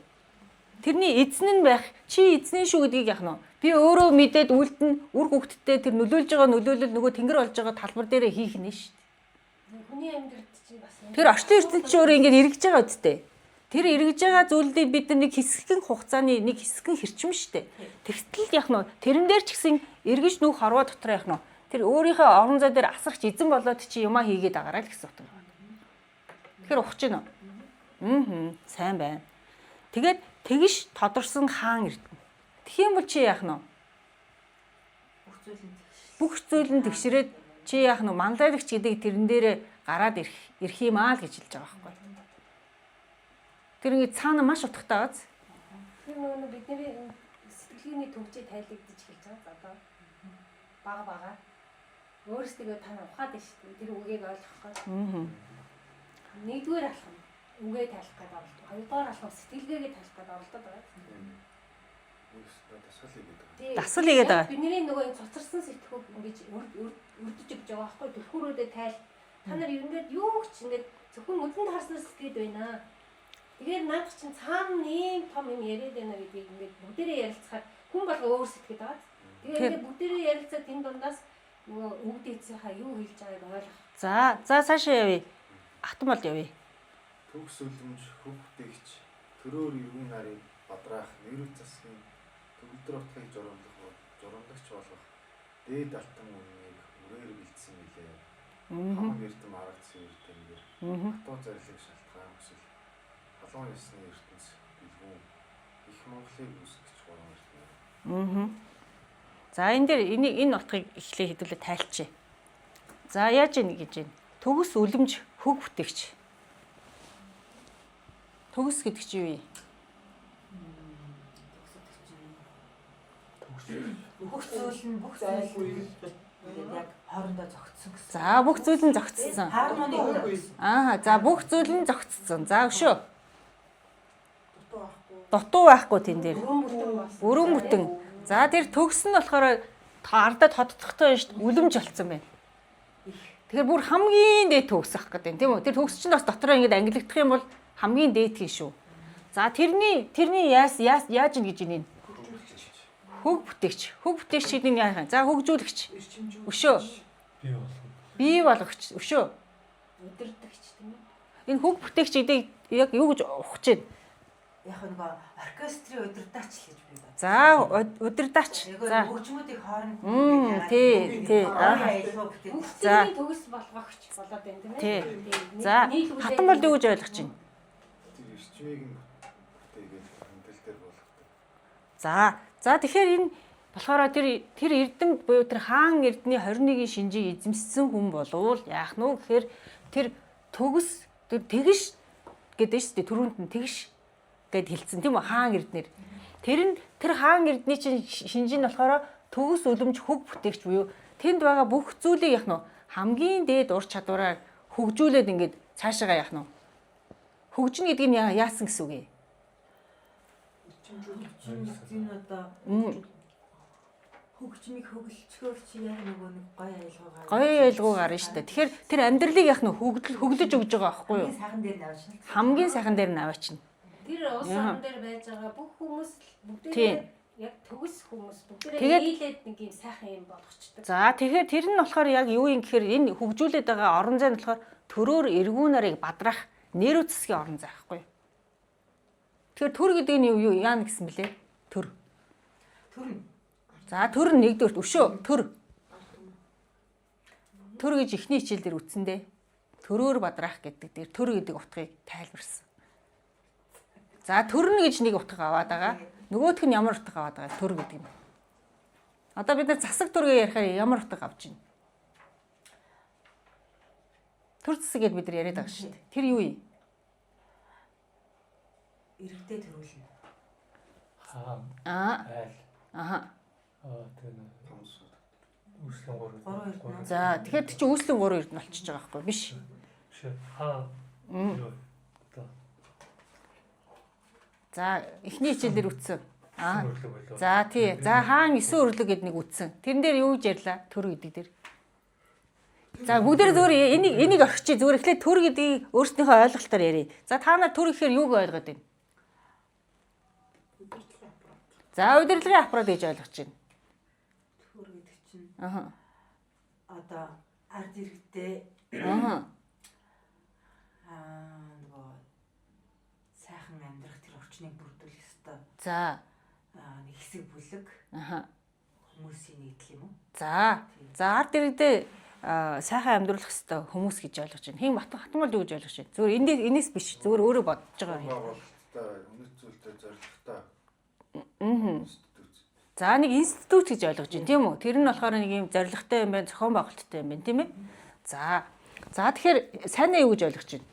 Тэрний эзэн нь байх, чи эзэн шүү гэдгийг яах нь вэ? Би өөрөө мэдээд үлдэн үр хөвгтдээ тэр нөлөөлж байгаа нөлөөлөл нөгөө тэнгэр болж байгаа талбар дээрээ хийх нь шүү дээ. Хүний амьдралд чи бас Тэр орчлон ертөнд чи өөрөө ингэж эргэж байгаа үсттэй. Тэр эргэж байгаа зүйлийг бид нэг хэсэгэн хугацааны нэг хэсэгэн хэрчим шүү дээ. Тэгтэл яах нь вэ? Тэрэн дээр ч гэсэн эргэж нүх хорвоо дотор яах нь вэ? Тэр өөрийнхөө орон зай дээр асарч эзэн болоод чи юмаа хийгээд агараа л гэсэн утга. Тэгэхээр ухаж гинэ. Сайн байна. Тэгээд тэгш тодорсон хаан ирдэ. Тэгэх юм бол чи яах нь вэ? Бүх зүйл нь тэгшрээд чи яах нь вэ? Манлайлагч гэдэг тэрэн дээр гараад ирэх юм аа л гэж хэлж байгаа байхгүй. Тэр ингэ цаана маш утгатай байгааз. тэр нөгөө бидний сэтгэлгээний төвчийг тайлбарлаж хэлж байгаа одоо бага өөрсдөө тань ухаад байна шүү дээ. Тэр үгийг ойлгох гээд. Нэгдүгээр алхам үгээ тайлах гээд оролдоо. Хоёрдугаар алхам сэтгэлгээгээ тайлах гээд оролдоод байгаа. Дасгал хийгээд байгаа. Бидний нөгөө энэ цуцарсан сэтгүүг ингэж өрдөж өгч байгаа байхгүй түлхүүрүүдэд тайл. Та нар ингээд юу ч ингээд зөвхөн өдөнд харснаас сэтгэд байна. Тэгээд наадах чинь цаана ийм том юм яриад байна гэдгийг ингээд бүгдээрээ ярилцахаар хүн болго өөр сэтгэд байгаа. Тэгээд ингээд бүгдээрээ ярилцаад энэ дундаас нөгөө өвд эцийнхаа юу хэлж байгааг ойлгох. За цаашаа явъя. Автомол явъя. Төгс үлэмж, хөвгтэйгч, төрөөр иргэн нарыг бадраах, нэрв засгийн төгөлдөр утгыг журамлагч болгох дээд алтан үннийг үрээр бэлдсэн билээ. Хамаг эрдэм арга цэвэр тэмдэр. Хатуу зарлиг шалтгаан хүсэл. Халуун ясны ертөнц билгүү. Их Монголыг үүсгэж гурван ирдэ. За энэ дээр энэ утгыг эхлээ хэдүүлээ тайлчээ. За яаж ийн гэж байна? Төгс үлэмж, хөг бүтээгч. Төгс гэдэг чи юу вэ? Бүх зүйл нь бүх зүйл яг хоорондоо зогтсон гэсэн. За бүх зүйл нь зогцсон. Хармоны За бүх зүйл нь зогцсон. За өшөө. Дутуу байхгүй. Дутуу байхгүй тэн дээр. Өрөн бүтэн. За тэр төгс нь болохоор ардад хотдохтой шүү дээ. Үлэмж болцсон байна. Тэгэхээр бүр хамгийн дээд төгс ах гэдэг юм тийм үү? Тэр төгс чинь бас дотроо ингэж ангилагдах юм бол хамгийн дээд хин шүү. За тэрний яаж ин гэж ийн хөг бүтээгч гэдэг нь яах вэ? За хөгжүүлэгч. Өшөө. Бий болгогч. Өшөө. Өдөрдөгч тийм ээ. Энэ хөг бүтээгч гэдэг яг юу гэж ухаж байна? яг нэг оркестрийн удирдаач л гэж би байна. За удирдаач. За хөгжмүүдийн хооронд тий. За төгс болгогч болоод байна тийм ээ. За хатан бол юу гэж ойлгож байна? Тэр эрчмийг нь бүтээгээд хөндлөл дээр болгодог. За тэгэхээр энэ болохоор тэр эрдэм буюу тэр хаан эрдний 21-ийн шинжийг эзэмссэн хүн болвол яах нь вэ гэхээр тэр төгс тэр тэгш гэдэг шүү дээ түрүүнд нь тэгш гэд хэлсэн тийм үү хаан эрднэр. Тэр хаан эрдний чинь шинж нь болохоор төгс үлэмж хөг бүтээгч буюу тэнд байгаа бүх зүйлийг яах нь хамгийн дээд ур чадвараар хөгжүүлээд ингээд цаашаагаа яах нь хөгжин гэдэг нь яасан гэсэн үг юм. энэ одоо хөгжмийг хөглөчгөөр чи яг нэг гоё ялгуу гарна шүү дээ. Тэгэхээр тэр амьдралыг яах нь хөглөж өгж байгаа байхгүй юу? Хамгийн сайхан дээр нь аваачна. Тэр улс орн дээр байж байгаа бүх хүмүүс бүгдээ яг төгс хүмүүс бүгдээ нийлээд нэг юм сайхан юм болгочдөг. За тэгэхээр тэр нь болохоор яг юу юм гэхээр энэ хөгжүүлээд байгаа орон зай нь болохоор төрөөр эргүү нарыг бадраах нэр үсгийн орон зай байхгүй юу? Тэгэхээр төр гэдэг нь юу яана гэсэн бэлээ? Төр. За төр нь нэгдүгürt өшөө төр. Төр гэж ихний хичээл дээр үтсэндээ төрөөр бадраах гэдэг дээр төр гэдэг утгыг тайлбарсан. За төрнө гэж нэг утга аваад байгаа. Нөгөөх нь ямар утга аваад байгаа төр гэдэг нь. Одоо бид нар засаг төргээ ярихаар ямар утга авч байна? Төр засаг гэдээ бид нар яриад байгаа шүү дээ. Тэр юу юм? иргэдээ төрүүлнэ. За тэгэхээр чи үүслийн 3 эрдэнэ болчихж байгаа байхгүй биш. За эхний хичээлээр үтсэн. За тий. За хаан 9 өрлөг гэдэг нэг үтсэн. Тэрэн дээр юу гэж ярьлаа? Төр гэдэг дээр. За бүгдээр зүгээр энийг орхичих. Зүгээр эхлээд төр гэдгийг өөрсдийнхөө ойлголтоор ярив. За та нар төр гэхээр юуг ойлгоод байна? За удирдлагын аппарат гэж ойлгож байна. Төр гэдэг чинь одоо ард иргэдээ нөгөө сайхан амьдрах тэр орчныг бүрдүүлэх ёстой. За нэг хэсэг бүлэг хүмүүсийн нийтлэл юм уу? За ард иргэдээ сайхан амьдрах ёстой хүмүүс гэж ойлгож байна. Хин хатмал юу гэж ойлгож байна? Зүгээр энэс биш. Зүгээр өөрөө бодож байгаа юм. Үнэт зүйлтэй зорилготой. За нэг институт гэж ойлгож байна тийм үү? Тэр нь болохоор нэг юм зорилготой юм байна, зохион байгуулалттай юм байна тийм ээ? За тэгэхээр сайнаа юу гэж ойлгож байна?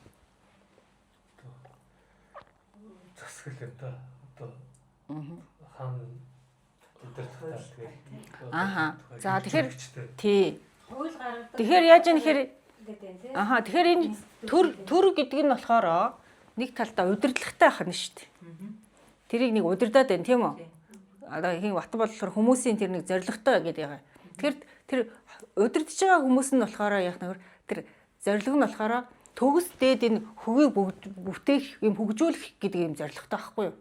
Засаг л да. Одоо хаан удирдлагатай тэгээд. За тэгэхээр тий. Хууль гаргадаг. Тэгэхээр яаж юм гэхээр тэгэхээр энэ төр гэдэг нь болохоор нэг талдаа удирдлагатай байх нь шүү дээ. Тэрийг нэг удирдаад байна тийм үү? Одоо хин бат болохоор хүмүүсийн тэр нэг зорилготой гэдэг байгаа. Тэгэхээр тэр удирдах байгаа хүмүүс нь болохоор яг нэг тэр зорилго нь болохоор төгс дээд энэ хөгийг бүтээх юм хөгжүүлэх гэдэг юм зорилготой байхгүй юу?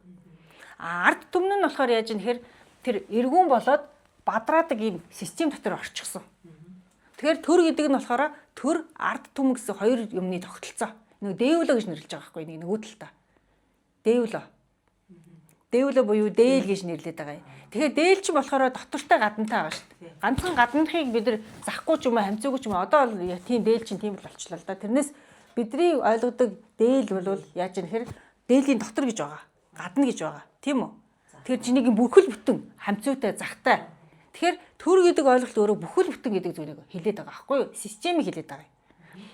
Ард түмэн нь болохоор яаж юм гэхээр тэр эргүүн болоод бадраадаг юм систем дотор орчихсон. Тэгэхээр төр гэдэг нь болохоор төр ард түмэн гэсэн хоёр юмны тогтолцоо. Нэг дээвлө гэж нэрлэж байгаа байхгүй нэг үүдэлтэй. Дээвлө буюу дээл гэж нэрлэдэг байгаа юм. Тэгэхээр дээл чинь болохоор дотортой гадантай байгаа шүү дээ. Ганцхан гаднахыг бид нар захгүй ч юм уу хамцаагүй ч юм уу одоо бол тийм дээл чинь тийм л болчихлоо л да. Тэрнээс бидний ойлгодог дээл бол яаж юм хэрэг дээлийн дотор гэж байгаа. Гадна гэж байгаа. Тийм үү? Тэр чинийг бүхэл бүтэн хамцуутай загтай. Тэгэхээр төр гэдэг ойлголт өөрөө бүхэл бүтэн гэдэг зүйлийг хэлээд байгаа байхгүй юу? Системийг хэлээд байгаа юм.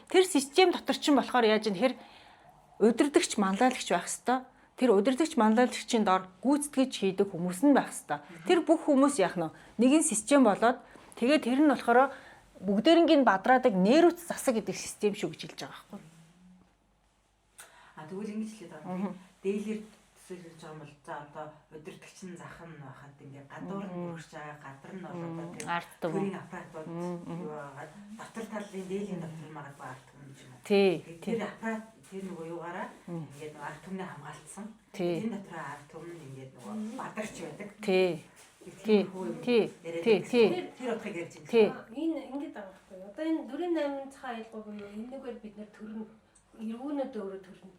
Тэр систем дотор чинь болохоор яаж юм хэр удирдахч манлайлагч байх хэвээр. Тэр удирдахч манлайлагчийн дор гүйцэтгэж хийдэг хүмүүс нь байх хэвээр. Тэр бүх хүмүүс яах нь нэгэн систем болоод тэгээд тэр нь болохоор бүгдээрингийн бадраадаг нейроц засаг гэдэг систем шүү гэж хэлж байгаа байхгүй. Тэгвэл ингэж хэлээд байгаа. Дээлэр төсөөлж байгаа юм бол за одоо удирдагчин зах нь байхад ингээд гадуур нь өргөж байгаа гадар нь бол одоо төрийн аппаратууд юу байгаа дотор талын дээлийн дотор магадгүй арт юм гэж байна. Тэр аппарат тэр нөгөө юугаараа ингээд нөгөө арт түмний хамгаалцсан. Тэр дотор арт түм нь ингээд нөгөө бадарч байдаг. Тэр утгыг ярьж байна. Энэ ингэж байгаа байхгүй юу? Одоо энэ 48 цагаан аялгыг буюу энэгээр бид нэр төрн эргүүнүүд өөрөө төрн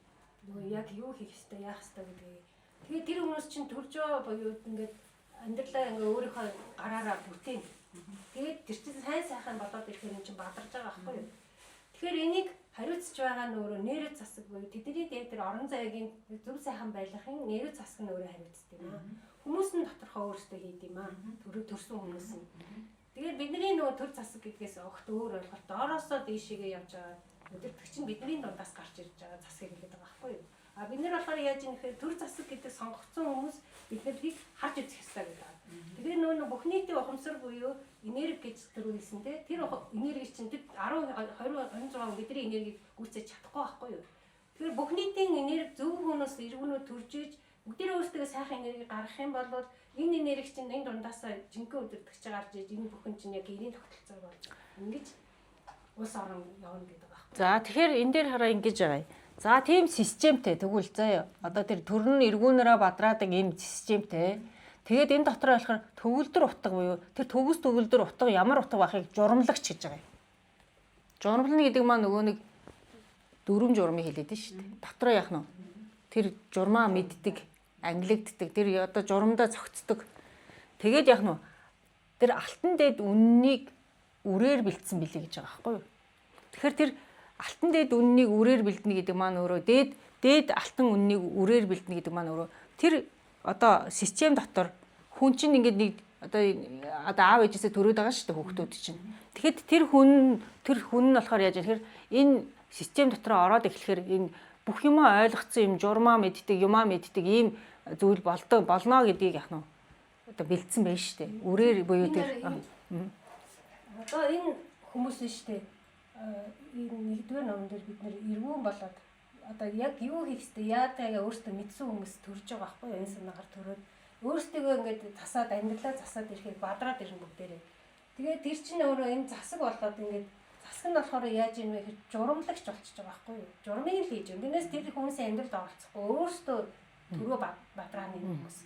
нөгөө яг юу хийх ёстой яах ёстой гэдэг. Тэгээд тэр хүмүүс чинь төрж байгаа буюу ингээд амьдралаа ингээ өөрийнхөө гараараа бүтээн. Тэгээд тэр чинь сайн сайхан болоод ирэхээр энэ чинь бадарж байгаа байхгүй юу? Тэгэхээр энийг хариуцж байгаа нь өөрөө нейроц засаг буюу тэдний яг тэр орон зайгийн зөв сайхан байлгахын нейроц засаг нь өөрөө хариуцдаг юм аа. Хүмүүс нь доторхоо өөрсдөө хийд юм аа. Төрсөн хүмүүс нь. Тэгээд бидний нөгөө төр засаг гэдгээс огт өөр ойлголт доороосоо дээшээгээ явж байгаа. Өдөртөгч нь бидний дундаас гарч ирж байгаа засаг гэдэг байгаа байхгүй юу? Бид нэр болохоор яаж юм гэхээр төр засаг гэдэг сонгогдсон хүмүүс биднийг харж үзэх ёстой гэдэг. Тэгээ нөгөө бүх нийтийн ухамсар буюу энерги гэж төрүүлсэн те тэр энерги чинь 10 26 бидний энергийг гүйцээж чадахгүй байхгүй юу? Тэгэхээр бүх нийтийн энерги зөв хүнээс эргүүнөө төрж иж бүгдээ өөрсдөө сайхан энерги гаргах юм бол энэ энерги чинь энэ дундаасаа жинхэнэ өдөртөгч гарч иж энэ бүхэн чинь яг ирийн тогтолцоо бол ингэж улс орон явна гэдэг байна. За тэгэхээр энэ дээр хараа ингэж байгаа. За тийм системтэй тэгвэл заяа. Одоо тэр төрн эргүүнээрээ бадраадаг ийм системтэй. Тэгээд энэ дотор болохоор төгөлдөр утга буюу тэр төгс төгөлдөр утга ямар утга байхыг журамлагч гэж байгаа юм. Журамлна гэдэг маань нөгөө нэг дөрвөн журмыг хэлээд нь шүү дээ. Дотроо яах нь тэр журмаа мэддэг, ангилагддаг, тэр одоо журамдаа цогцдог. Тэгээд яах нь тэр алтан дээд үннийг үрээр бэлдсэн билээ гэж байгаа байхгүй юу? Тэгэхээр тэр алтан дээд үннийг үрээр бэлдэнэ гэдэг маань өөрөө дээд алтан үннийг үрээр бэлдэнэ гэдэг маань өөрөө тэр одоо систем дотор хүн чинь ингээд нэг одоо аав ээжээсээ төрөөд байгаа шүү дээ хүүхдүүд чинь. Тэгэхэд тэр хүн нь болохоор яаж яахээр энэ систем дотор ороод эхлэхээр энэ бүх юмаа ойлгоцсон юм журмаа мэддэг, юмаа мэддэг ийм зүйл болно гэдгийг яах нь одоо бэлдсэн байж шүү дээ. Үрээр буюу тэр одоо энэ хүмүүс нь шүү дээ. Энэ нэгдүгээр номон дээр бид нэр эргүүн болоод одоо яг юу хийх вэ? Яагаад өөртөө мэдсэн хүмүүс төрж байгаа байхгүй юу? Энэ санаагаар төрөөд өөрсдөө ингээд засаад амьдралаа засаад ирэхэд бадраад ирнэ бүгдээрээ. Тэгээд тэр чинь өөрөө энэ засаг болоод ингээд засаг нь болохоор яаж юм бэ гэхэд журамлагч болчихж байгаа байхгүй юу? Журмыг л хийж юм. Бинээс тэр хүмүүсийн амьдралд оролцохгүй өөрсдөө төрөө бадрааны хүмүүс.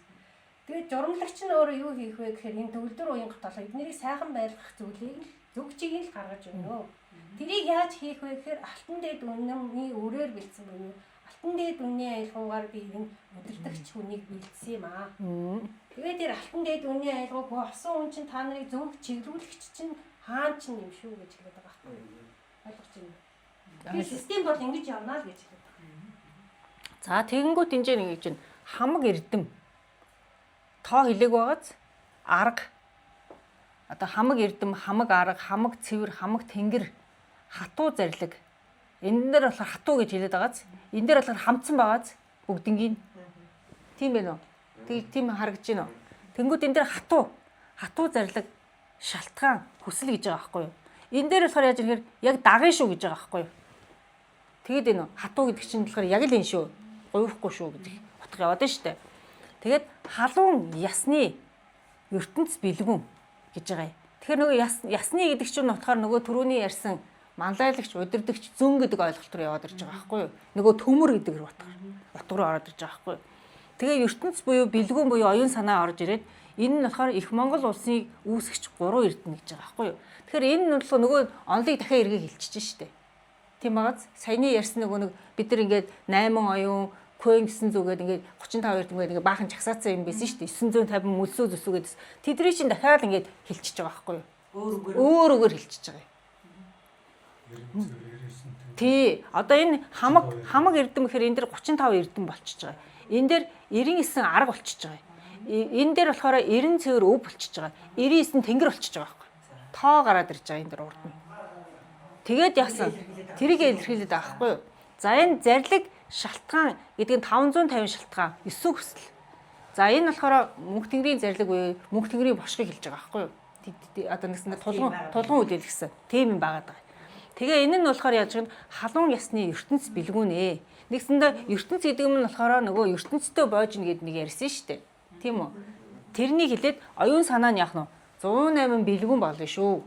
Тэгээд журамлагч нь өөрөө юу хийх вэ гэхээр энэ төгөлдөр уян готолоо эднэрийг сайхан байлгах зүйлийг л зүгчийг л гаргаж өгнө. Тэрийг яаж хийх вэ гэхээр алтан дээд үнний үрээр бэлдсэн юм. Алтан дээд үнний аялгаугаар би энэ өдөртөгч хүнийг бэлдсэн юм аа. Тэгээд тэр алтан дээд үнний аялгауг болсон хүн чинь та нарыг зөв чиглүүлэгч чинь хаан чинь юм шүү гэж хэлээд байгаа байхгүй юу? Ойлгож байна. Тэр систем бол ингэж явна л гэж хэлээд байгаа. За тэгэнгүүт энэ нэг чинь хамаг эрдэм тоо хилэг байгааз арга одоо хамаг эрдэм, хамаг арга, хамаг цэвэр, хамаг тэнгэр, хатуу зарлиг. Энэ дээр болохоор хатуу гэж хэлээд байгааз. Энэ дээр болохоор хамтсан байгааз бүгднгийн. Тийм байна уу? Тийм харагдаж байна уу? Тэнгүүд энэ дээр хатуу зарлиг, шалтгаан, хүсэл гэж байгаа байхгүй юу? Энэ дээр болохоор яаж ирэхээр яг дагын шүү гэж байгаа байхгүй юу? Тэгээд энэ хатуу гэдэг чинь болохоор яг л энэ шүү. Гуйхгүй шүү гэдэг утга яваад байна шүү дээ. Тэгээд халуун ясны ертөнц бэлгүн гэж байгаа юм. Тэгэхээр нөгөө ясны гэдэг чинь утгаар нөгөө түрүүний ярьсан манлайлагч, удирдагч, зүүн гэдэг ойлголт руу яваад ирж байгаа байхгүй юу? Нөгөө төмөр гэдэг утга руу ороод ирж байгаа байхгүй юу? Тэгээ ертөнц буюу бэлгүн буюу оюун санаа орж ирээд энэ нь болохоор их Монгол улсыг үүсгэж 3 эрдэнэ гэж байгаа байхгүй юу? Тэгэхээр энэ нь болохоор нөгөө онлыг дахиад эргээ хэлчихэж штэ. Тийм байгааз саяны ярьсан нөгөө нэг бид нар ингээд 8 оюун Коэн гэсэн зүгээд ингээд 35 эрдэнэгээд ингээд баахан чагсаацсан юм байсан шүү дээ. 950 мөлсөө зүсүүгээд тэдний чинь дахиад ингээд хэлчихэж байгаа байхгүй юу? Өөр хэлчихэж байгаа юм. Тий. Одоо энэ хамаг эрдэм гэхээр энэ дэр 35 эрдэм болчихж байгаа. Энэ дэр 99 арга болчихж байгаа. Энэ дэр болохоор 90 цэвэр өв болчихж байгаа. 99 тэнгэр болчихж байгаа байхгүй юу? Тоо гараад ирж байгаа энэ дэр урд нь. Тэгээд яасан? Тэрийг илэрхийлээд байгаа байхгүй юу? За энэ зарлиг шалтгаан гэдэг нь 550 шалтгаан 9 хүсэл. За энэ болохоор мөнх тэнгэрийн зарлиг буюу мөнх тэнгэрийн бошгыг хэлж байгаа байхгүй юу? одоо нэгсэндээ тулгын үйл гэсэн. Тийм юм байгаад байгаа. Тэгээ энэ нь болохоор яаж гэнэ халуун ясны ертөнц бэлгүүнэ. Нэгсэндээ ертөнц гэдэг юм нь болохоор нөгөө ертөнцтэй боожно гэд нэг ярьсан шүү дээ. Тийм үү? Тэрнийг хэлээд оюун санаа нь яах нь 108 бэлгүүн болно шүү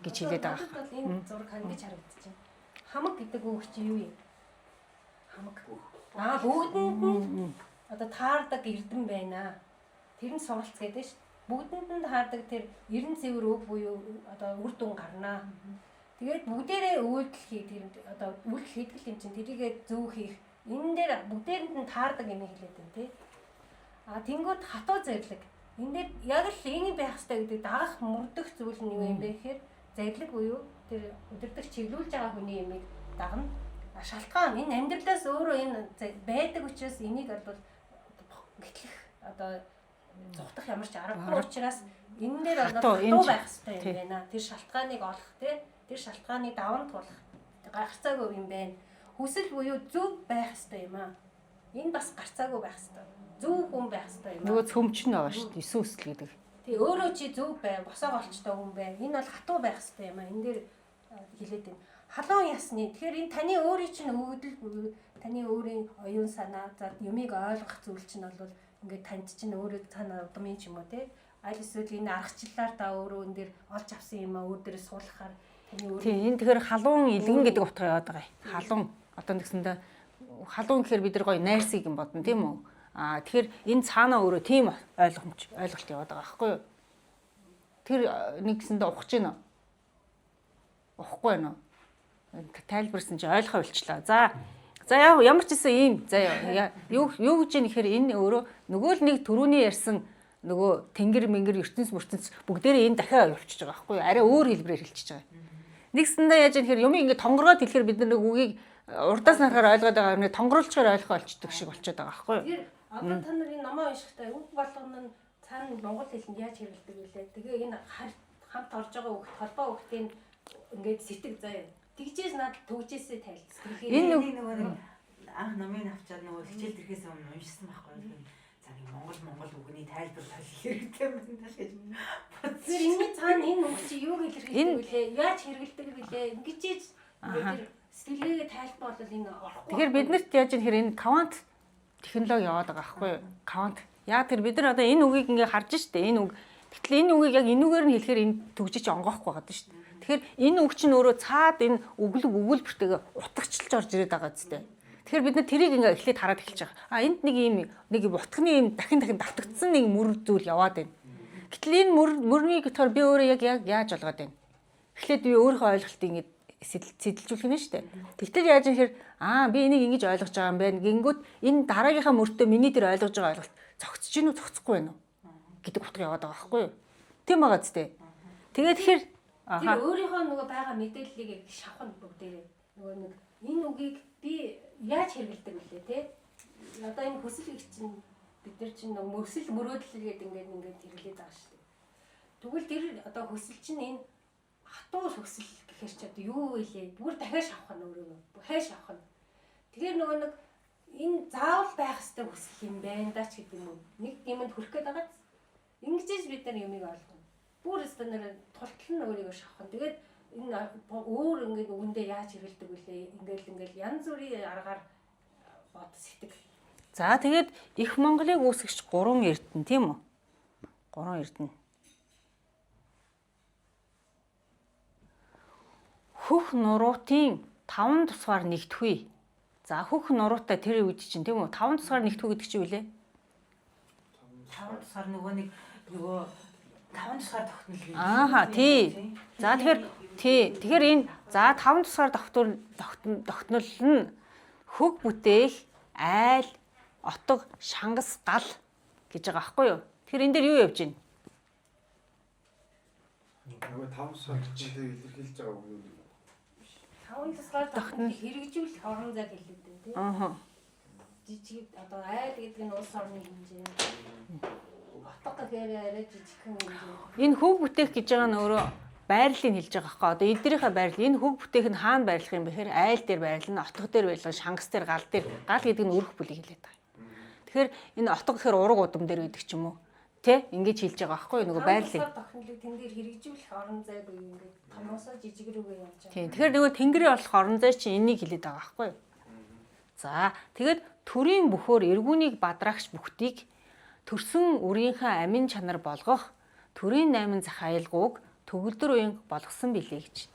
гэж хэлээд байгаа. Энэ зураг хангиж харагдаж байна. Хамаг гэдэг үг чи юу юм? Хамаг. Бүгдэнд нь одоо таардаг эрдэм байна. Тэр нь суралц гэдэг шүү. Бүгдэнд нь таардаг тэр 90 цэвэр үг буюу одоо үр дүн гарнаа. Тэгээд бүгдээрээ үйлдэл хий тэр одоо үйлдэл хийдэг юм чинь тэрийгээ зөв хийх. Энэ дээр бүгдээрэнд нь таардаг юм хэлээд байна тий. Тэнгүүд хатуу зэрлэг. Энэ дээр яг л ийм байх хэрэгтэй гэдэг дагах мөрдөх зүйл нь юу юм бэ гэхээр зэрлэг буюу тэр өдөртөг чиглүүлж байгаа хүний юмыг дагна. Шалтгаан энэ амьдралаас өөрөө энэ байдаг учраас энийг бол гэтлэх одоо зугтах ямар ч аргагүй учраас энэ дээр хатуу байх хэрэгтэй юм байна. Тэр шалтгааныг олох тэр шалтгааныг даван туулах гарцаагүй юм байна. Хүсэл буюу зөв байх хэрэгтэй юм аа. Энэ бас гарцаагүй байх хэрэгтэй. Зөв хүн байх хэрэгтэй юм. Нөгөө цөмч нь байгаа шүү дээ. Исэн үсэл гэдэг. Тий өөрөө чи зөв бай, босоо голчтой хүн бай. Энэ бол хатуу байх хэрэгтэй юм аа. Энэ дээр хэлээд байна. Халуун ясны. Тэгэхээр энэ таны өөрийн чинь өгөгдөл буюу таны өөрийн оюун санаа, за юмыг ойлгох зүйл чинь бол ингээд танд чинь өөрөө цаана удмын ч юм уу тий. Аль эсвэл энэ аргачлалаар та өөрөө энэ дээр олж авсан юм аа. өөр дээрээ суулгахаар таны өөрөө. Тий энэ тэгэхээр халуун илгэн гэдэг утгаар яваад байгаа юм. Халуун одоо нэгсэндээ халуун гэхээр бид нар гоё найрсыг юм бодно тийм үү? Тэгэхээр энэ цаанаа өөрөө тийм ойлголт яваад байгаа байхгүй юу? Тэр нэгсэндээ ухаж гинэ. Ухахгүй байна уу? Тайлбарсан чи ойлгохоо болчлаа. За яа ямар ч гэсэн ийм за юу гэж нэхэр энэ өөрөө нөгөө л нэг төрөүний ярьсан нөгөө тэнгэр мэнгэр ертөнц бүгдээрээ энэ дахиад явуулчихж байгаа байхгүй юу? Арай өөр хэлбэрээр хэлчихэж байгаа. Нэгсэндээ яаж нэхэр юм ингэ тонгороод хэлэхээр бид нар нэг үгийг урдаас нарахаар ойлгоод байгаа юм тонгоруулчаар ойлгох болчдөг шиг болчиход байгаа байхгүй юу? Одоо та нар энэ номоо уншихтаа үг болгоно нь цаана монгол хэлэнд яаж хэрэглэдэг вэ? Тэгээ энэ хамт орж байгаа үг холбоо үгтийн ингээд сэтг заяа. Тэгжээс над төгжээсээ тайлбар. Энэ нөгөө анх номын авчаад нөгөө хичээл дэрхээс өмнө уншсан байхгүй юу? За нэг монгол үгний тайлбар хэрэгтэй юм байна гэж. Тэр энэ цаана энэ үг чи юу илэрхийлдэг вэ? Яаж хэрэглэдэг вэ? Ингэжээж сэтгэлгээгээ тайлбар бол энэ орохгүй. Тэгэхээр биднэрт яаж нэхэр энэ квант технологи яваад байгаа байхгүй юу? Квант. Яг тэр бид нар одоо энэ үгийг ингээ харж штэ энэ үг. Гэтэл энэ үгийг яг энэ үгээр нь хэлэхээр энэ төгжиж онгоохгүй байгаа штэ. Тэгэхээр энэ үг чинь өөрөө цаад энэ өгүүлбэртэйгээ утагчилж орж ирээд байгаа зү. Тэгэхээр бид нар тэрийг ингээ эхлээд хараад эхэлж байгаа. Энд нэг утганы юм дахин давтагдсан нэг мөр зүйл яваад байна. Гэтэл энэ мөрнийг болохоор би өөрөө яг яаж олгоод байна. Эхлээд би өөрийнхөө ойлголтыг ингээ сэтэлжүүлэх нь шүү дээ. Тэгтэл яаж юм хэр би энийг ингэж ойлгож байгаа юм байна. Гингүүт энэ дараагийнхаа мөртөө миний тэр ойлгож байгаа ойлголт зогцож гинүү зогцохгүй байна уу гэдэг утга яваад байгаа байхгүй юу? Тийм байгаа зү. Тэгээд тэгэхээр тэр өөрийнхөө нөгөө байгаа мэдээллийг шавхна бүгдээрээ. Нөгөө нэг энэ үгийг би яаж хэрэгэлдэг вүлээ те? Одоо энэ хүсэл их чинь бид нар чинь нөгөө мөсөл мөрөөдөл гэдэг ингээд хэрэглээд байгаа шүү дээ. Тэгвэл тэр одоо хүсэл чинь энэ хатуу хүсэл гэхэр чи одоо юу вэ? Бүр дахиад шавхна өөрөө. Хайш шавхна. Тэгэхээр нөгөө нэг энэ заавал байх ёстой хүсэл юм байна даа ч гэдэг юм уу. Нэг юмд хүрэх гээд байгаа. Ингэж бид нар юмыг ойлгоно. Бүр өстө нэр тултал нь өөрийгөө шавхна. Тэгээд энэ өөр ингээд үгэндээ яаж хэрэгэлдэг вүлээ? Ингээл янз бүрийн аргаар бод сэтг. За тэгээд их Монголыг үүсгэж 3 эрдэнэ тийм үү? 3 эрдэнэ. Хөх нуруутын 5 тусгаар нэгдэхүй. За хөх нуруутай тэр үед чинь тийм үү? 5 тусгаар нэгдэхүй гэдэг чинь юу вэ? 5 тусгаар нөгөө 5 тусгаар тогтнол. Тий. За тэгэхээр энэ за 5 тусгаар тогтнол нь хөг бүтээх, айл, отог, шангас, гал гэж байгаа байхгүй юу? Тэгэхээр энэ дээр юу явж байна? Нөгөө 5 тусгаар тогтнолыг илэрхийлж байгаа үг юу? 5 тусгаар тогтнол хэрэгжүүлэх орон зай хэлээд байна тийм. Жижиг одоо айл гэдэг нь улс орны хэмжээ. Отог гэхээр арай жижигхэн хэмжээ. Энэ хөг бүтээх гэж байгаа нь өөрөө байрлалыг хэлж байгаа байхгүй. Одоо эднэрийнхээ байрлал энэ хөг бүтээх нь хаана байрлах юм бэ гэхээр айл дээр байрлал, отог дээр байрлал, шангас дээр, гал гэдэг нь өрх бүлийг хэлээд байгаа. Тэгэхээр энэ отог гэхээр ураг удам дээр байдаг ч юм уу. Тэ ингэж хэлж байгаа байхгүй юу? Нөгөө байрлал. Тохиолдлыг тэн дээр хэрэгжүүлэх орон зай буюу ингээд томоосоо жижиг рүүгээ явж байгаа. Тийм. Тэгэхээр нөгөө тэнгэрийн болох орон зай чинь энийг хэлээд байгаа байхгүй юу? За тэгээд төрийн бөхөөр эргүүнийг бадраагч бүхтийг төрсөн үрийнхээ амин чанар болгох төрийн 8 зах аялгауг төгөлдөр уянг болгосон билээ гэж.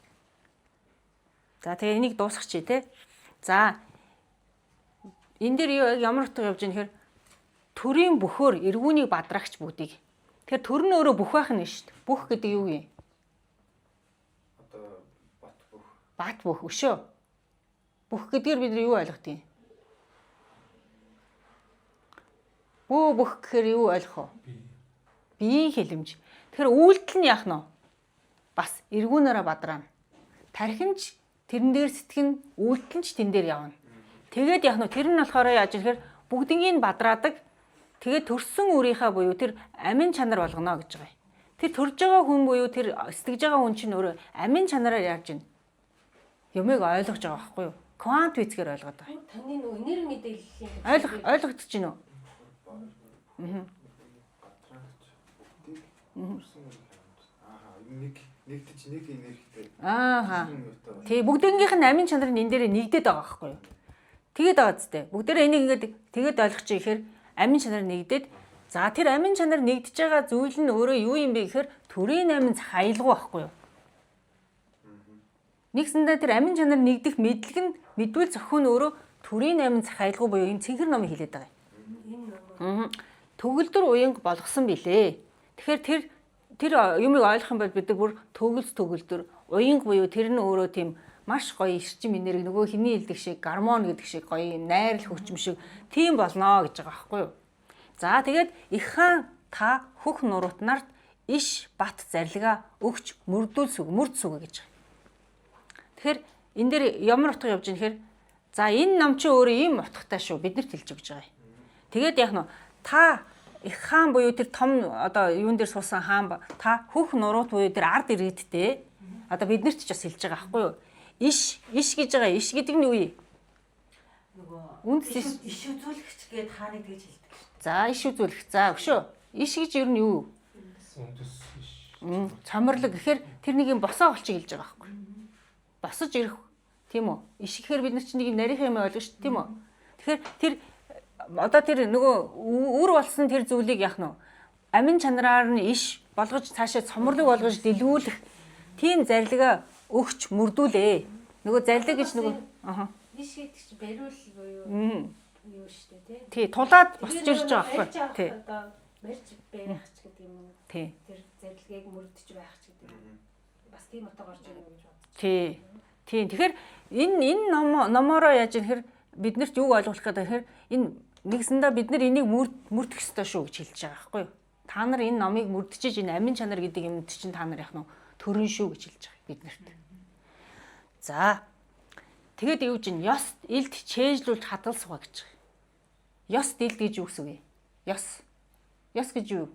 За тэгээ энийг дуусгачих тий. За энэ дээр ямар утга явж байгаа нөхөр төрийн бөхөөр эргүүнийг бадраагч бүгдийг. Тэгэхээр төр нь өөрөө бүх байх нь шүү дээ. Бүх гэдэг юу юм? Одоо бат бүх. Бат бүх өшөө. Бүх гэдгээр бид юу ойлгох юм? Бүх гэхээр юу ойлгох вэ? Биеийн хэлэмж. Тэгэхээр үйлдэл нь яах нь вэ? Бас эргүүнээрээ бадраана. Тархинч тэрэн дээр сэтгэн, үйлдэл нь ч тэн дээр явна. Тэгээд яах нь вэ? Тэр нь болохоор яаж ихээр бүгднийг бадраадаг. Тэгээд төрсөн үрийнхаа буюу тэр амин чанар болгоно гэж байгаа юм. Тэр төрж байгаа хүн буюу тэр сэтгэж байгаа хүн чинь өөрөө амин чанараар яаж ийн? Юмыг ойлгож байгаа байхгүй юу? Квант физикээр ойлгоод байгаа. Таны нөгөө энерги мэдээллийн Ойлгогдож байна уу? Нэгдэж нэг энергитэй. Тий, бүгднгийнх нь амин чанар нь энэ дээр нэгдээд байгаа байхгүй юу? Тэгээд байгаа зү. Бүгдээрээ энийг ингээд тэгээд ойлгочих ихээр амин чанар нэгдээд за тэр амин чанар нэгдэж байгаа зүйл нь өөрөө юу юм бэ гэхээр төрийн 8 зах аялгау байхгүй юу? Нэгсэндээ тэр амин чанар нэгдэх мэдлэг нь мэдвэл зөвхөн өөрөө төрийн 8 зах аялгау буюу энэ цэнхэр номыг хэлээд байгаа юм. Төгөлдөр уянг болгосон билээ. Тэгэхээр тэр юмыг ойлгох юм бол бид нар бүр төгөлдөр уянг буюу тэр нь өөрөө тийм маш гоё эрчим энерги нөгөө хиний хэлдэг шиг гормон гэдэг шиг гоё найрал хөгжим шиг тийм болно гэж байгаа байхгүй юу. За тэгээд их хаан та хөх нуруут нарт иш бат зарлига өгч мөрд сүгэ гэж байгаа. Тэгэхээр энэ дээр ямар утга явж байгаа нөхөр за энэ ном чи өөрөө ийм утгатай шүү биднэрт хэлж өгч байгаа юм. Тэгээд яг нь та их хаан буюу тэр том одоо юун дээр суусан хаан та хөх нуруут буюу тэр ард иргэдтэй одоо биднэрт ч бас хэлж байгаа байхгүй юу. Иш гэж байгаа. Иш гэдэг нь юу юм? Нөгөө иш үзүүлэгч гээд хааныг гэж хэлдэг. За иш үзүүлэх. За өшөө. Иш гэж юу нь юу? Цомрлог гэхээр тэр нэг юм босоо олчих хэлж байгаа байхгүй. Босож ирэх тийм үү? Иш гэхээр бид нар чинь нэг юм нарийнхан юм ойлгож шүү дээ тийм үү? Тэгэхээр тэр одоо тэр нөгөө үр болсон тэр зүйлийг яах нь амин чанараар нь иш болгож цаашаа цомрлог болгож дэлгүүлэх тийм зарлигаа өгч мөрдүүлээ. Нөгөө зарлиг гэж нөгөө иш гэдэг чинь бариул буюу юу шүү дээ тий. Тулаад босч ирж байгаа байхгүй. Тий. Одоо барьж байх ч гэдэг юм уу. Тий. Тэр зарлигийг мөрдөж байх ч гэдэг юм. Бас тийм утга орж ирнэ гэж бодчих. Тий. Тий. Тэгэхээр энэ номороо яаж ихээр биднэрт юг ойлгох гэдэг тэгэхээр энэ нэгсэндээ бид нар энийг мөрдөх ёстой шүү гэж хэлж байгаа байхгүй юу? Та нар энэ номыг мөрдөж энэ амин чанар гэдэг юмд чинь та нар яах нь төрөн шүү гэж хэлж байгаа биднэрт. За. Тэгэд юу чинь ёс илд чэйжлүүлж хадгалс сугаа гэж байгаа. Ёс илд гэж юу гэсэн үг вэ? Ёс. Ёс гэж юу?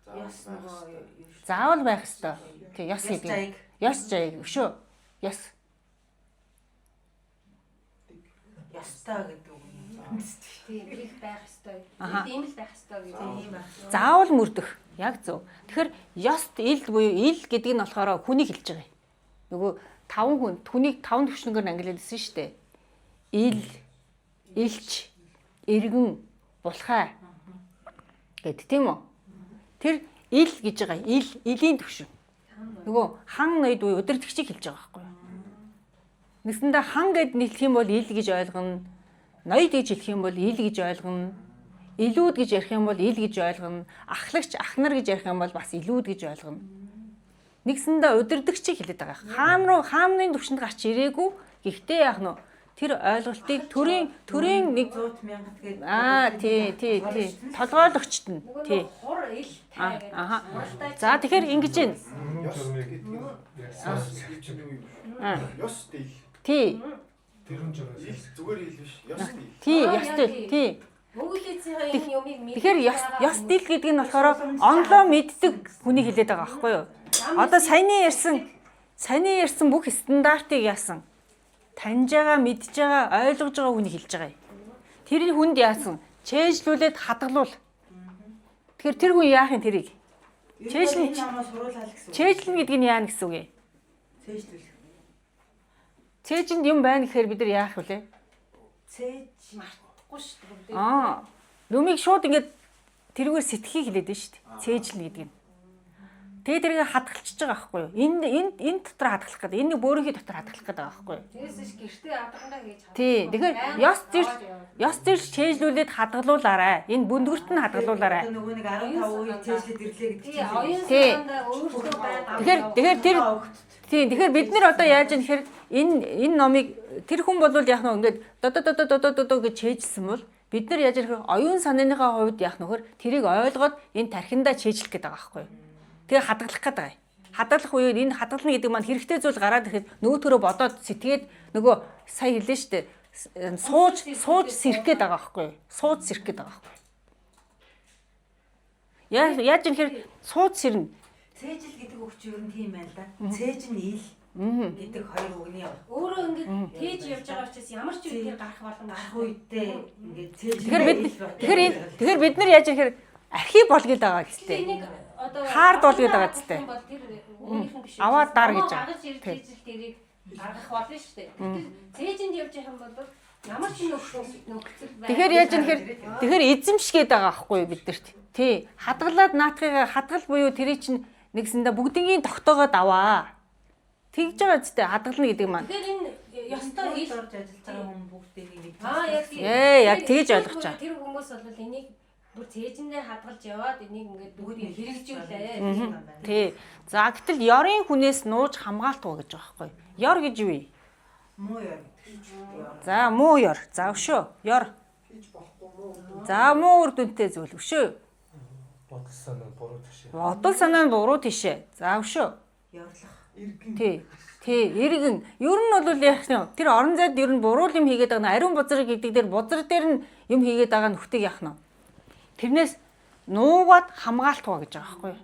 Ёс нөгөө заавал байх ёстой. Тий, ёс гэдэг. Ёс жайг өшөө. Ёс. Ёстой гэдэг үг юм. Тийм их байх ёстой. Тийм л байх ёстой гэдэг юм байна. Заавал мөрдөх. Яг зөв. Тэгэхээр ёст илд буюу ил гэдэг нь болохоор хүнийг хэлж байгаа юм. Нөгөө 5 хүн хүнийг 5 төвшнгөөр ангилалсан шүү дээ. Ил, илч, эргэн, булхай гэд тийм үү? Тэр ил гэж байгаа. Илийн төвшин. Нөгөө хан ноёд буюу удирдгчийг хэлж байгаа байхгүй юу? Нэгсэндээ хан гэд нийлэх юм бол ил гэж ойлгоно. Ноёд гэж хэлэх юм бол ил гэж ойлгоно. Илүүд гэж ярих юм бол ил гэж ойлгоно. Ахлагч, ахнар гэж ярих юм бол бас илүүд гэж ойлгоно. Нэгсэндээ удирдгчийг хэлээд байгаа. Хаамны төвшөнд гарч ирээгүй. Гэхдээ яах нь тэр ойлголтыг төрийн нэг 100,000 гэдэг тий. Толгойлогчт нь тий. Хур ил тай гэдэг. За тэгэхээр ингэж байна. Ёс дээл. Тий. Тэрэн жиргээс Ил зүгээр ил биш. Ёс дээл. Тий, ёстой. Тий. Өгүүлээсийнхаа энэ юмыг мэдээ. Тэгэхээр ёс дил гэдэг нь болохоор онлоо мэддэг хүний хэлээд байгаа байхгүй юу? Одоо саяны ярьсан бүх стандартыг яасан? Таньж байгаа, мэдж байгаа, ойлгож байгаа хүний хэлж байгаа юм. Тэрний хүнд яасан? Чэйжлүүлээд хадгалуул. Тэгэхээр тэр хүн яах юм тэрийг? Чэйжлэн намаа суруулаа л гэсэн. Чэйжлэн гэдэг нь яа гэсэн үг юм? Цээжлүүл. Цээжинд юм байна гэхээр бид нар яах вэ? Цээж Мартахгүй шүү дээ. Юмыг шууд ингээд тэрүүгээр сэтгэхийг хэлээд байна шүү дээ. Цээжлэн гэдэг нь. Тэгээ тэрийг хадгалчихж байгаа байхгүй юу? Энэ дотор хадгалах гэдэг. Энэ бөөрийнхээ дотор хадгалах гэдэг байгаа байхгүй юу? Тэрээс ш гэртээ адгандаа хийж хадгалах. Тий. Тэгэхээр ёс зэрч чэйжлүүлээд хадгалуулаарай. Энэ бүндгэрт нь хадгалуулаарай. нөгөө нэг 15 үеийг цээжлээд ирлээ гэдэг Тий, чинь. оюун Тий. санаандаа өөрсдөө байгаа. Тэгэхээр тэр тэгэхээр бид нар одоо яаж юм гэхээр энэ номыг тэр хүн бол яг нь ингээд додо гэж чэйжлсэн бол бид нар яаж ирэх оюун санааныхаа хувьд яах нөхөр тэрийг ойлгоод энэ тархиндаа чэйжлэх гэдэг байгаа байхгүй юу? Тэгээ хадгалах гэдэг байгаа. Хадгалах үеэр энэ хадгална гэдэг маань хэрэгтэй зүйл гараад ирэхэд нөгөөтгөрөө бодоод сэтгээд нөгөө сая хэллээ шүү дээ. Сууж сэрэх гээд байгаа байхгүй юу? Сууж сэрэх гээд байгаа байхгүй юу? Яаж юм хэрэг сууж сэрнэ. Цээжл гэдэг үг чинь ер нь тийм байна л да. Цээж нь ил гэдэг хоёр үгний яваа. Өөрөө ингээд тээж явж байгаа учраас ямар ч үе тэр гарах боломж Гарах үедээ ингээд цээж. Тэгэхээр бид нар яаж ирэхээр архив болгоод байгаа гэжтэй. энийг одоо Хаард болгоод байгаа гэжтэй. бол тэр өөрийнх нь биш. Аваад дар гэж байгаа. Агаж ирж тээж тэрийг гаргах болно шүү дээ. Цээжинд явж байгаа юм бол ямар ч нөхцөл байна. Тэгэхээр яаж юм хэрэг тэгэхээр эзэмшгээд байгаа байхгүй юу бидэрт. Тий. Хадгалаад наатахыгаа хадгал буюу тэрий чинь нэгсэндээ бүгднийг тогтоогоод аваа. Тэгж байгаа зү хадгална гэдэг маань. Тэгэхээр энэ ёстой ил орж ажиллаж байгаа хүн бүгдийг нэг. Яг тэгж ойлгож байгаа. Тэр хүмүүс бол энийг бүр цээжиндээ хадгалж яваад энийг ингээд бүгдийг хэрэгжүүлээ. Тий. За гэтэл ёрын хүнээс нууж хамгаалтгүй гэж байгаа байхгүй юу? Ёр гэж юу вэ? Муу яа. За муу ёр. За өшөө. Ёр. Хийж болохгүй муу. За муу үр дүнтэй зүйл өшөө. Бодол санаа буруу тийшээ. Бодол санаа нь буруу тийшээ. За өшөө. Яварлах. Тий. Иргэн. Ер нь бол яах нь тэр орон зайд ер нь буруу юм хийгээд байгаа нь ариун бузар гэдэг дээр бузар дээр нь юм хийгээд байгаа нөхдөг яах нь. Тэрнээс нуугаад хамгаалтгаа гэж байгаа байхгүй юу?